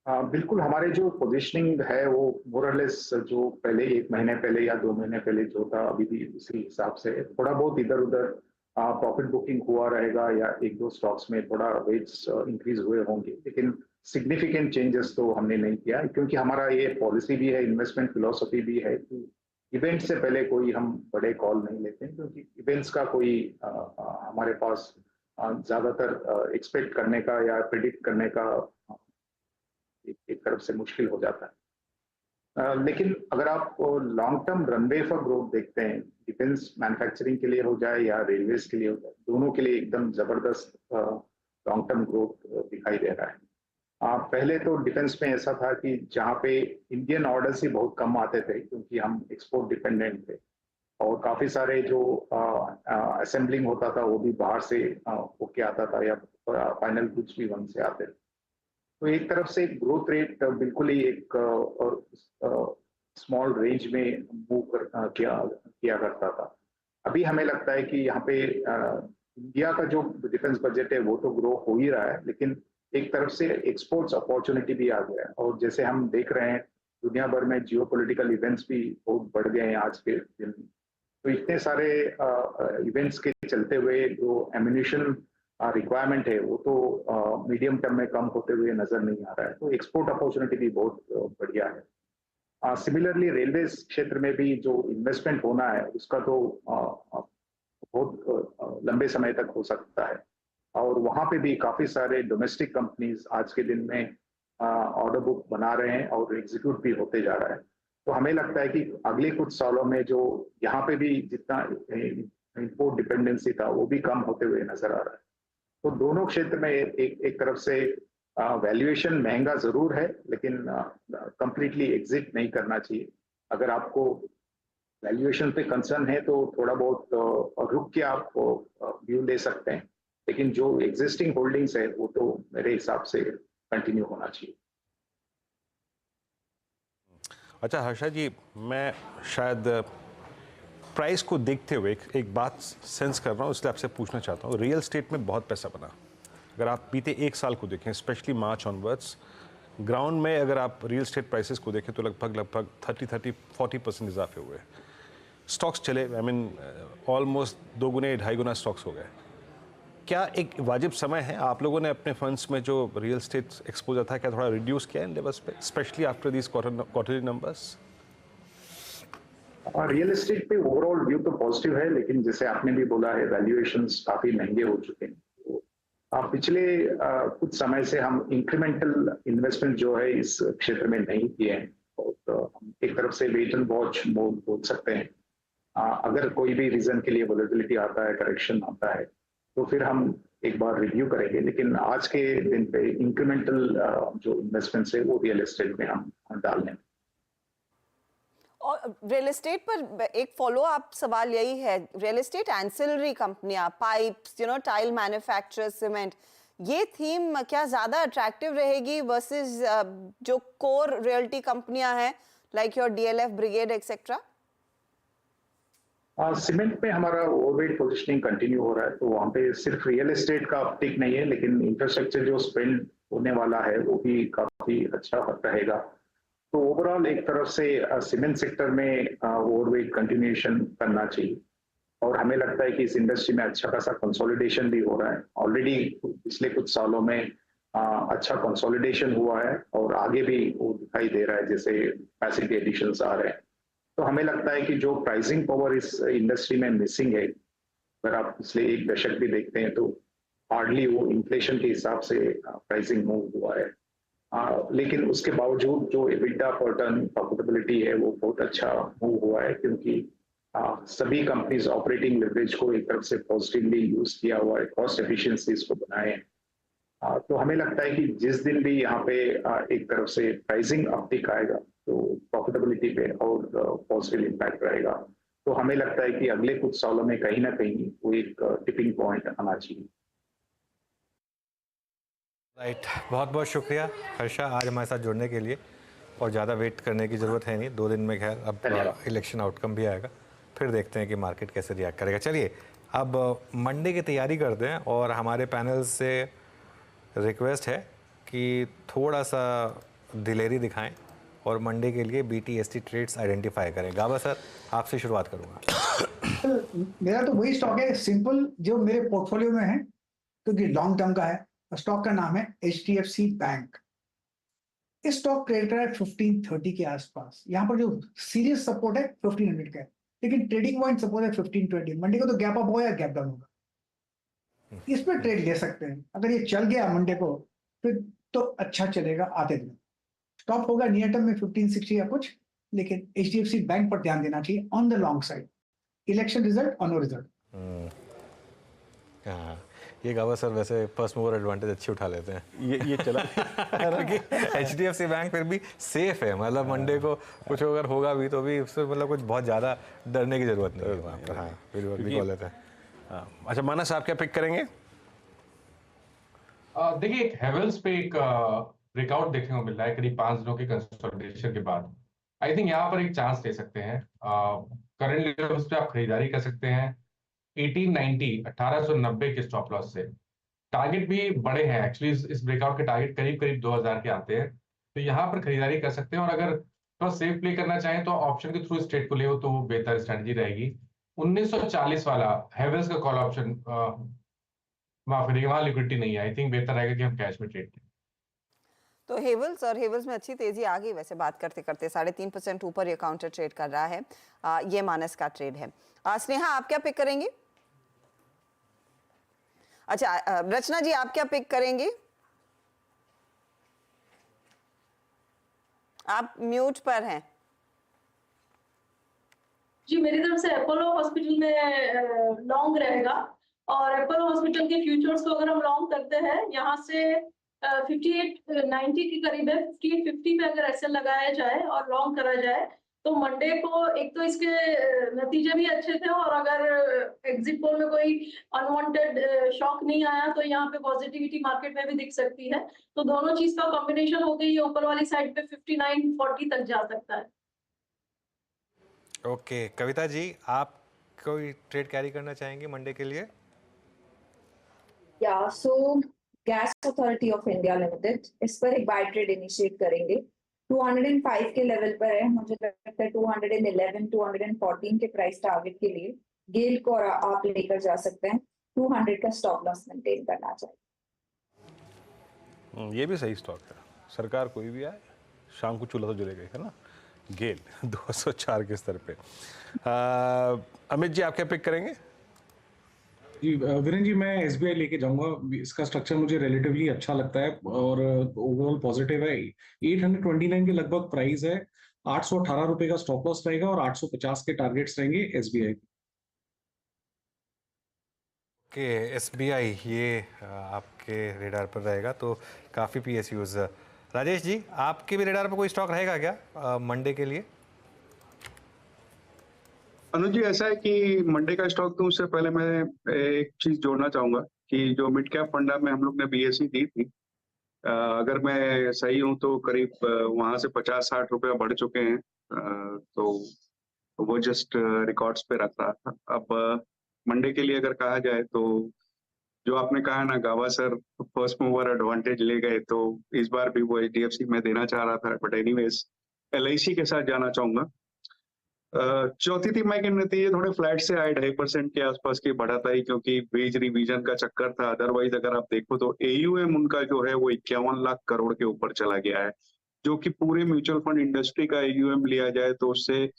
P: बिल्कुल, हमारे जो पोजीशनिंग है वो मोरलेस जो पहले 1 महीने पहले या 2 महीने पहले जो था, अभी भी उसी हिसाब से थोड़ा बहुत इधर उधर प्रॉफिट बुकिंग हुआ रहेगा, या 1-2 स्टॉक्स में थोड़ा वेट्स इंक्रीज हुए होंगे, लेकिन सिग्निफिकेंट चेंजेस तो हमने नहीं किया, क्योंकि हमारा ये पॉलिसी भी है, इन्वेस्टमेंट फिलोसफी भी है कि इवेंट से पहले कोई हम बड़े कॉल नहीं लेते हैं, क्योंकि इवेंट्स का कोई हमारे पास ज्यादातर एक्सपेक्ट करने का या प्रिडिक्ट करने का एक तरफ से मुश्किल हो जाता है। लेकिन अगर आप long term runway for growth देखते हैं, डिफेंस मैन्युफैक्चरिंग के लिए हो जाए या रेलवेज के लिए हो जाए, दोनों के लिए एकदम जबरदस्त लॉन्ग टर्म ग्रोथ दिखाई दे रहा है। पहले तो डिफेंस में ऐसा था कि जहाँ पे इंडियन ऑर्डर्स ही बहुत कम आते थे, क्योंकि हम एक्सपोर्ट डिपेंडेंट थे, और काफी सारे जो असेंबलिंग होता था वो भी बाहर से होके आता था, या फाइनल गुड्स भी वहीं से आते थे। तो एक तरफ से ग्रोथ रेट बिल्कुल ही एक स्मॉल रेंज में मूव किया करता था। अभी हमें लगता है कि यहाँ पे इंडिया का जो डिफेंस बजट है वो तो ग्रो हो ही रहा है, लेकिन एक तरफ से एक्सपोर्ट्स अपॉर्चुनिटी भी आ गया है। और जैसे हम देख रहे हैं दुनिया भर में जियोपॉलिटिकल इवेंट्स भी बहुत बढ़ गए हैं आज के दिन, तो इतने सारे इवेंट्स के चलते हुए जो एम्यूनिशन रिक्वायरमेंट है वो तो मीडियम टर्म में कम होते हुए नजर नहीं आ रहा है, तो एक्सपोर्ट अपॉर्चुनिटी भी बहुत बढ़िया है। सिमिलरली रेलवे क्षेत्र में भी जो इन्वेस्टमेंट होना है उसका तो बहुत लंबे समय तक हो सकता है, और वहां पे भी काफी सारे डोमेस्टिक कंपनीज आज के दिन में ऑर्डर बुक बना रहे हैं और एग्जीक्यूट भी होते जा रहा है। तो हमें लगता है कि अगले कुछ सालों में जो यहाँ पे भी जितना इंपोर्ट डिपेंडेंसी था वो भी कम होते हुए नजर आ रहा है। तो दोनों क्षेत्र में एक तरफ से वैल्यूएशन महंगा जरूर है, लेकिन कंप्लीटली एग्जिट नहीं करना चाहिए। अगर आपको वैल्यूएशन पे कंसर्न है तो थोड़ा बहुत रुक के आप व्यू ले सकते हैं, लेकिन जो एग्जिस्टिंग होल्डिंग्स है वो तो मेरे हिसाब से कंटिन्यू होना चाहिए।
E: अच्छा हर्षा जी, मैं शायद प्राइस को देखते हुए एक बात सेंस कर रहा हूँ, इसलिए आपसे पूछना चाहता हूँ। रियल एस्टेट में बहुत पैसा बना, अगर आप बीते एक साल को देखें, स्पेशली मार्च ऑनवर्ड्स, ग्राउंड में अगर आप रियल एस्टेट प्राइसेस को देखें तो लगभग 30-40% इजाफे हुए। स्टॉक्स चले, आई मीन ऑलमोस्ट 2 गुने 2.5 गुना स्टॉक्स हो गए। क्या एक वाजिब समय है आप लोगों ने अपने फंड्स में जो रियल एस्टेट एक्सपोजर था क्या थोड़ा रिड्यूस किया इन लेवल्स पे, स्पेशली आफ्टर दीस क्वार्टरली नंबर्स?
P: रियल एस्टेट पे ओवरऑल व्यू तो पॉजिटिव है, लेकिन जैसे आपने भी बोला है वैल्यूएशंस काफी महंगे हो चुके हैं। पिछले कुछ समय से हम इंक्रीमेंटल इन्वेस्टमेंट जो है इस क्षेत्र में नहीं किए हैं, और एक तरफ से वेट एंड वॉच मोड बोल सकते हैं। अगर कोई भी रीजन के लिए वोलेटिलिटी आता है, करेक्शन आता है, तो फिर हम एक बार रिव्यू करेंगे, लेकिन आज के दिन पे इंक्रीमेंटल जो इन्वेस्टमेंट्स है वो रियल एस्टेट में हम डालने हैं।
B: और रियल एस्टेट पर एक फॉलो अप सवाल यही है, रियल एस्टेट एंसिलरी कंपनियां, पाइप्स, टाइल मैन्युफैक्चरर, सीमेंट, ये थीम क्या ज्यादा अट्रैक्टिव रहेगी वर्सेस जो कोर रियल्टी कंपनियां हैं like your DLF, brigade etcetera?
P: Cement में हमारा ओवरवेट पोजिशनिंग कंटिन्यू हो रहा है, तो वहाँ पे सिर्फ रियल एस्टेट का अपटिक नहीं है, लेकिन इंफ्रास्ट्रक्चर जो स्पेंड होने वाला है वो भी काफी अच्छा रहेगा। तो ओवरऑल एक तरफ से सीमेंट सेक्टर में ओवरवेट कंटिन्यूएशन करना चाहिए, और हमें लगता है कि इस इंडस्ट्री में अच्छा खासा कंसोलिडेशन भी हो रहा है। ऑलरेडी पिछले कुछ सालों में अच्छा कंसोलिडेशन हुआ है और आगे भी वो दिखाई दे रहा है, जैसे कैपेसिटी एडिशंस आ रहे हैं। तो हमें लगता है कि जो प्राइसिंग पावर इस इंडस्ट्री में मिसिंग है, अगर आप पिछले एक दशक भी देखते हैं तो हार्डली वो इन्फ्लेशन के हिसाब से प्राइसिंग मूव हुआ है। लेकिन उसके बावजूद जो एबिटा पर टन प्रॉफिटेबिलिटी है वो बहुत अच्छा मूव हुआ है, क्योंकि सभी कंपनीज ऑपरेटिंग लेवरेज को एक तरफ से पॉजिटिवली यूज किया हुआ है, कॉस्ट एफिशिएंसीज को बनाए हैं। तो हमें लगता है कि जिस दिन भी यहाँ पे एक तरफ से प्राइसिंग अपटिक आएगा तो प्रॉफिटेबिलिटी पे और पॉजिटिव इम्पैक्ट रहेगा। तो हमें लगता है कि अगले कुछ सालों में कहीं ना कहीं वो एक टिपिंग पॉइंट आना चाहिए।
C: राइट, बहुत बहुत शुक्रिया हर्षा आज हमारे साथ जुड़ने के लिए, और ज़्यादा वेट करने की ज़रूरत है नहीं, 2 दिन में खैर अब इलेक्शन आउटकम भी आएगा, फिर देखते हैं कि मार्केट कैसे रिएक्ट करेगा। चलिए अब मंडे की तैयारी करते हैं, और हमारे पैनल से रिक्वेस्ट है कि थोड़ा सा दिलेरी दिखाएं और मंडे के लिए BTST ट्रेड्स आइडेंटिफाई करें। गाबा सर, आपसे शुरुआत करूँगा।
F: मेरा तो वही स्टॉक है सिंपल जो मेरे पोर्टफोलियो में है, क्योंकि लॉन्ग टर्म का है। स्टॉक का नाम है HDFC बैंक। इस स्टॉक ट्रेड कर रहा है 1530 के आसपास। यहाँ पर जो सीरियस सपोर्ट है 1500 का है, लेकिन ट्रेडिंग पॉइंट सपोर्ट है 1520। मंडे को तो गैप अप होगा या गैप डाउन होगा, इस पर ट्रेड ले सकते हैं। अगर ये चल गया मंडे को फिर तो अच्छा चलेगा, आते दिन स्टॉप होगा नियर टर्म में 1560 या कुछ, लेकिन HDFC बैंक पर ध्यान देना चाहिए on the long side. Election result और नो रिजल्ट।
C: ये गावा सर वैसे फर्स्ट मूवर एडवांटेज अच्छी उठा लेते हैं।
E: ये चला
C: क्योंकि HDFC बैंक फिर भी सेफ है, मतलब मंडे को कुछ अगर होगा भी तो भी उससे मतलब कुछ बहुत ज़्यादा डरने की जरूरत नहीं है वहाँ पर। हाँ, फिर भी बोल लेते हैं।
E: अच्छा मानस, आप क्या पिक करेंगे?
G: देखिए, एक हेवल्स पे एक ब्रेकआउट देखने को मिल रहा है करीब 5 दिनों के कंसोलिडेशन के बाद। आई थिंक यहाँ पर एक चांस ले सकते हैं। करंट लेवल्स पे आप खरीदारी कर सकते हैं 1890 1890 के स्टॉप लॉस से। टारगेट भी बड़े हैं एक्चुअली, इस ब्रेकआउट के टारगेट करीब करीब 2000 के आते हैं, तो यहाँ पर खरीदारी कर सकते हैं। और अगर थोड़ा सेफ प्ले करना चाहें तो ऑप्शन के थ्रू इस ट्रेड को ले तो वो बेहतर स्ट्रेटजी रहेगी। 1940 वाला हेवेल्स का कॉल ऑप्शन माफ करिएगा, वहां लिक्विडिटी नहीं है। आई थिंक बेहतर रहेगा कि हम कैश में ट्रेड करें।
B: तो हेवल्स में अच्छी तेजी आ गई वैसे बात करते करते 3.5% ऊपर ये काउंटर ट्रेड कर रहा है। ये मानस का ट्रेड है। स्नेहा आप क्या पिक करेंगे? अच्छा रचना जी आप क्या पिक करेंगे? आप म्यूट पर हैं।
H: जी मेरी तरफ से अपोलो हॉस्पिटल में लॉन्ग रहेगा, और अपोलो हॉस्पिटल के फ्यूचर्स को अगर हम लॉन्ग करते हैं यहाँ से 5890 के करीब है, 5850 पे अगर एसएल लगाया जाए और लॉन्ग करा जाए तो मंडे को एक तो इसके नतीजे भी अच्छे थे, और अगर एग्जिट पोल में कोई अनवांटेड शॉक नहीं आया तो यहाँ पे पॉजिटिविटी मार्केट में भी दिख सकती है। तो दोनों चीज का कॉम्बिनेशन हो गई, ऊपर वाली साइड पे 5940 तक जा सकता है।
C: ओके कविता जी आप कोई ट्रेड कैरी करना चाहेंगे मंडे के लिए?
I: या सो gas authority of India limited, इस पर एक बाय ट्रेड इनिशिएट करेंगे। 205 के लेवल पर है, मुझे लगता है 211 214 के प्राइस टारगेट के लिए गेल को आप लेकर जा सकते हैं। 200 का स्टॉप लॉस मेंटेन करना चाहिए।
E: ये भी सही स्टॉक है। सरकार कोई भी आए शाम को चूल्हा तो जलेगा, है ना। गेल 204 के स्तर पे। अमित जी आप क्या पिक करेंगे?
O: जी वीरेन जी मैं एसबीआई लेके जाऊंगा। इसका स्ट्रक्चर मुझे रिलेटिवली अच्छा लगता है और ओवरऑल पॉजिटिव है। 829 के लगभग प्राइस है, 818 रुपए का स्टॉप लॉस रहेगा और 850 के टारगेट्स रहेंगे एसबीआई।
C: ओके एसबीआई ये आपके रेडार पर रहेगा, तो काफ़ी पीएसयूज। राजेश जी आपके भी रेडार पर कोई स्टॉक रहेगा क्या मंडे के लिए?
K: अनुज जी ऐसा है कि मंडे का स्टॉक तो उससे पहले मैं एक चीज जोड़ना चाहूंगा कि जो मिड कैप फंडा में हम लोग ने बीएसई दी थी, अगर मैं सही हूं तो करीब वहां से 50-60 रुपया बढ़ चुके हैं। तो वो जस्ट रिकॉर्ड्स पे रख रहा था। अब मंडे के लिए अगर कहा जाए तो जो आपने कहा ना गावस्कर फर्स्ट मूवर एडवांटेज ले गए, तो इस बार भी वो एचडीएफसी में देना चाह रहा था, बट एनीवेज एलआईसी के साथ जाना चाहूंगा। चौथी तिमाही के नतीजे थोड़े फ्लैट से आए, 2.5% के आसपास की बढ़त आई क्योंकि वेज रिवीजन का चक्कर था। अदरवाइज अगर आप देखो तो एयूएम उनका जो है वो 51 लाख करोड़ के ऊपर चला गया है, जो कि पूरे म्यूचुअल फंड इंडस्ट्री का एयूएम लिया जाए तो उससे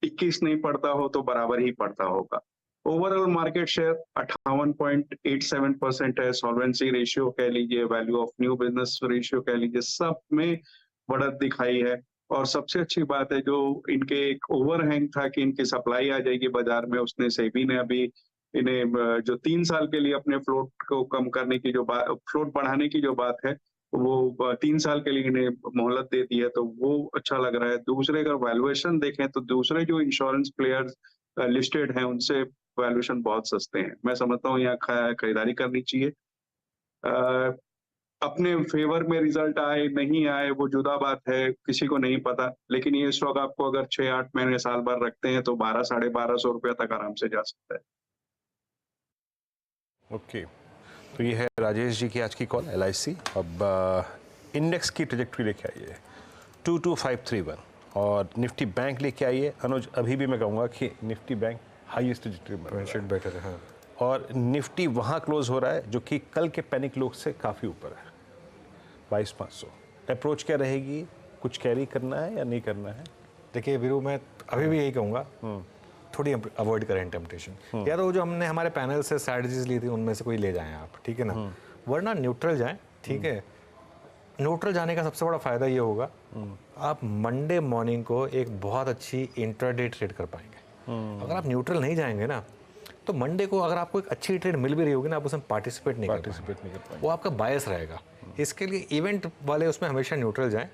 K: 21 नहीं पड़ता हो तो बराबर ही पड़ता होगा। ओवरऑल मार्केट शेयर 58.87% है। सॉल्वेंसी रेशियो कह लीजिए, value of new business ratio कह लीजिए, सब में बढ़त दिखाई है। और सबसे अच्छी बात है जो इनके एक ओवरहैंग था कि इनकी सप्लाई आ जाएगी बाजार में, उसने सेबी ने अभी इन्हें जो 3 साल के लिए अपने फ्लोट को कम करने की जो बात, फ्लोट बढ़ाने की जो बात है, वो 3 साल के लिए इन्हें मोहलत दे दी है, तो वो अच्छा लग रहा है। दूसरे अगर वैल्यूएशन देखें तो दूसरे जो इंश्योरेंस प्लेयर्स लिस्टेड हैं उनसे वैल्यूएशन बहुत सस्ते हैं। मैं समझता हूँ यहाँ खरीदारी करनी चाहिए। अपने फेवर में रिजल्ट आए नहीं आए वो जुदा बात है, किसी को नहीं पता, लेकिन ये स्टॉक आपको अगर 6-8 महीने साल भर रखते हैं तो 1200-1250 रुपया तक आराम से जा सकता है।
E: ओके तो ये है राजेश जी की आज की कॉल एलआईसी। अब इंडेक्स की ट्रेजेक्टरी लेके आइए 22531 और निफ्टी बैंक लेके आइए। अनुज अभी भी मैं कहूँगा कि निफ्टी बैंक हाईएस्ट ट्रेजेक्टरी में
C: बेटर है, हाँ।
E: और निफ्टी वहाँ क्लोज हो रहा है जो कि कल के पैनिक लोग से काफ़ी ऊपर है, 22,500। अप्रोच क्या रहेगी, कुछ कैरी करना है या नहीं करना है?
C: देखिए वीरू मैं अभी भी यही कहूँगा, थोड़ी अवॉइड करें टेम्पटेशन। या तो जो हमने हमारे पैनल से स्ट्रैटेजीज ली थी उनमें से कोई ले जाएं आप, ठीक है ना, वरना न्यूट्रल जाएं, ठीक है। न्यूट्रल जाने का सबसे बड़ा फायदा ये होगा आप मंडे मॉर्निंग को एक बहुत अच्छी इंट्राडे ट्रेड कर पाएंगे। अगर आप न्यूट्रल नहीं जाएंगे ना तो मंडे को अगर आपको एक अच्छी ट्रेड मिल भी रही होगी ना, आप उसमें पार्टिसिपेट नहीं कर पाएंगे, वो आपका बायस रहेगा। इसके लिए इवेंट वाले उसमें हमेशा न्यूट्रल जाएं।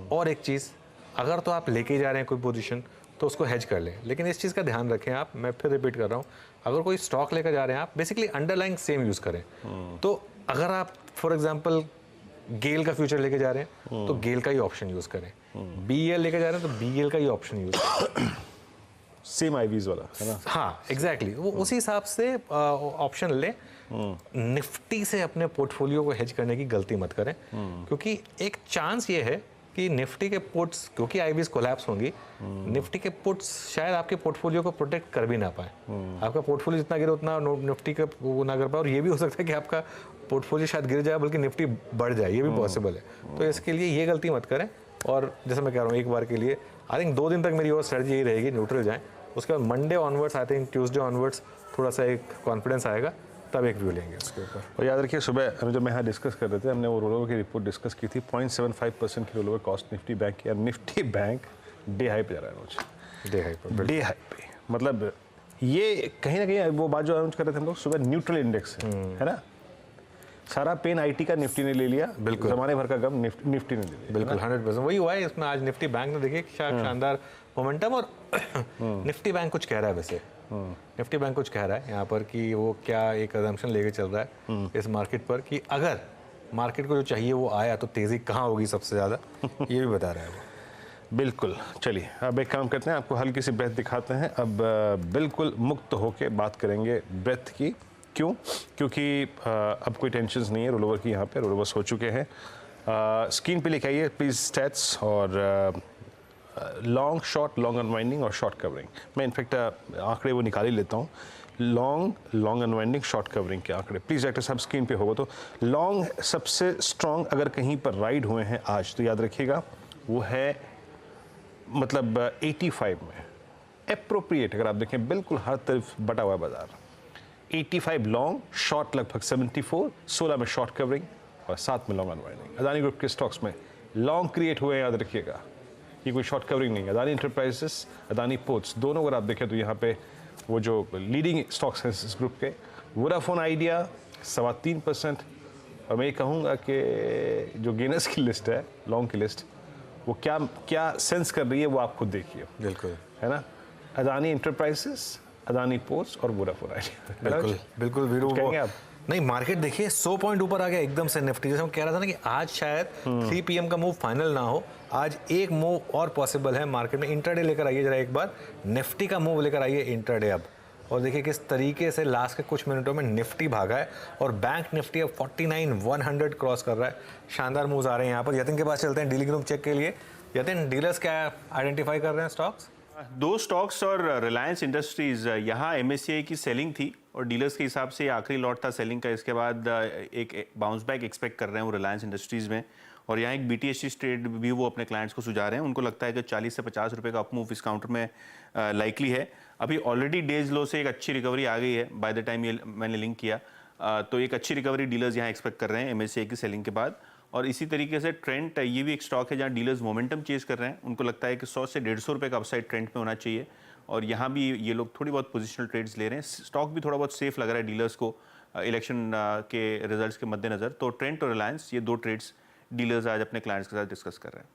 C: और एक चीज़, अगर तो आप लेके जा रहे हैं कोई पोजीशन तो उसको हेज कर लें, लेकिन इस चीज़ का ध्यान रखें आप, मैं फिर रिपीट कर रहा हूँ, अगर कोई स्टॉक लेकर जा रहे हैं आप बेसिकली अंडरलाइंग सेम यूज़ करें। तो अगर आप फॉर एग्जाम्पल गेल का फ्यूचर लेके जा रहे हैं तो गेल का ही ऑप्शन यूज़ करें, बीएल लेके जा रहे हैं तो बीएल का ही ऑप्शन यूज़ करें,
E: सेम आईवीज वाला है ना।
C: हाँ एग्जैक्टली वो उसी हिसाब से ऑप्शन लें। निफ्टी से अपने पोर्टफोलियो को हेज करने की गलती मत करें, क्योंकि एक चांस ये है कि निफ्टी के पुट्स, क्योंकि आईबीज कोलैप्स होंगी, निफ्टी के पुट्स शायद आपके पोर्टफोलियो को प्रोटेक्ट कर भी ना पाए। आपका पोर्टफोलियो जितना गिरे उतना निफ्टी का वो ना कर पाए, और ये भी हो सकता है कि आपका पोर्टफोलियो शायद गिर जाए बल्कि निफ्टी बढ़ जाए, ये भी पॉसिबल है। तो इसके लिए ये गलती मत करें। और जैसे मैं कह रहा हूँ, एक बार के लिए आई थिंक 2 दिन तक मेरी और स्ट्रेटजी यही रहेगी, न्यूट्रल जाएं। उसके बाद Monday onwards, I think Tuesday onwards थोड़ा सा एक कॉन्फिडेंस आएगा, तब एक व्यू लेंगे उसके ऊपर।
E: और याद रखिए, सुबह जब मैं यहाँ डिस्कस कर रहे थे, हमने वो रोलओवर की रिपोर्ट डिस्कस की थी। 0.75% की रोलओवर कॉस्ट निफ्टी बैंक की, और निफ्टी बैंक डे हाई पे जा रहा है रोज, डे हाई पे। मतलब ये कहीं ना कहीं वो बात जो अनाउंस कर रहे थे हम लोग सुबह, न्यूट्रल इंडेक्स है ना। सारा पेन आईटी का निफ्टी ने ले लिया, बिल्कुल जमाने भर का गम निफ्टी ने ले लिया,
C: बिल्कुल 100% वही हुआ है इसमें। आज निफ्टी बैंक ने देखिए शानदार मोमेंटम, और निफ्टी बैंक कुछ कह रहा है वैसे, निफ्टी बैंक कुछ कह रहा है यहाँ पर कि वो क्या एक अजम्पशन लेके चल रहा है इस मार्केट पर कि अगर मार्केट को जो चाहिए वो आया तो तेजी कहाँ होगी सबसे ज़्यादा, ये भी बता रहा है वो।
E: बिल्कुल। चलिए अब एक काम करते हैं, आपको हल्की सी ब्रेथ दिखाते हैं। अब बिल्कुल मुक्त होके बात करेंगे ब्रेथ की। क्यों? क्योंकि अब कोई टेंशन्स नहीं है रोलओवर की, यहाँ पे रोलओवर्स हो चुके हैं। स्क्रीन पे लिखाइए आइए प्लीज़ स्टैट्स, और लॉन्ग शॉर्ट, लॉन्ग अनवाइंडिंग और शॉर्ट कवरिंग। मैं इनफैक्ट आंकड़े वो निकाल ही लेता हूँ, लॉन्ग अनवाइंडिंग, शॉर्ट कवरिंग के आंकड़े। प्लीज़ डायरेक्टर साहब स्क्रीन पे होगा। तो लॉन्ग सबसे स्ट्रॉन्ग अगर कहीं पर राइड हुए हैं आज, तो याद रखिएगा वो है मतलब 85 में एप्रोप्रिएट। अगर आप देखें बिल्कुल हर तरफ बटा हुआ बाजार। 85 लॉन्ग, शॉर्ट लगभग 74, 16 में शॉर्ट कवरिंग और 7 में लॉन्ग अनवाइंडिंग। अदानी ग्रुप के स्टॉक्स में लॉन्ग क्रिएट हुए हैं, याद रखिएगा, ये कोई शॉर्ट कवरिंग नहीं है। अदानी इंटरप्राइजेस, अदानी पोर्ट्स, दोनों अगर आप देखें तो यहाँ पे वो जो लीडिंग स्टॉक्स हैं इस ग्रुप के, वोडाफोन आइडिया 3.25%। और मैं ये कहूँगा कि जो गेनर्स की लिस्ट है, लॉन्ग की लिस्ट, वो क्या सेंस कर रही है वो आप खुद देखिए।
C: बिल्कुल,
E: है ना। अदानी इंटरप्राइजेस, अदानी पोर्ट्स और वोडाफोन आइडिया।
C: बिल्कुल बिल्कुल वीरू,
E: कहेंगे आप?
C: नहीं, मार्केट देखिए 100 पॉइंट ऊपर आ गया एकदम से निफ्टी। जैसे हम कह रहा था ना कि आज शायद 3 PM का मूव फाइनल ना हो, आज एक मूव और पॉसिबल है मार्केट में। इंट्राडे लेकर आइए जरा एक बार, निफ्टी का मूव लेकर आइए इंट्राडे अब, और देखिए किस तरीके से लास्ट के कुछ मिनटों में निफ्टी भागा है, और बैंक निफ्टी अब 49,100 क्रॉस कर रहा है। शानदार मूव्स आ रहे हैं यहाँ पर। यतिन के पास चलते हैं डीलिंग रूम चेक के लिए। यतिन, डीलर्स क्या आइडेंटिफाई कर रहे हैं स्टॉक्स?
Q: 2 स्टॉक्स और रिलायंस इंडस्ट्रीज, यहाँ MSCI की सेलिंग थी और डीलर्स के हिसाब से आखिरी लॉट था सेलिंग का। इसके बाद एक बाउंस बैक एक्सपेक्ट कर रहे हैं वो रिलायंस इंडस्ट्रीज में, और यहाँ एक BTSC ट्रेड भी वो अपने क्लाइंट्स को सुझा रहे हैं। उनको लगता है कि 40 से 50 रुपये का अपमूव इस काउंटर में लाइकली है। अभी ऑलरेडी डेज लो से एक अच्छी रिकवरी आ गई है बाय द टाइम ये मैंने लिंक किया, तो एक अच्छी रिकवरी डीलर्स यहाँ एक्सपेक्ट कर रहे हैं MSCI की सेलिंग के बाद। और इसी तरीके से ट्रेंड, ये भी एक स्टॉक है जहाँ डीलर्स मोमेंटम चेज कर रहे हैं। उनको लगता है कि 100 से 150 रुपये का अपसाइड ट्रेंड में होना चाहिए, और यहाँ भी ये लोग थोड़ी बहुत पोजिशनल ट्रेड्स ले रहे हैं। स्टॉक भी थोड़ा बहुत सेफ लग रहा है डीलर्स को इलेक्शन के रिजल्ट्स के मद्देनज़र। तो ट्रेंड और रिलायंस, ये 2 ट्रेड्स डीलर्स आज अपने क्लाइंट्स के साथ डिस्कस कर रहे हैं।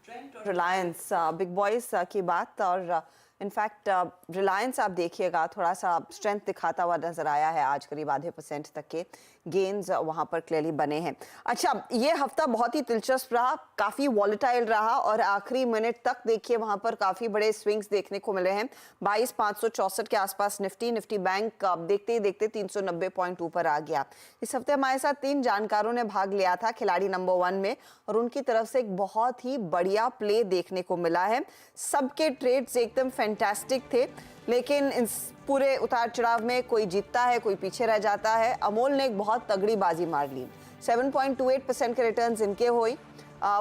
B: ट्रेंड और रिलायंस, बिग बॉयज की बात, और इनफैक्ट रिलायंस आप देखिएगा थोड़ा सा स्ट्रेंथ दिखाता हुआ नजर आया है। आज करीब आधे % तक के गेन्स वहां पर क्लियरली बने हैं। अच्छा, ये हफ्ता बहुत ही दिलचस्प रहा, काफी वॉलेटाइल रहा, और आखिरी मिनट तक देखिए वहां पर काफी बड़े स्विंग्स देखने को मिले हैं। 22,564 के आसपास निफ्टी बैंक देखते ही देखते 390 पॉइंट ऊपर आ गया। इस हफ्ते हमारे साथ 3 जानकारों ने भाग लिया था खिलाड़ी नंबर 1 में, और उनकी तरफ से एक बहुत ही बढ़िया प्ले देखने को मिला है। सबके ट्रेड्स एकदम फैंटास्टिक थे, लेकिन इस पूरे उतार चढ़ाव में कोई जीतता है, कोई पीछे रह जाता है। अमोल ने एक बहुत तगड़ी बाजी मार ली। 7.28% के रिटर्न्स इनके हुई,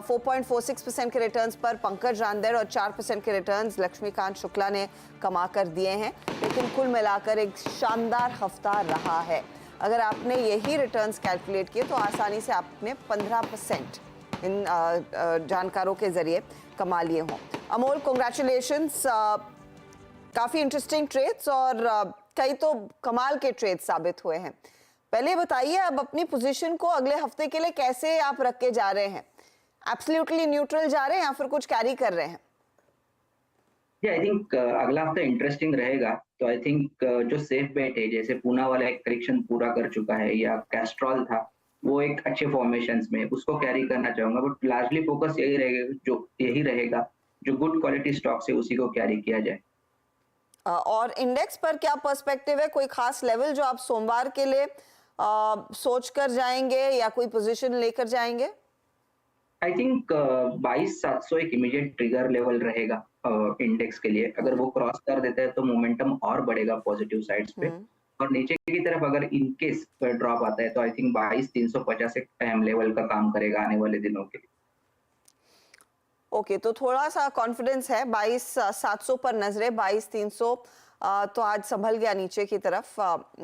B: 4.46% के रिटर्न्स पर पंकज रांदेर और 4% के रिटर्न्स लक्ष्मीकांत शुक्ला ने कमा कर दिए हैं। लेकिन कुल मिलाकर एक शानदार हफ्ता रहा है। अगर आपने यही रिटर्न्स कैलकुलेट किए तो आसानी से आपने 15% इन जानकारों के जरिए कमा लिए हों। अमोल, कॉन्ग्रेचुलेशंस, काफ़ी इंटरेस्टिंग ट्रेड्स और कई तो कमाल के ट्रेड्स साबित हुए हैं। पहले बताइए, अब अपनी पोजीशन को अगले हफ्ते के लिए कैसे आप रख के जा रहे हैं? एब्सोल्युटली न्यूट्रल जा रहे हैं या फिर कुछ कैरी कर रहे हैं?
R: आई थिंक अगला हफ्ता इंटरेस्टिंग रहेगा। तो आई थिंक जो सेफ बेट है, जैसे पूना वाला एक करेक्शन पूरा कर चुका है, या कैस्ट्रॉल था, वो एक अच्छे फॉर्मेशंस में, उसको कैरी करना चाहूंगा। बट लार्जली फोकस यही रहेगा जो गुड क्वालिटी स्टॉक्स है उसी को कैरी किया जाए।
B: और इंडेक्स पर क्या पर्सपेक्टिव है? कोई खास लेवल जो आप सोमवार के लिए सोच कर जाएंगे या कोई पोजीशन लेकर जाएंगे?
R: आई थिंक 22,700 एक इमीडिएट ट्रिगर लेवल रहेगा इंडेक्स के लिए। अगर वो क्रॉस कर देते हैं तो मोमेंटम और बढ़ेगा पॉजिटिव साइड्स पे, और नीचे की तरफ अगर इनकेस ड्रॉप आता है तो आई थिंक 22,350 एक अहम लेवल का काम करेगा आने वाले दिनों के लिए।
B: ओके, तो थोड़ा सा कॉन्फिडेंस है, 22,700 पर नजरें, 22,300 तो आज संभल गया नीचे की तरफ,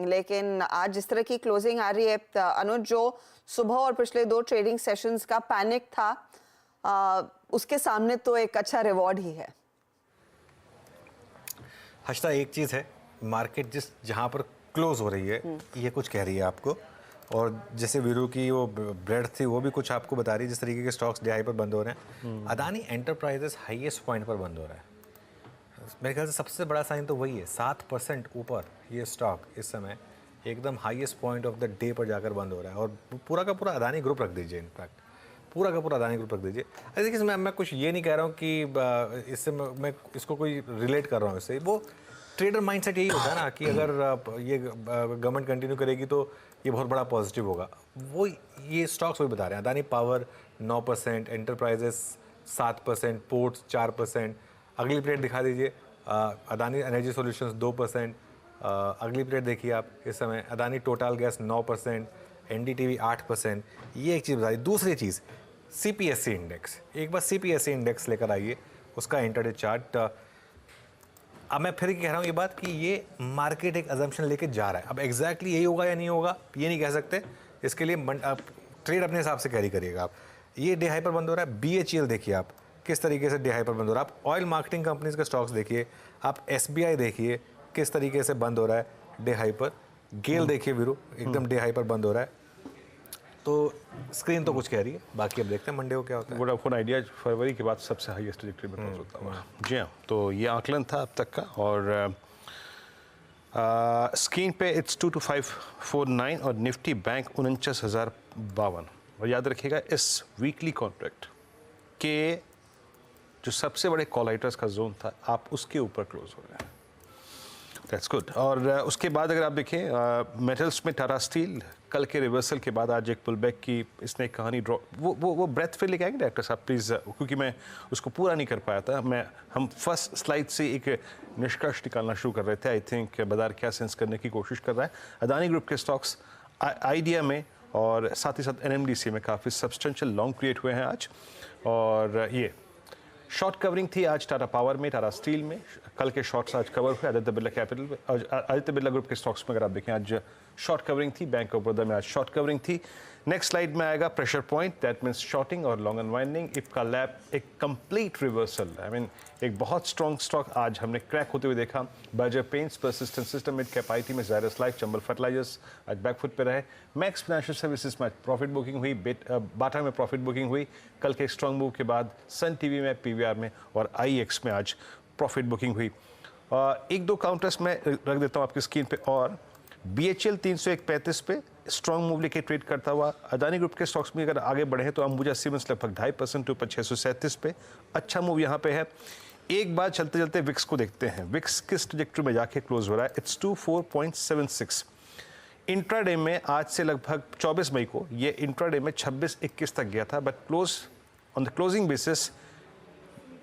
B: लेकिन आज जिस तरह की क्लोजिंग आ रही है अनुज, जो सुबह और पिछले 2 ट्रेडिंग सेशंस का पैनिक था, उसके सामने तो एक अच्छा रिवॉर्ड ही है।
C: हर्षिता, एक चीज़ है, मार्केट जहाँ पर क्लोज हो रही है ये कुछ कह रही है आपको, और जैसे वीरू की वो ब्रेड थी वो भी कुछ आपको बता रही है, जिस तरीके के स्टॉक्स DI पर बंद हो रहे हैं। अदानी एंटरप्राइजेस हाईएस्ट पॉइंट पर बंद हो रहा है। मेरे ख्याल से सबसे बड़ा साइन तो वही है, 7% ऊपर ये स्टॉक इस समय एकदम highest point of the day पर जाकर बंद हो रहा है, और पूरा का पूरा अदानी ग्रुप रख दीजिए, इनफैक्ट पूरा का पूरा अदानी ग्रुप रख दीजिए। देखिए, मैं कुछ ये नहीं कह रहा हूँ कि इससे मैं इसको कोई रिलेट कर रहा हूँ इससे, वो ट्रेडर माइंडसेट यही होता है ना कि अगर ये गवर्नमेंट कंटिन्यू करेगी तो ये बहुत बड़ा पॉजिटिव होगा। वो ये स्टॉक्स वही बता रहे हैं, अदानी पावर 9%, एंटरप्राइजेस 7%, पोर्ट्स 4%। अगली प्लेट दिखा दीजिए, अदानी एनर्जी सॉल्यूशंस 2%। अगली प्लेट देखिए आप इस समय, अदानी टोटल गैस 9%, NDTV 8%। ये एक चीज़ बताइए। दूसरी चीज़ CPSE इंडेक्स, एक बार CPSE इंडेक्स लेकर आइए, उसका इंटरडे चार्ट। अब मैं फिर कह रहा हूँ ये बात कि ये मार्केट एक अजम्पशन लेके जा रहा है। अब एग्जैक्टली यही होगा या नहीं होगा ये नहीं कह सकते, इसके लिए आप ट्रेड अपने हिसाब से कैरी करिएगा। आप ये डे हाई पर बंद हो रहा है। BHEL देखिए आप किस तरीके से डे हाई पर बंद हो रहा है। आप ऑयल मार्केटिंग कंपनीज के स्टॉक्स देखिए, आप SBI देखिए किस तरीके से बंद हो रहा है डे हाई पर। गेल देखिए वीरू, एकदम डे हाई पर बंद हो रहा है। तो स्क्रीन तो कुछ कह रही है, बाकी अब देखते हैं मंडे को क्या होता है।
E: वोडाफोन आइडिया फरवरी के बाद सबसे हाईएस्ट ट्रैजेक्टरी में पहुंच होता हुआ। जी हाँ, तो ये आकलन था अब तक का, और स्क्रीन पे इट्स 22549 और निफ्टी बैंक 49,052। और याद रखिएगा इस वीकली कॉन्ट्रैक्ट के जो सबसे बड़े कॉलाइटर्स का जोन था, आप उसके ऊपर क्लोज हो रहे हैं। That's good. और उसके बाद अगर आप देखें मेटल्स में टाटा स्टील कल के रिवर्सल के बाद आज एक पुल बैक की इसने एक कहानी ड्रॉ, वो ब्रेथ फिर लेके आएंगे डायरेक्टर साहब प्लीज़, क्योंकि मैं उसको पूरा नहीं कर पाया था। हम फर्स्ट स्लाइड से एक निष्कर्ष निकालना शुरू कर रहे थे। आई थिंक बाजार क्या सेंस करने की कोशिश कर रहा है। अदानी ग्रुप के स्टॉक्स आइडिया में और साथ ही साथ NMDC में काफ़ी सब्सटेंशियल लॉन्ग क्रिएट हुए हैं आज। और ये शॉर्ट कवरिंग थी आज टाटा पावर में, टाटा स्टील में। कल के शॉर्ट्स आज कवर हुए आदित्य बिरला कैपिटल में, आदित्य बिरला ग्रुप के स्टॉक्स में अगर आप देखें आज शॉर्ट कवरिंग थी। बैंक ऑफ बड़ौदा में आज शॉर्ट कवरिंग थी। नेक्स्ट स्लाइड में आएगा pressure point, that means shorting और लॉन्ग अनवाइंडिंग। इफ्का लैब एक कंप्लीट रिवर्सल, आई मीन एक बहुत स्ट्रॉन्ग स्टॉक आज हमने क्रैक होते हुए देखा। Berger paints, persistent system, mid cap IT में ज़ायरस लाइफ, चंबल फर्टिलाइजर्स आज बैकफुट पे रहे। मैक्स फाइनेंशियल सर्विसेज में प्रॉफिट बुकिंग हुई, बाटा में प्रॉफिट बुकिंग हुई। कल के स्ट्रॉन्ग मूव के बाद सन TV में, PVR में और IEX में आज प्रॉफिट बुकिंग हुई। एक दो काउंटर्स में रख देता हूँ आपकी स्क्रीन पे। और BHEL 301.35 पे स्ट्रॉन्ग मूव लेके ट्रेड करता हुआ। अदानी ग्रुप के स्टॉक्स में अगर आगे बढ़े हैं तो अंबुजा सीमेंट्स लगभग 2.5% ऊपर 637 पे, अच्छा मूव यहाँ पे है। एक बार चलते चलते विक्स को देखते हैं, विक्स किस ट्रैजेक्टरी में जाके क्लोज हो रहा है। इट्स 24.76। इंट्राडे में आज से लगभग 24 मई को ये इंट्राडे में 26-21 तक गया था, but close on the closing basis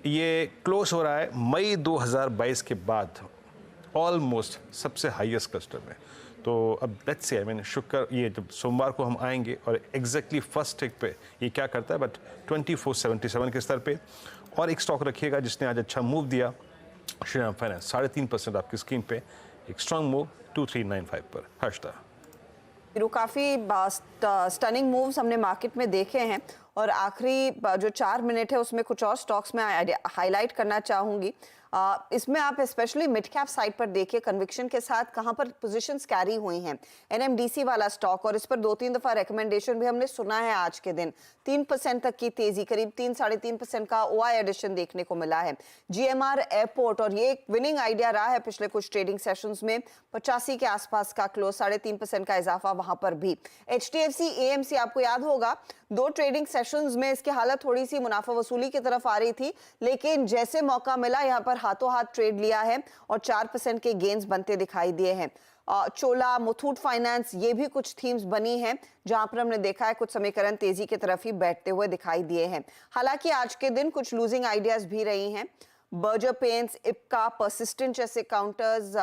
E: ये क्लोज हो रहा है मई 2022 के बाद ऑलमोस्ट सबसे हाईएस्ट क्लस्टर में। तो अब लेट्स सी, आई मीन शुक्र ये जब सोमवार को हम आएंगे और एग्जैक्टली फर्स्ट टेक पे ये क्या करता है, बट 2477 के स्तर पे। और एक स्टॉक रखिएगा जिसने आज अच्छा मूव दिया, श्रीराम फाइनेंस 3.5% आपकी स्क्रीन पे, एक स्ट्रॉन्ग मूव 2395 पर। हर्षता,
B: काफ़ी स्टनिंग मूव्स हमने मार्केट में देखे हैं, और आखिरी जो 4 मिनट है उसमें कुछ और स्टॉक्स में हाईलाइट करना चाहूँगी। इसमें आप स्पेशली मिड कैप साइड पर देखिए कन्विक्शन के साथ कहां पर पोजीशंस कैरी हुई हैं। NMDC वाला स्टॉक, और इस पर 2-3 दफा रिकमेंडेशन भी हमने सुना है। आज के दिन 3% तक की तेजी, करीब 3-3.5% का OI एडिशन देखने को मिला है। GMR एयरपोर्ट, और ये एक विनिंग आइडिया रहा है पिछले कुछ ट्रेडिंग सेशंस में, 85 के आसपास का क्लोज, 3.5% का इजाफा वहां पर भी। HDFC AMC आपको याद होगा 2 ट्रेडिंग सेशंस में इसकी हालत थोड़ी सी मुनाफा वसूली की तरफ आ रही थी, लेकिन जैसे मौका मिला यहाँ पर हाथों हाथ ट्रेड लिया है और 4% के गेन्स बनते दिखाई दिए हैं। चोला, मुथूट फाइनेंस, ये भी कुछ थीम्स बनी हैं जहां पर हमने देखा है कुछ समीकरण तेजी की तरफ ही बैठते हुए दिखाई दिए हैं। हालांकि आज के दिन कुछ लूजिंग आइडियाज भी रही हैं। बर्जर पेंट्स, इप्का, परसिस्टेंट जैसे काउंटर्स,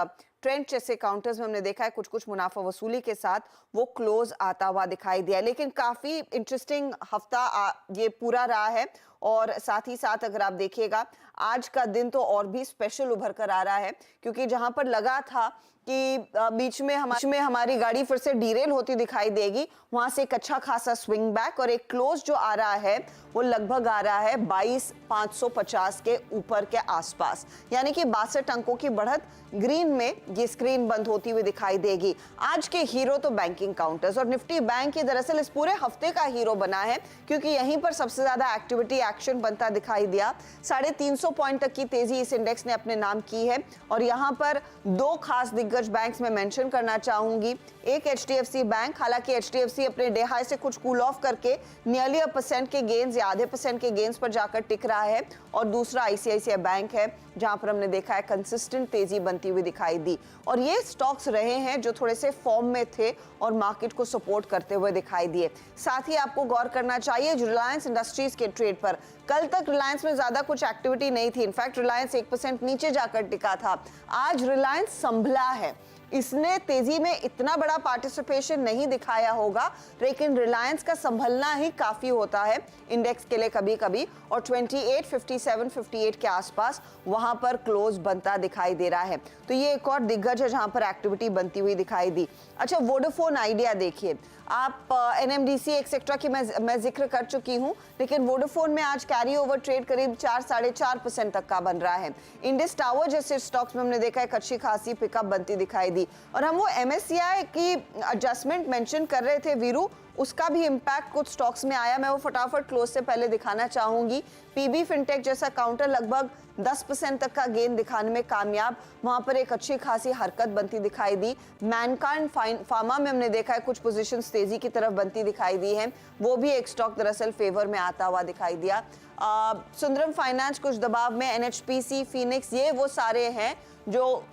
B: ट्रेंड जैसे काउंटर्स में हमने देखा है कुछ कुछ मुनाफा वसूली के साथ वो क्लोज आता हुआ दिखाई दिया। लेकिन काफी इंटरेस्टिंग हफ्ता ये पूरा रहा है और साथ ही साथ अगर आप देखिएगा आज का दिन तो और भी स्पेशल उभर कर आ रहा है, क्योंकि जहां पर लगा था कि बीच में हमारी गाड़ी फिर से डीरेल होती दिखाई देगी, वहां से एक अच्छा खासा स्विंग बैक और एक क्लोज जो आ रहा है वो लगभग आ रहा है 22,550 के ऊपर के आसपास, यानी कि 62 अंकों की बढ़त ग्रीन में ये स्क्रीन बंद होती हुई दिखाई देगी। आज के हीरो तो बैंकिंग काउंटर्स और निफ्टी बैंक ये दरअसल इस पूरे हफ्ते का हीरो बना है, क्योंकि यहीं पर सबसे ज्यादा एक्टिविटी एक्शन बनता दिखाई दिया। 350 पॉइंट तक की तेजी इस इंडेक्स ने अपने नाम की है और यहाँ पर दो खास दिग्गज बैंक्स में मेंशन करना चाहूंगी। एक HDFC बैंक, हालांकि HDFC अपने डे हाई से कुछ कूल ऑफ करके नियरली 1% के गेन्स या आधे % के गेन्स पर जाकर टिक रहा है, और दूसरा ICICI बैंक है जहां पर हमने देखा है कंसिस्टेंट तेजी बनती हुई दिखाई दी। और ये स्टॉक्स रहे हैं जो थोड़े से फॉर्म में थे और मार्केट को सपोर्ट करते हुए दिखाई दिए। साथ ही आपको गौर करना चाहिए रिलायंस इंडस्ट्रीज के ट्रेड पर। कल तक रिलायंस में ज्यादा कुछ एक्टिविटी नहीं थी, इनफैक्ट रिलायंस 1% नीचे जाकर टिका था। आज रिलायंस संभला है, इसने तेजी में इतना बड़ा पार्टिसिपेशन नहीं दिखाया होगा, लेकिन रिलायंस का संभलना ही काफी होता है इंडेक्स के लिए कभी कभी, और 28, 57, 58 के आसपास वहां पर क्लोज बनता दिखाई दे रहा है। तो ये एक और दिग्गज है जहां पर एक्टिविटी बनती हुई दिखाई दी। अच्छा, वोडाफोन आइडिया देखिए आप, NMDC एक्सेट्रा की मैं जिक्र कर चुकी हूं, लेकिन वोडाफोन में आज कैरी ओवर ट्रेड करीब 4-4.5% तक का बन रहा है। इंडस टावर जैसे स्टॉक्स में हमने देखा है अच्छी खासी पिकअप बनती दिखाई दी। और हम वो MSCI की एडजस्टमेंट मेंशन कर रहे थे वीरू, उसका भी इंपैक्ट कुछ स्टॉक्स में आया। मैं वो फटाफट क्लोज से पहले दिखाना चाहूंगी। PB फिनटेक जैसा काउंटर लगभग 10% तक का गेन दिखाने में कामयाब, वहां पर एक अच्छी खासी हरकत बनती दिखाई दी। मैनकाइंड फार्मा में हमने देखा है कुछ पोजीशंस तेजी की तरफ बनती दिखाई दी है, वो भी एक स्टॉक दरअसल फेवर में आता हुआ दिखाई दिया। सुंदरम फाइनेंस कुछ दबाव में, NHPC, फिनिक्स, ये वो सारे हैं जो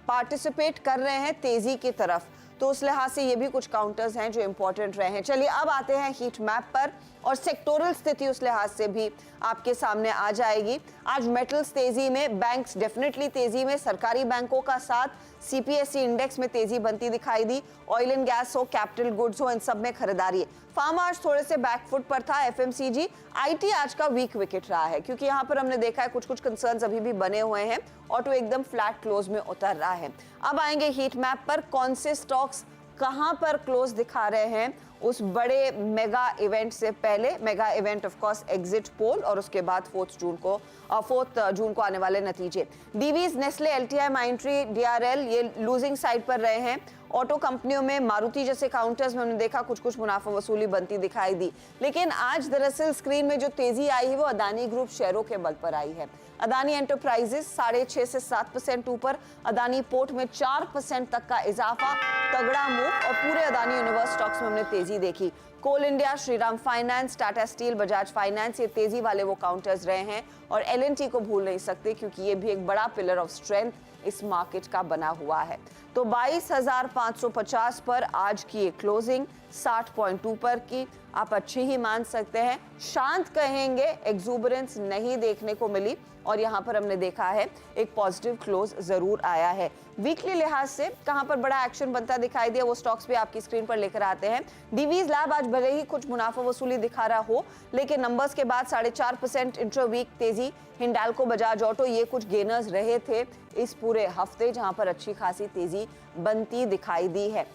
B: पार्टिसिपेट कर रहे हैं तेजी की तरफ, तो उस लिहाज से ये भी कुछ काउंटर्स हैं जो इंपॉर्टेंट रहे हैं। चलिए अब आते हैं हीट मैप पर, और सेक्टोरल स्थिति उस लिहाज से भी आपके सामने आ जाएगी। आज मेटल्स तेजी में, बैंक्स डेफिनेटली तेजी में, सरकारी बैंकों का साथ CPSE इंडेक्स में तेजी बनती दिखाई दी। ऑयल एंड गैस हो, कैपिटल गुड्स हो, इन सब में खरीदारी है। फार्मा आज थोड़े से बैकफुट पर था। FMCG, IT आज का वीक विकेट रहा है, क्योंकि यहाँ पर हमने देखा है कुछ कुछ कंसर्न्स अभी भी बने हुए हैं। ऑटो एकदम फ्लैट क्लोज में उतर रहा है। अब आएंगे हीट मैप पर, कौन से स्टॉक्स कहां पर क्लोज दिखा रहे हैं उस बड़े मेगा इवेंट से पहले। Mega event of course exit poll, और उसके बाद 4 जून को आने वाले नतीजे। डीवीज, नेस्ले, LTI, माइंट्री, DRL ये लूजिंग साइड पर रहे हैं। ऑटो कंपनियों में मारुति जैसे काउंटर्स में हमने देखा कुछ कुछ मुनाफा वसूली बनती दिखाई दी, लेकिन आज दरअसल स्क्रीन में जो तेजी आई है वो अदानी ग्रुप शेयरों के बल पर आई है। अदानी एंटरप्राइजेस 6.5 से 7% ऊपर, अदानी पोर्ट में 4% तक का इजाफा, तगड़ा मूव, और पूरे अदानी यूनिवर्स स्टॉक्स में हमने तेजी देखी। Coal India, Shriram finance, Tata steel, Bajaj finance, ये तेजी वाले वो काउंटर्स रहे हैं। और LNT को भूल नहीं सकते, क्योंकि ये भी एक बड़ा पिलर ऑफ स्ट्रेंथ इस मार्केट का बना हुआ है। तो 22,550 पर आज की ये क्लोजिंग, 60 पॉइंट ऊपर की, आप अच्छी ही मान सकते हैं। शांत कहेंगे, एक्सूबरेंस नहीं देखने को मिली, और यहाँ पर हमने देखा है एक पॉजिटिव क्लोज जरूर आया है। वीकली लिहाज से कहां पर बड़ा एक्शन बनता दिखाई दिया, वो स्टॉक्स भी आपकी स्क्रीन पर लेकर आते हैं। डीवीज लैब आज भले ही कुछ मुनाफा वसूली दिखा रहा हो, लेकिन नंबर्स के बाद 4.5% इंट्रा वीक तेजी। हिंडाल्को, बजाज ऑटो, ये कुछ गेनर्स रहे थे इस पूरे हफ्ते, जहां पर अच्छी खासी तेजी बनती दिखाई दी है।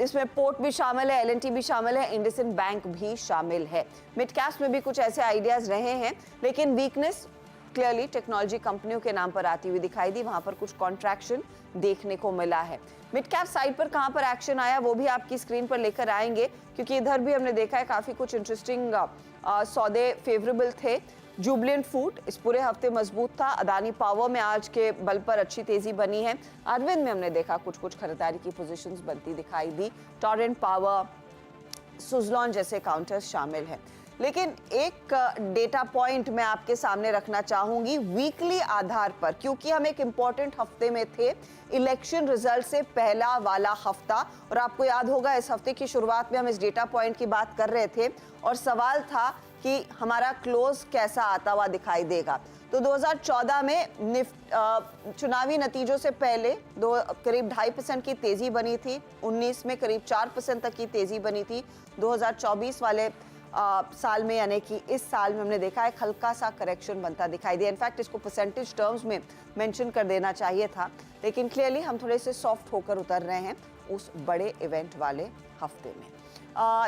B: इसमें पोर्ट भी शामिल है, LNT भी शामिल है, इंडसइंड बैंक भी शामिल है। मिड कैप्स में भी कुछ ऐसे आइडियाज रहे हैं, लेकिन वीकनेस क्लियरली टेक्नोलॉजी कंपनियों के नाम पर आती हुई दिखाई दी, वहां पर कुछ कॉन्ट्रैक्शन देखने को मिला है। मिड कैप साइड पर कहां पर एक्शन आया वो भी आपकी स्क्रीन पर लेकर आएंगे, क्योंकि इधर भी हमने देखा है काफी कुछ इंटरेस्टिंग सौदे फेवरेबल थे। जुबलेंट फूड इस पूरे हफ्ते मजबूत था। अदानी पावर में आज के बल पर अच्छी तेजी बनी है। अरविंद में हमने देखा कुछ कुछ खरीदारी की पोजीशंस बनती दिखाई दी। टोरेंट पावर, सुजलॉन जैसे काउंटर्स शामिल हैं। लेकिन एक डेटा पॉइंट मैं आपके सामने रखना चाहूंगी वीकली आधार पर, क्योंकि हम एक इंपॉर्टेंट हफ्ते में थे, इलेक्शन रिजल्ट से पहला वाला हफ्ता। और आपको याद होगा इस हफ्ते की शुरुआत में हम इस डेटा पॉइंट की बात कर रहे थे और सवाल था कि हमारा क्लोज कैसा आता हुआ दिखाई देगा। तो 2014 में चुनावी नतीजों से पहले करीब 2.5% की तेजी बनी थी, 19 में करीब 4% तक की तेजी बनी थी। 2024 वाले साल में यानी कि इस साल में हमने देखा एक हल्का सा करेक्शन बनता दिखाई दिया। इनफैक्ट इसको परसेंटेज टर्म्स में मेंशन कर देना चाहिए था, लेकिन क्लियरली हम थोड़े से सॉफ्ट होकर उतर रहे हैं उस बड़े इवेंट वाले हफ्ते में।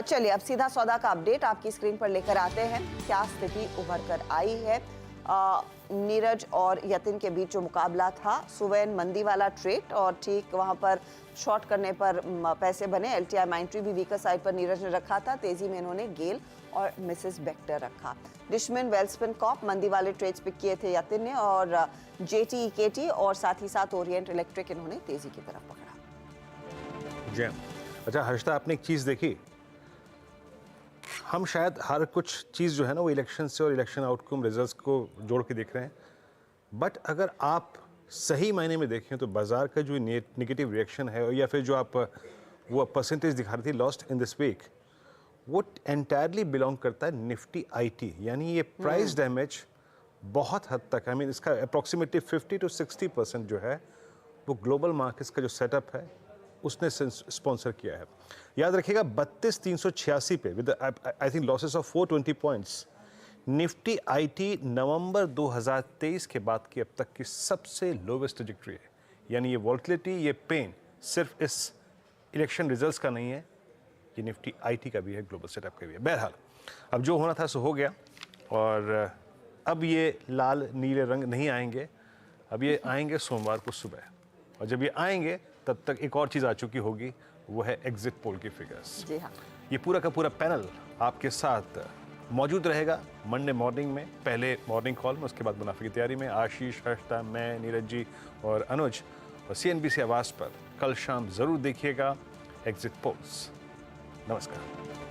B: चलिए अब सीधा सौदा का अपडेट आपकी स्क्रीन पर लेकर आते हैं। क्या स्थिति उभर कर आई है? नीरज और यतिन के बीच जो मुकाबला था, सुबह मंदी वाला ट्रेड और ठीक वहां पर शॉर्ट करने पर पैसे बने। एलटीआई माइंट्री भी वीकर साइड पर नीरज ने रखा था, तेजी में इन्होंने गेल और मिसेस बेक्टर रखा। डिशमिन वेल्सपिन कॉप मंदी वाले ट्रेड्स पिक किए थे यतिन ने और जेटी और साथ ही साथ ओरिएंट इलेक्ट्रिक इन्होंने तेजी की तरफ पकड़ा।
E: जय। अच्छा हर्षिता, आपने एक चीज़ देखी, हम शायद हर कुछ चीज़ जो है ना वो इलेक्शन से और इलेक्शन आउटकम रिजल्ट्स को जोड़ के देख रहे हैं, बट अगर आप सही मायने में देखें तो बाजार का जो नेगेटिव रिएक्शन है या फिर जो आप वो परसेंटेज दिखा रही थी लॉस्ट इन दिस वीक, वो एंटायरली बिलोंग करता है निफ्टी आईटी। यानी ये प्राइस डैमेज बहुत हद तक, आई मीन इसका अप्रॉक्सीमेटली 50 to 60% जो है वो ग्लोबल मार्केट्स का जो सेटअप है उसने स्पॉन्सर किया है। याद रखिएगा 32,386 पे with I think losses of 420 points Nifty IT November 2023 के बाद की अब तक की सबसे लोवेस्ट ट्रैजेक्टरी है। यानी ये वॉलेटिलिटी, ये पेन सिर्फ इस इलेक्शन रिजल्ट्स का नहीं है, ये निफ्टी आईटी का भी है, ग्लोबल सेटअप का भी है। बहरहाल अब जो होना था सो हो गया और अब ये लाल नीले रंग नहीं आएंगे, अब ये आएंगे सोमवार को सुबह, और जब ये आएंगे तब तक एक और चीज़ आ चुकी होगी, वो है एग्जिट पोल की फिगर्स।
B: जी हाँ।
E: ये पूरा का पूरा पैनल आपके साथ मौजूद रहेगा मंडे मॉर्निंग में, पहले मॉर्निंग कॉल में, उसके बाद मुनाफे की तैयारी में। आशीष, हर्षिता, मैं, नीरज जी और अनुज और CNBC आवाज़ पर कल शाम ज़रूर देखिएगा एग्जिट पोल्स। नमस्कार।